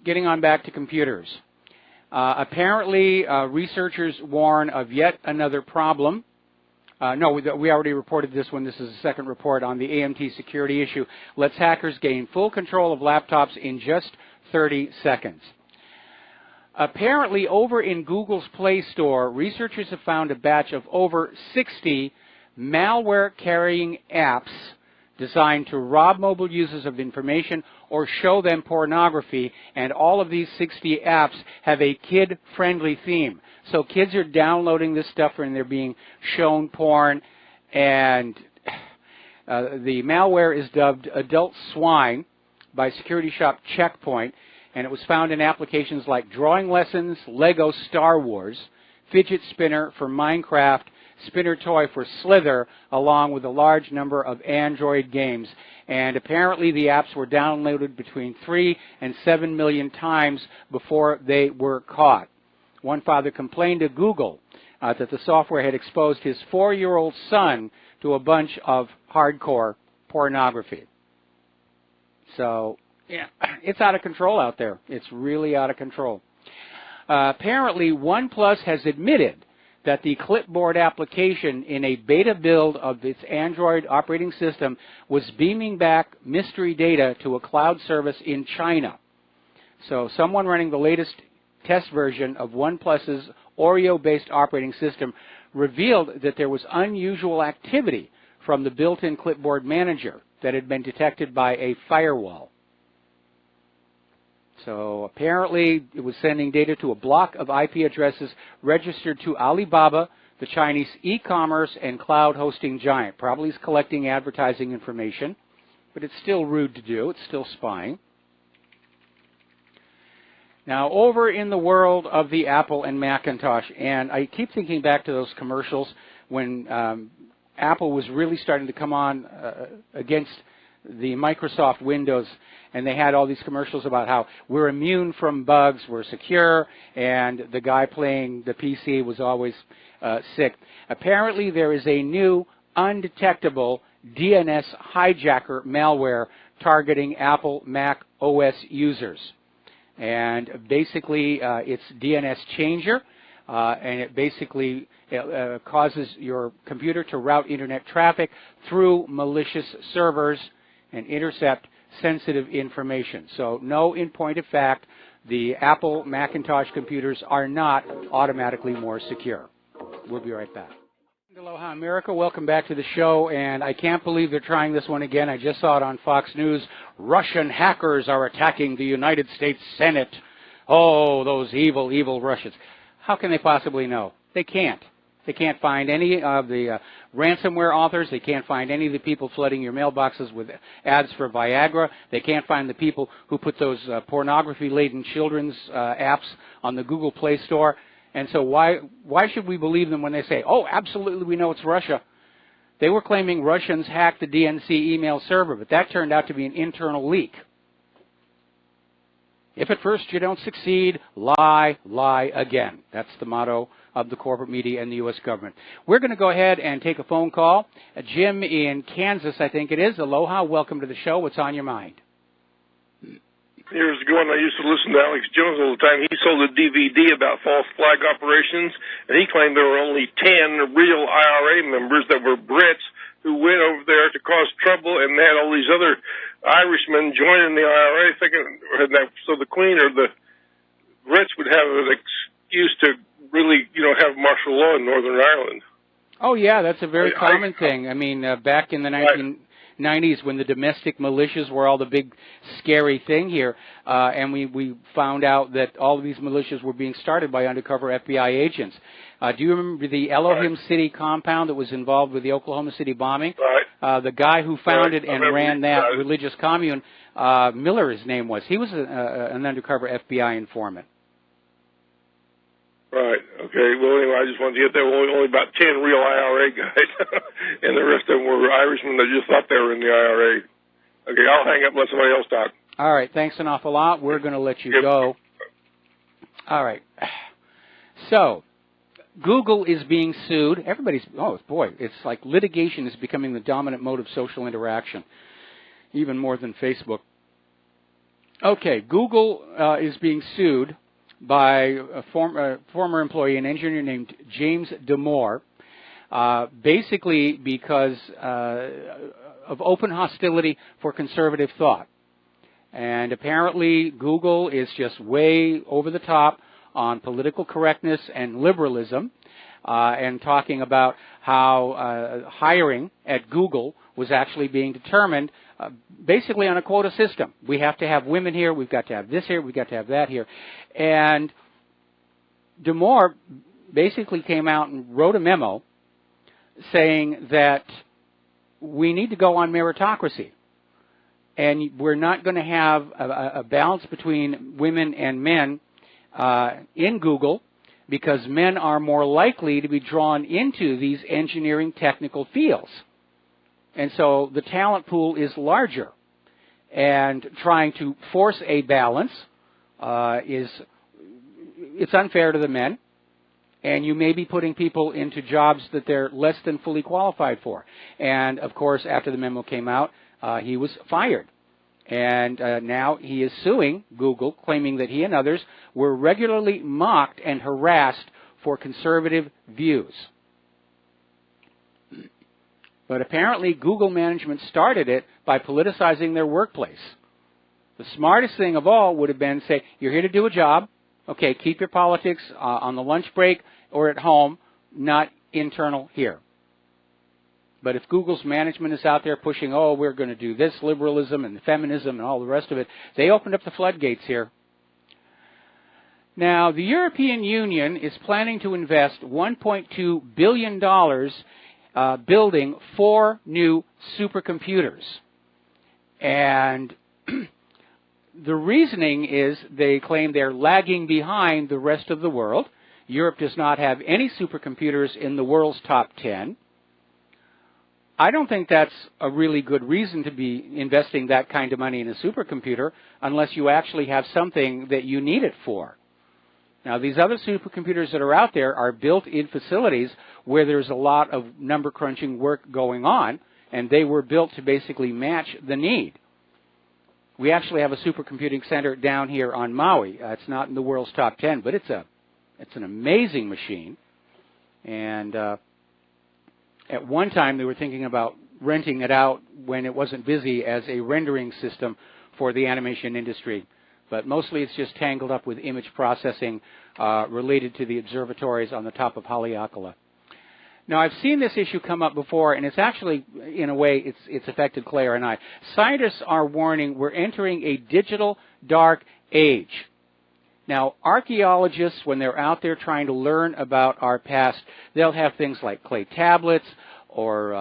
getting on back to computers. Apparently, researchers warn of yet another problem. No, we already reported this one. This is the second report on the AMT security issue. Lets hackers gain full control of laptops in just 30 seconds. Apparently, over in Google's Play Store, researchers have found a batch of over 60 malware-carrying apps designed to rob mobile users of information or show them pornography, and all of these 60 apps have a kid-friendly theme. So kids are downloading this stuff and they're being shown porn, and the malware is dubbed Adult Swine by security shop Checkpoint, and it was found in applications like Drawing Lessons, Lego Star Wars, Fidget Spinner for Minecraft, Spinner Toy for Slither, along with a large number of Android games. And apparently the apps were downloaded between 3 and 7 million times before they were caught. One father complained to Google that the software had exposed his 4-year-old son to a bunch of hardcore pornography. So, yeah, it's out of control out there. It's really out of control. Apparently, OnePlus has admitted that the clipboard application in a beta build of its Android operating system was beaming back mystery data to a cloud service in China. So someone running the latest test version of OnePlus's Oreo-based operating system revealed that there was unusual activity from the built-in clipboard manager that had been detected by a firewall. So apparently it was sending data to a block of IP addresses registered to Alibaba, the Chinese e-commerce and cloud hosting giant. Probably is collecting advertising information, but it's still rude to do. It's still spying. Now, over in the world of the Apple and Macintosh, and I keep thinking back to those commercials when Apple was really starting to come on against the Microsoft Windows, and they had all these commercials about how we're immune from bugs, we're secure, and the guy playing the PC was always sick. Apparently there is a new undetectable DNS hijacker malware targeting Apple Mac OS users. And basically, it's DNS changer, and it basically causes your computer to route internet traffic through malicious servers and intercept sensitive information. So no, in point of fact, the Apple Macintosh computers are not automatically more secure. We'll be right back. Aloha America, welcome back to the show, and I can't believe they're trying this one again. I just saw it on Fox News. Russian hackers are attacking the United States Senate. Oh, those evil, evil Russians. How can they possibly know? They can't. They can't find any of the ransomware authors. They can't find any of the people flooding your mailboxes with ads for Viagra. They can't find the people who put those pornography-laden children's apps on the Google Play Store. And so why should we believe them when they say, oh, absolutely, we know it's Russia? They were claiming Russians hacked the DNC email server, but that turned out to be an internal leak. If at first you don't succeed, lie, lie again. That's the motto of the corporate media and the U.S. government. We're going to go ahead and take a phone call. Jim in Kansas, I think it is. Aloha, welcome to the show. What's on your mind? Years ago, when I used to listen to Alex Jones all the time, he sold a DVD about false flag operations, and he claimed there were only 10 real IRA members that were Brits who went over there to cause trouble, and they had all these other Irishmen joining the IRA, thinking that so the Queen or the Brits would have an excuse to really, have martial law in Northern Ireland. Oh, yeah, that's a very common thing. I mean, back in the 1990s when the domestic militias were all the big scary thing here, and we found out that all of these militias were being started by undercover FBI agents. Do you remember the Elohim City compound that was involved with the Oklahoma City bombing? Right. The guy who founded and ran that religious commune, Miller his name was, he was an undercover FBI informant. Right. Okay. Well, anyway, I just wanted to get there. Only about 10 real IRA guys, and the rest of them were Irishmen that just thought they were in the IRA. Okay, I'll hang up and let somebody else talk. All right. Thanks an awful lot. We're going to let you go. All right. So, Google is being sued. Everybody's, oh, boy, it's like litigation is becoming the dominant mode of social interaction, even more than Facebook. Okay, Google is being sued by a former employee, an engineer named James Damore, basically because of open hostility for conservative thought. And apparently Google is just way over the top on political correctness and liberalism, and talking about how hiring at Google was actually being determined basically on a quota system. We have to have women here, we've got to have this here, we've got to have that here. And Damore basically came out and wrote a memo saying that we need to go on meritocracy. And we're not going to have a balance between women and men in Google because men are more likely to be drawn into these engineering technical fields. And so the talent pool is larger. And trying to force a balance it's unfair to the men. And you may be putting people into jobs that they're less than fully qualified for. And, of course, after the memo came out, he was fired. And now he is suing Google, claiming that he and others were regularly mocked and harassed for conservative views. But apparently Google management started it by politicizing their workplace. The smartest thing of all would have been to say, you're here to do a job. Okay, keep your politics on the lunch break or at home, not internal here. But if Google's management is out there pushing, oh, we're going to do this liberalism and feminism and all the rest of it, they opened up the floodgates here. Now, the European Union is planning to invest $1.2 billion building 4 new supercomputers. And the reasoning is they claim they're lagging behind the rest of the world. Europe does not have any supercomputers in the world's top 10. I don't think that's a really good reason to be investing that kind of money in a supercomputer unless you actually have something that you need it for. Now, these other supercomputers that are out there are built in facilities where there's a lot of number crunching work going on, and they were built to basically match the need. We actually have a supercomputing center down here on Maui. It's not in the world's top 10, but it's an amazing machine. And at one time, they were thinking about renting it out when it wasn't busy as a rendering system for the animation industry. But mostly it's just tangled up with image processing related to the observatories on the top of Haleakala. Now, I've seen this issue come up before, and it's actually, in a way, it's affected Claire and I. Scientists are warning we're entering a digital dark age. Now, archaeologists, when they're out there trying to learn about our past, they'll have things like clay tablets or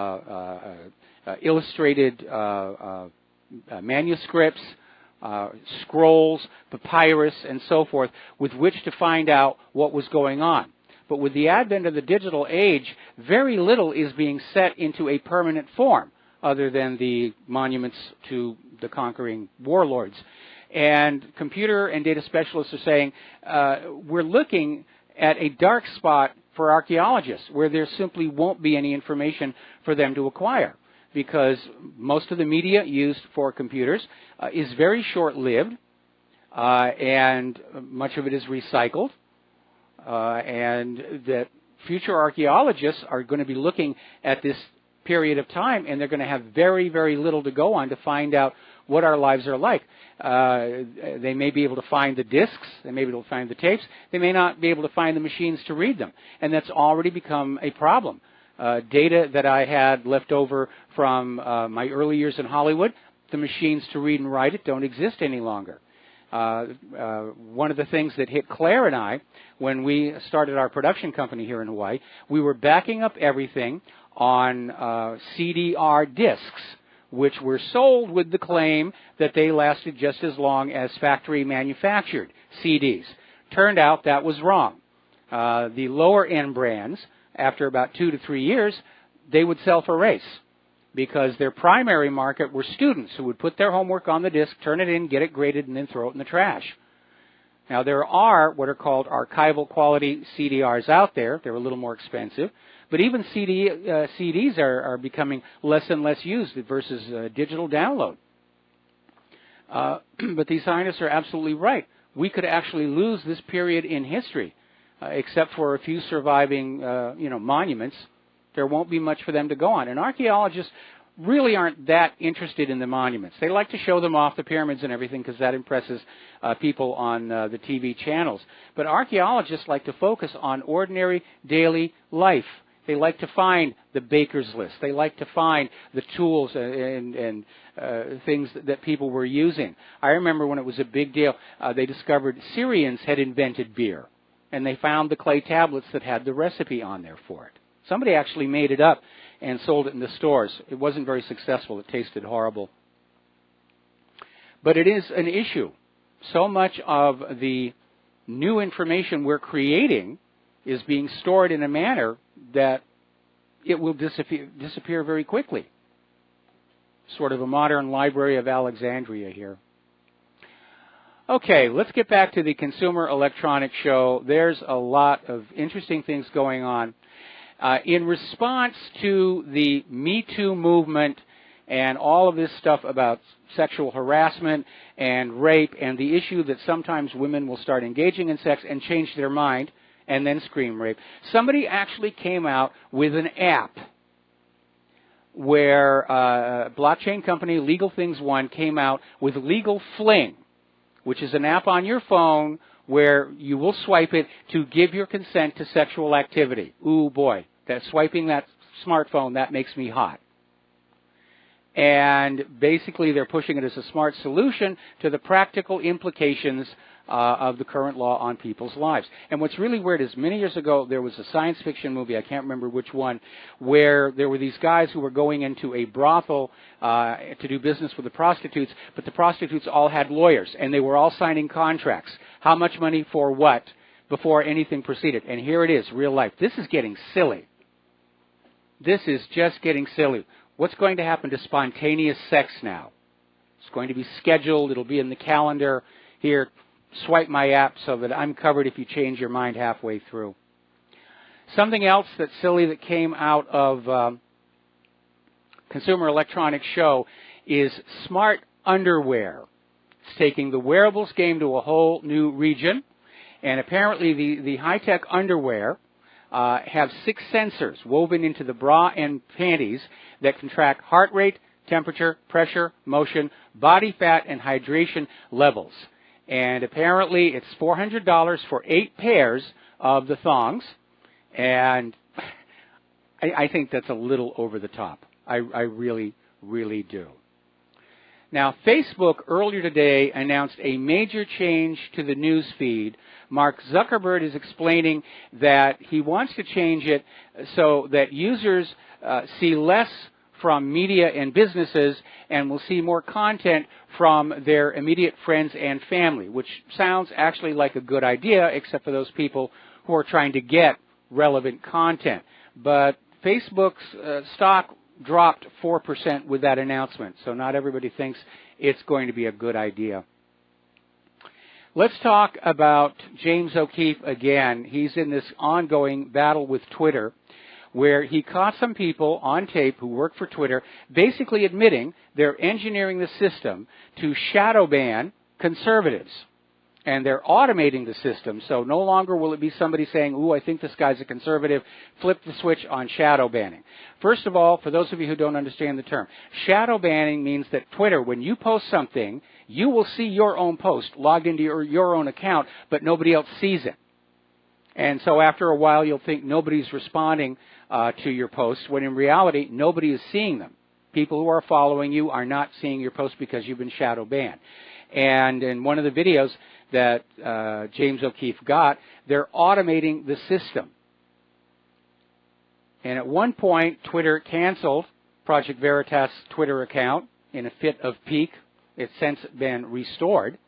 illustrated manuscripts, scrolls, papyrus, and so forth, with which to find out what was going on. But with the advent of the digital age, very little is being set into a permanent form, other than the monuments to the conquering warlords. And computer and data specialists are saying we're looking at a dark spot for archaeologists, where there simply won't be any information for them to acquire, because most of the media used for computers is very short-lived, and much of it is recycled. And that future archaeologists are going to be looking at this period of time, and they're going to have very, very little to go on to find out what our lives are like. They may be able to find the discs, they may be able to find the tapes, they may not be able to find the machines to read them, and that's already become a problem. Data that I had left over from my early years in Hollywood, the machines to read and write it don't exist any longer. One of the things that hit Claire and I when we started our production company here in Hawaii, we were backing up everything on CDR discs, which were sold with the claim that they lasted just as long as factory manufactured CDs. Turned out that was wrong. The lower end brands, after about 2 to 3 years, they would self-erase, because their primary market were students who would put their homework on the disk, turn it in, get it graded, and then throw it in the trash. Now, there are what are called archival quality CDRs out there. They're a little more expensive. But even CDs are becoming less and less used versus digital download. But these scientists are absolutely right. We could actually lose this period in history, except for a few surviving monuments. There won't be much for them to go on. And archaeologists really aren't that interested in the monuments. They like to show them off, the pyramids and everything, because that impresses people on the TV channels. But archaeologists like to focus on ordinary daily life. They like to find the baker's list. They like to find the tools and things that people were using. I remember when it was a big deal, they discovered Syrians had invented beer, and they found the clay tablets that had the recipe on there for it. Somebody actually made it up and sold it in the stores. It wasn't very successful. It tasted horrible. But it is an issue. So much of the new information we're creating is being stored in a manner that it will disappear very quickly. Sort of a modern Library of Alexandria here. Okay, let's get back to the Consumer Electronics Show. There's a lot of interesting things going on. In response to the Me Too movement and all of this stuff about sexual harassment and rape and the issue that sometimes women will start engaging in sex and change their mind and then scream rape, somebody actually came out with an app where a blockchain company, Legal Things One, came out with Legal Fling, which is an app on your phone where you will swipe it to give your consent to sexual activity. Ooh, boy, that swiping that smartphone, that makes me hot. And basically they're pushing it as a smart solution to the practical implications of the current law on people's lives. And what's really weird is many years ago there was a science fiction movie, I can't remember which one, where there were these guys who were going into a brothel to do business with the prostitutes, but the prostitutes all had lawyers, and they were all signing contracts. How much money for what before anything proceeded. And here it is, real life. This is getting silly. This is just getting silly. What's going to happen to spontaneous sex now? It's going to be scheduled. It'll be in the calendar. Here, swipe my app so that I'm covered if you change your mind halfway through. Something else that's silly that came out of Consumer Electronics Show is smart underwear. It's taking the wearables game to a whole new region. And apparently the high-tech underwear have 6 sensors woven into the bra and panties that can track heart rate, temperature, pressure, motion, body fat, and hydration levels. And apparently it's $400 for 8 pairs of the thongs. And I think that's a little over the top. I really, really do. Now, Facebook earlier today announced a major change to the news feed. Mark Zuckerberg is explaining that he wants to change it so that users see less from media and businesses and will see more content from their immediate friends and family, which sounds actually like a good idea, except for those people who are trying to get relevant content. But Facebook's stock dropped 4% with that announcement, so not everybody thinks it's going to be a good idea. Let's talk about James O'Keefe again. He's in this ongoing battle with Twitter, where he caught some people on tape who work for Twitter basically admitting they're engineering the system to shadow ban conservatives. And they're automating the system, so no longer will it be somebody saying, ooh, I think this guy's a conservative, flip the switch on shadow banning. First of all, for those of you who don't understand the term, shadow banning means that Twitter, when you post something, you will see your own post logged into your own account, but nobody else sees it. And so after a while, you'll think nobody's responding to your posts, when in reality, nobody is seeing them. People who are following you are not seeing your posts because you've been shadow banned. And in one of the videos that James O'Keefe got, they're automating the system. And at one point, Twitter canceled Project Veritas' Twitter account in a fit of pique. It's since been restored.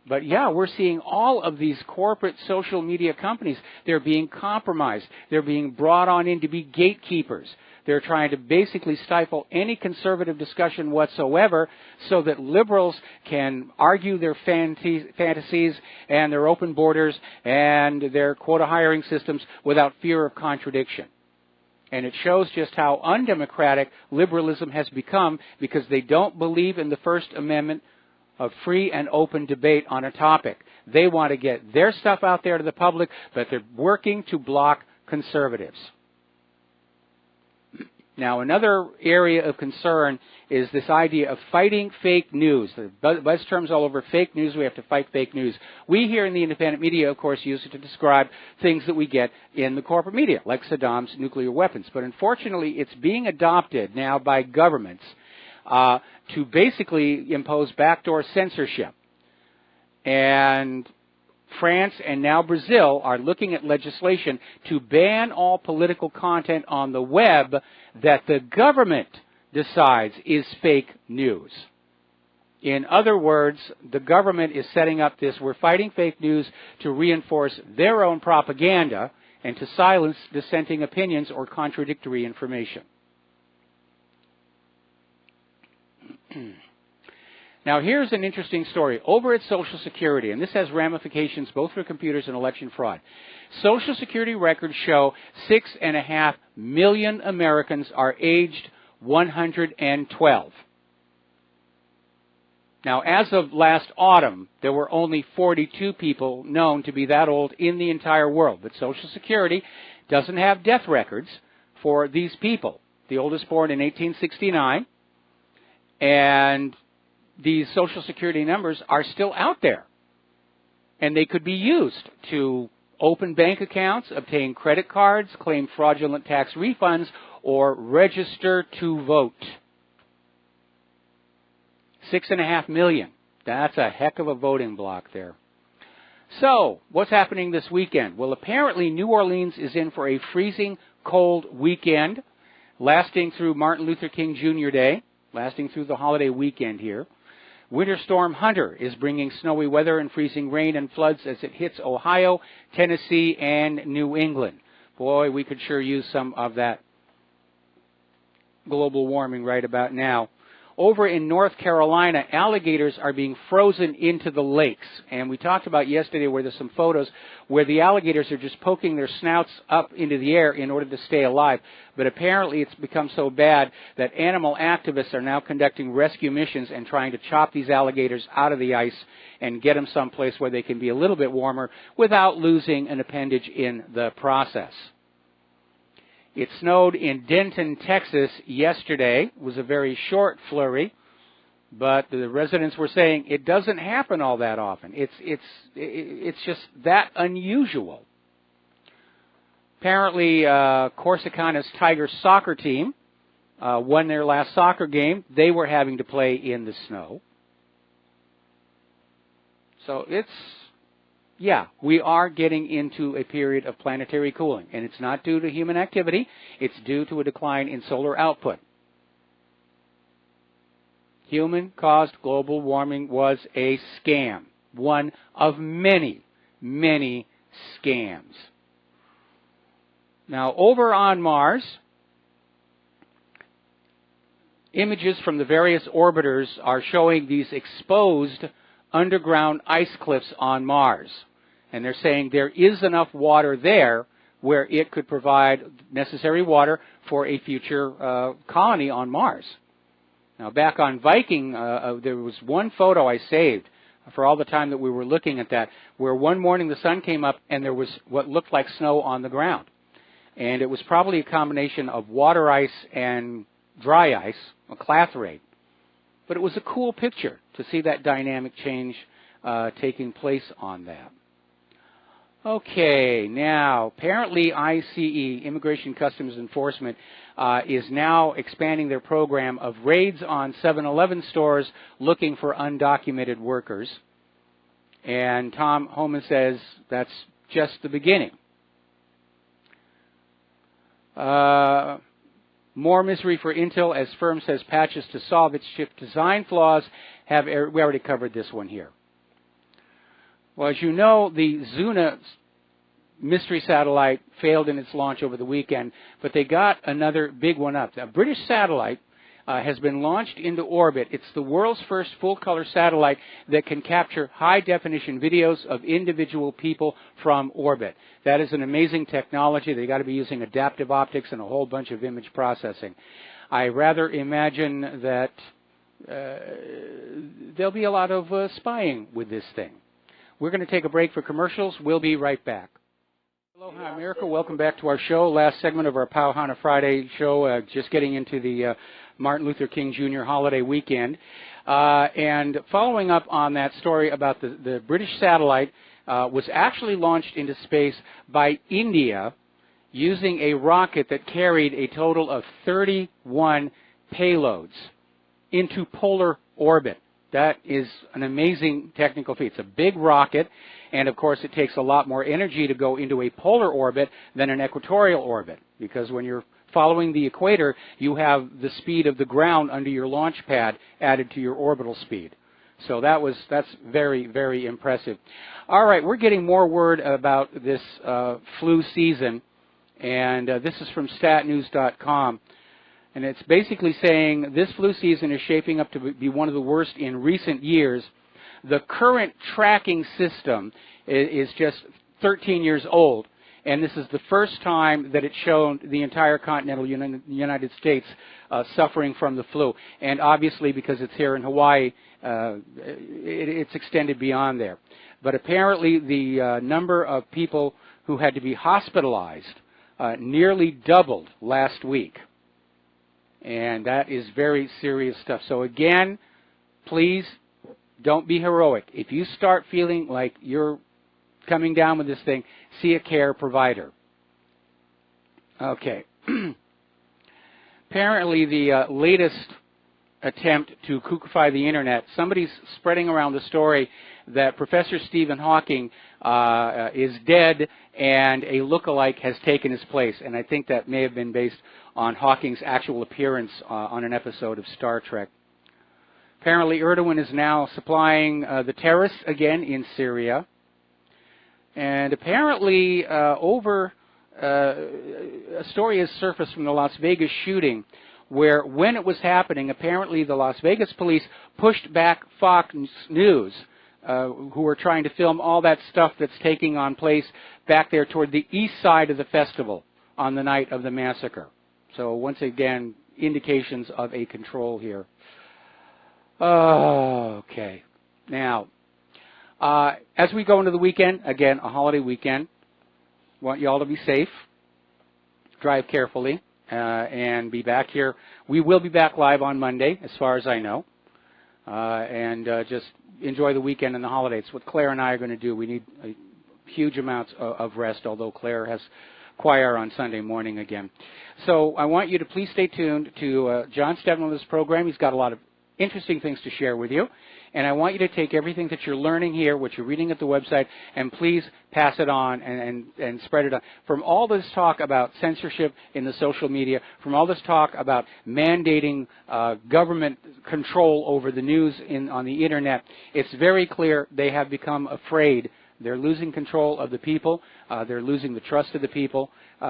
But yeah, we're seeing all of these corporate social media companies, they're being compromised. They're being brought on in to be gatekeepers. They're trying to basically stifle any conservative discussion whatsoever so that liberals can argue their fantasies and their open borders and their quota hiring systems without fear of contradiction. And it shows just how undemocratic liberalism has become because they don't believe in the First Amendment of free and open debate on a topic. They want to get their stuff out there to the public, but they're working to block conservatives. Now, another area of concern is this idea of fighting fake news. The buzz terms all over fake news. We have to fight fake news. We here in the independent media, of course, use it to describe things that we get in the corporate media, like Saddam's nuclear weapons. But unfortunately, it's being adopted now by governments to basically impose backdoor censorship. And France and now Brazil are looking at legislation to ban all political content on the web that the government decides is fake news. In other words, the government is setting up this, we're fighting fake news to reinforce their own propaganda and to silence dissenting opinions or contradictory information. Now, here's an interesting story. Over at Social Security, and this has ramifications both for computers and election fraud, Social Security records show 6.5 million Americans are aged 112. Now, as of last autumn, there were only 42 people known to be that old in the entire world. But Social Security doesn't have death records for these people. The oldest born in 1869, and these Social Security numbers are still out there. And they could be used to open bank accounts, obtain credit cards, claim fraudulent tax refunds, or register to vote. 6.5 million. That's a heck of a voting block there. So, what's happening this weekend? Well, apparently New Orleans is in for a freezing cold weekend, lasting through Martin Luther King Jr. Day, lasting through the holiday weekend here. Winter Storm Hunter is bringing snowy weather and freezing rain and floods as it hits Ohio, Tennessee, and New England. Boy, we could sure use some of that global warming right about now. over in North Carolina, alligators are being frozen into the lakes. And we talked about yesterday where there's some photos where the alligators are just poking their snouts up into the air in order to stay alive. But apparently it's become so bad that animal activists are now conducting rescue missions and trying to chop these alligators out of the ice and get them someplace where they can be a little bit warmer without losing an appendage in the process. It snowed in Denton, Texas yesterday. It was a very short flurry, but the residents were saying it doesn't happen all that often. It's just that unusual. Apparently, Corsicana's Tiger soccer team won their last soccer game. They were having to play in the snow. So yeah, we are getting into a period of planetary cooling, and it's not due to human activity. It's due to a decline in solar output. Human-caused global warming was a scam, one of many, many scams. Now, over on Mars, images from the various orbiters are showing these exposed underground ice cliffs on Mars. And they're saying there is enough water there where it could provide necessary water for a future colony on Mars. Now, back on Viking, there was one photo I saved for all the time that we were looking at that, where one morning the sun came up and there was what looked like snow on the ground. And it was probably a combination of water ice and dry ice, a clathrate. But it was a cool picture to see that dynamic change taking place on that. Okay, now, apparently ICE, Immigration Customs Enforcement, is now expanding their program of raids on 7-Eleven stores looking for undocumented workers. And Tom Homan says that's just the beginning. More misery for Intel as firm says patches to solve its chip design flaws. We already covered this one here. Well, as you know, the Zuna mystery satellite failed in its launch over the weekend, but they got another big one up. A British satellite has been launched into orbit. It's the world's first full-color satellite that can capture high-definition videos of individual people from orbit. That is an amazing technology. They've got to be using adaptive optics and a whole bunch of image processing. I rather imagine that there'll be a lot of spying with this thing. We're going to take a break for commercials. We'll be right back. Aloha America, welcome back to our show. Last segment of our Pauhana Friday show, just getting into the Martin Luther King Jr. holiday weekend. And following up on that story about the British satellite was actually launched into space by India using a rocket that carried a total of 31 payloads into polar orbit. That is an amazing technical feat. It's a big rocket, and of course it takes a lot more energy to go into a polar orbit than an equatorial orbit, because when you're following the equator, you have the speed of the ground under your launch pad added to your orbital speed. So that's very, very impressive. All right, we're getting more word about this flu season, and this is from statnews.com. And it's basically saying this flu season is shaping up to be one of the worst in recent years. The current tracking system is just 13 years old, and this is the first time that it's shown the entire continental United States suffering from the flu. And obviously, because it's here in Hawaii, it's extended beyond there. But apparently, the number of people who had to be hospitalized nearly doubled last week. And that is very serious stuff. So again, please don't be heroic. If you start feeling like you're coming down with this thing, see a care provider. Okay. Apparently the latest attempt to kookify the internet, somebody's spreading around the story that Professor Stephen Hawking is dead and a look-alike has taken his place. And I think that may have been based on Hawking's actual appearance on an episode of Star Trek. Apparently Erdogan is now supplying the terrorists again in Syria. And apparently a story has surfaced from the Las Vegas shooting where when it was happening, apparently the Las Vegas police pushed back Fox News, who were trying to film all that stuff that's taking on place back there toward the east side of the festival on the night of the massacre. So once again, indications of a control here. Okay. Now, as we go into the weekend, again, a holiday weekend, want you all to be safe, drive carefully, and be back here. We will be back live on Monday, as far as I know, and just enjoy the weekend and the holidays. What Claire and I are going to do, we need huge amounts of rest, although Claire has choir on Sunday morning again. So I want you to please stay tuned to John Stedman's program. He's got a lot of interesting things to share with you. And I want you to take everything that you're learning here, what you're reading at the website, and please pass it on and spread it on. From all this talk about censorship in the social media, from all this talk about mandating government control over the news on the Internet, it's very clear they have become afraid. They're losing control of the people. They're losing the trust of the people.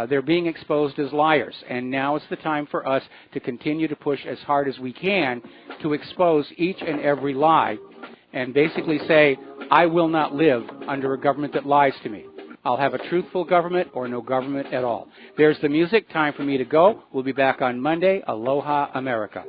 They're being exposed as liars. And now is the time for us to continue to push as hard as we can to expose each and every lie and basically say, I will not live under a government that lies to me. I'll have a truthful government or no government at all. There's the music. Time for me to go. We'll be back on Monday. Aloha, America.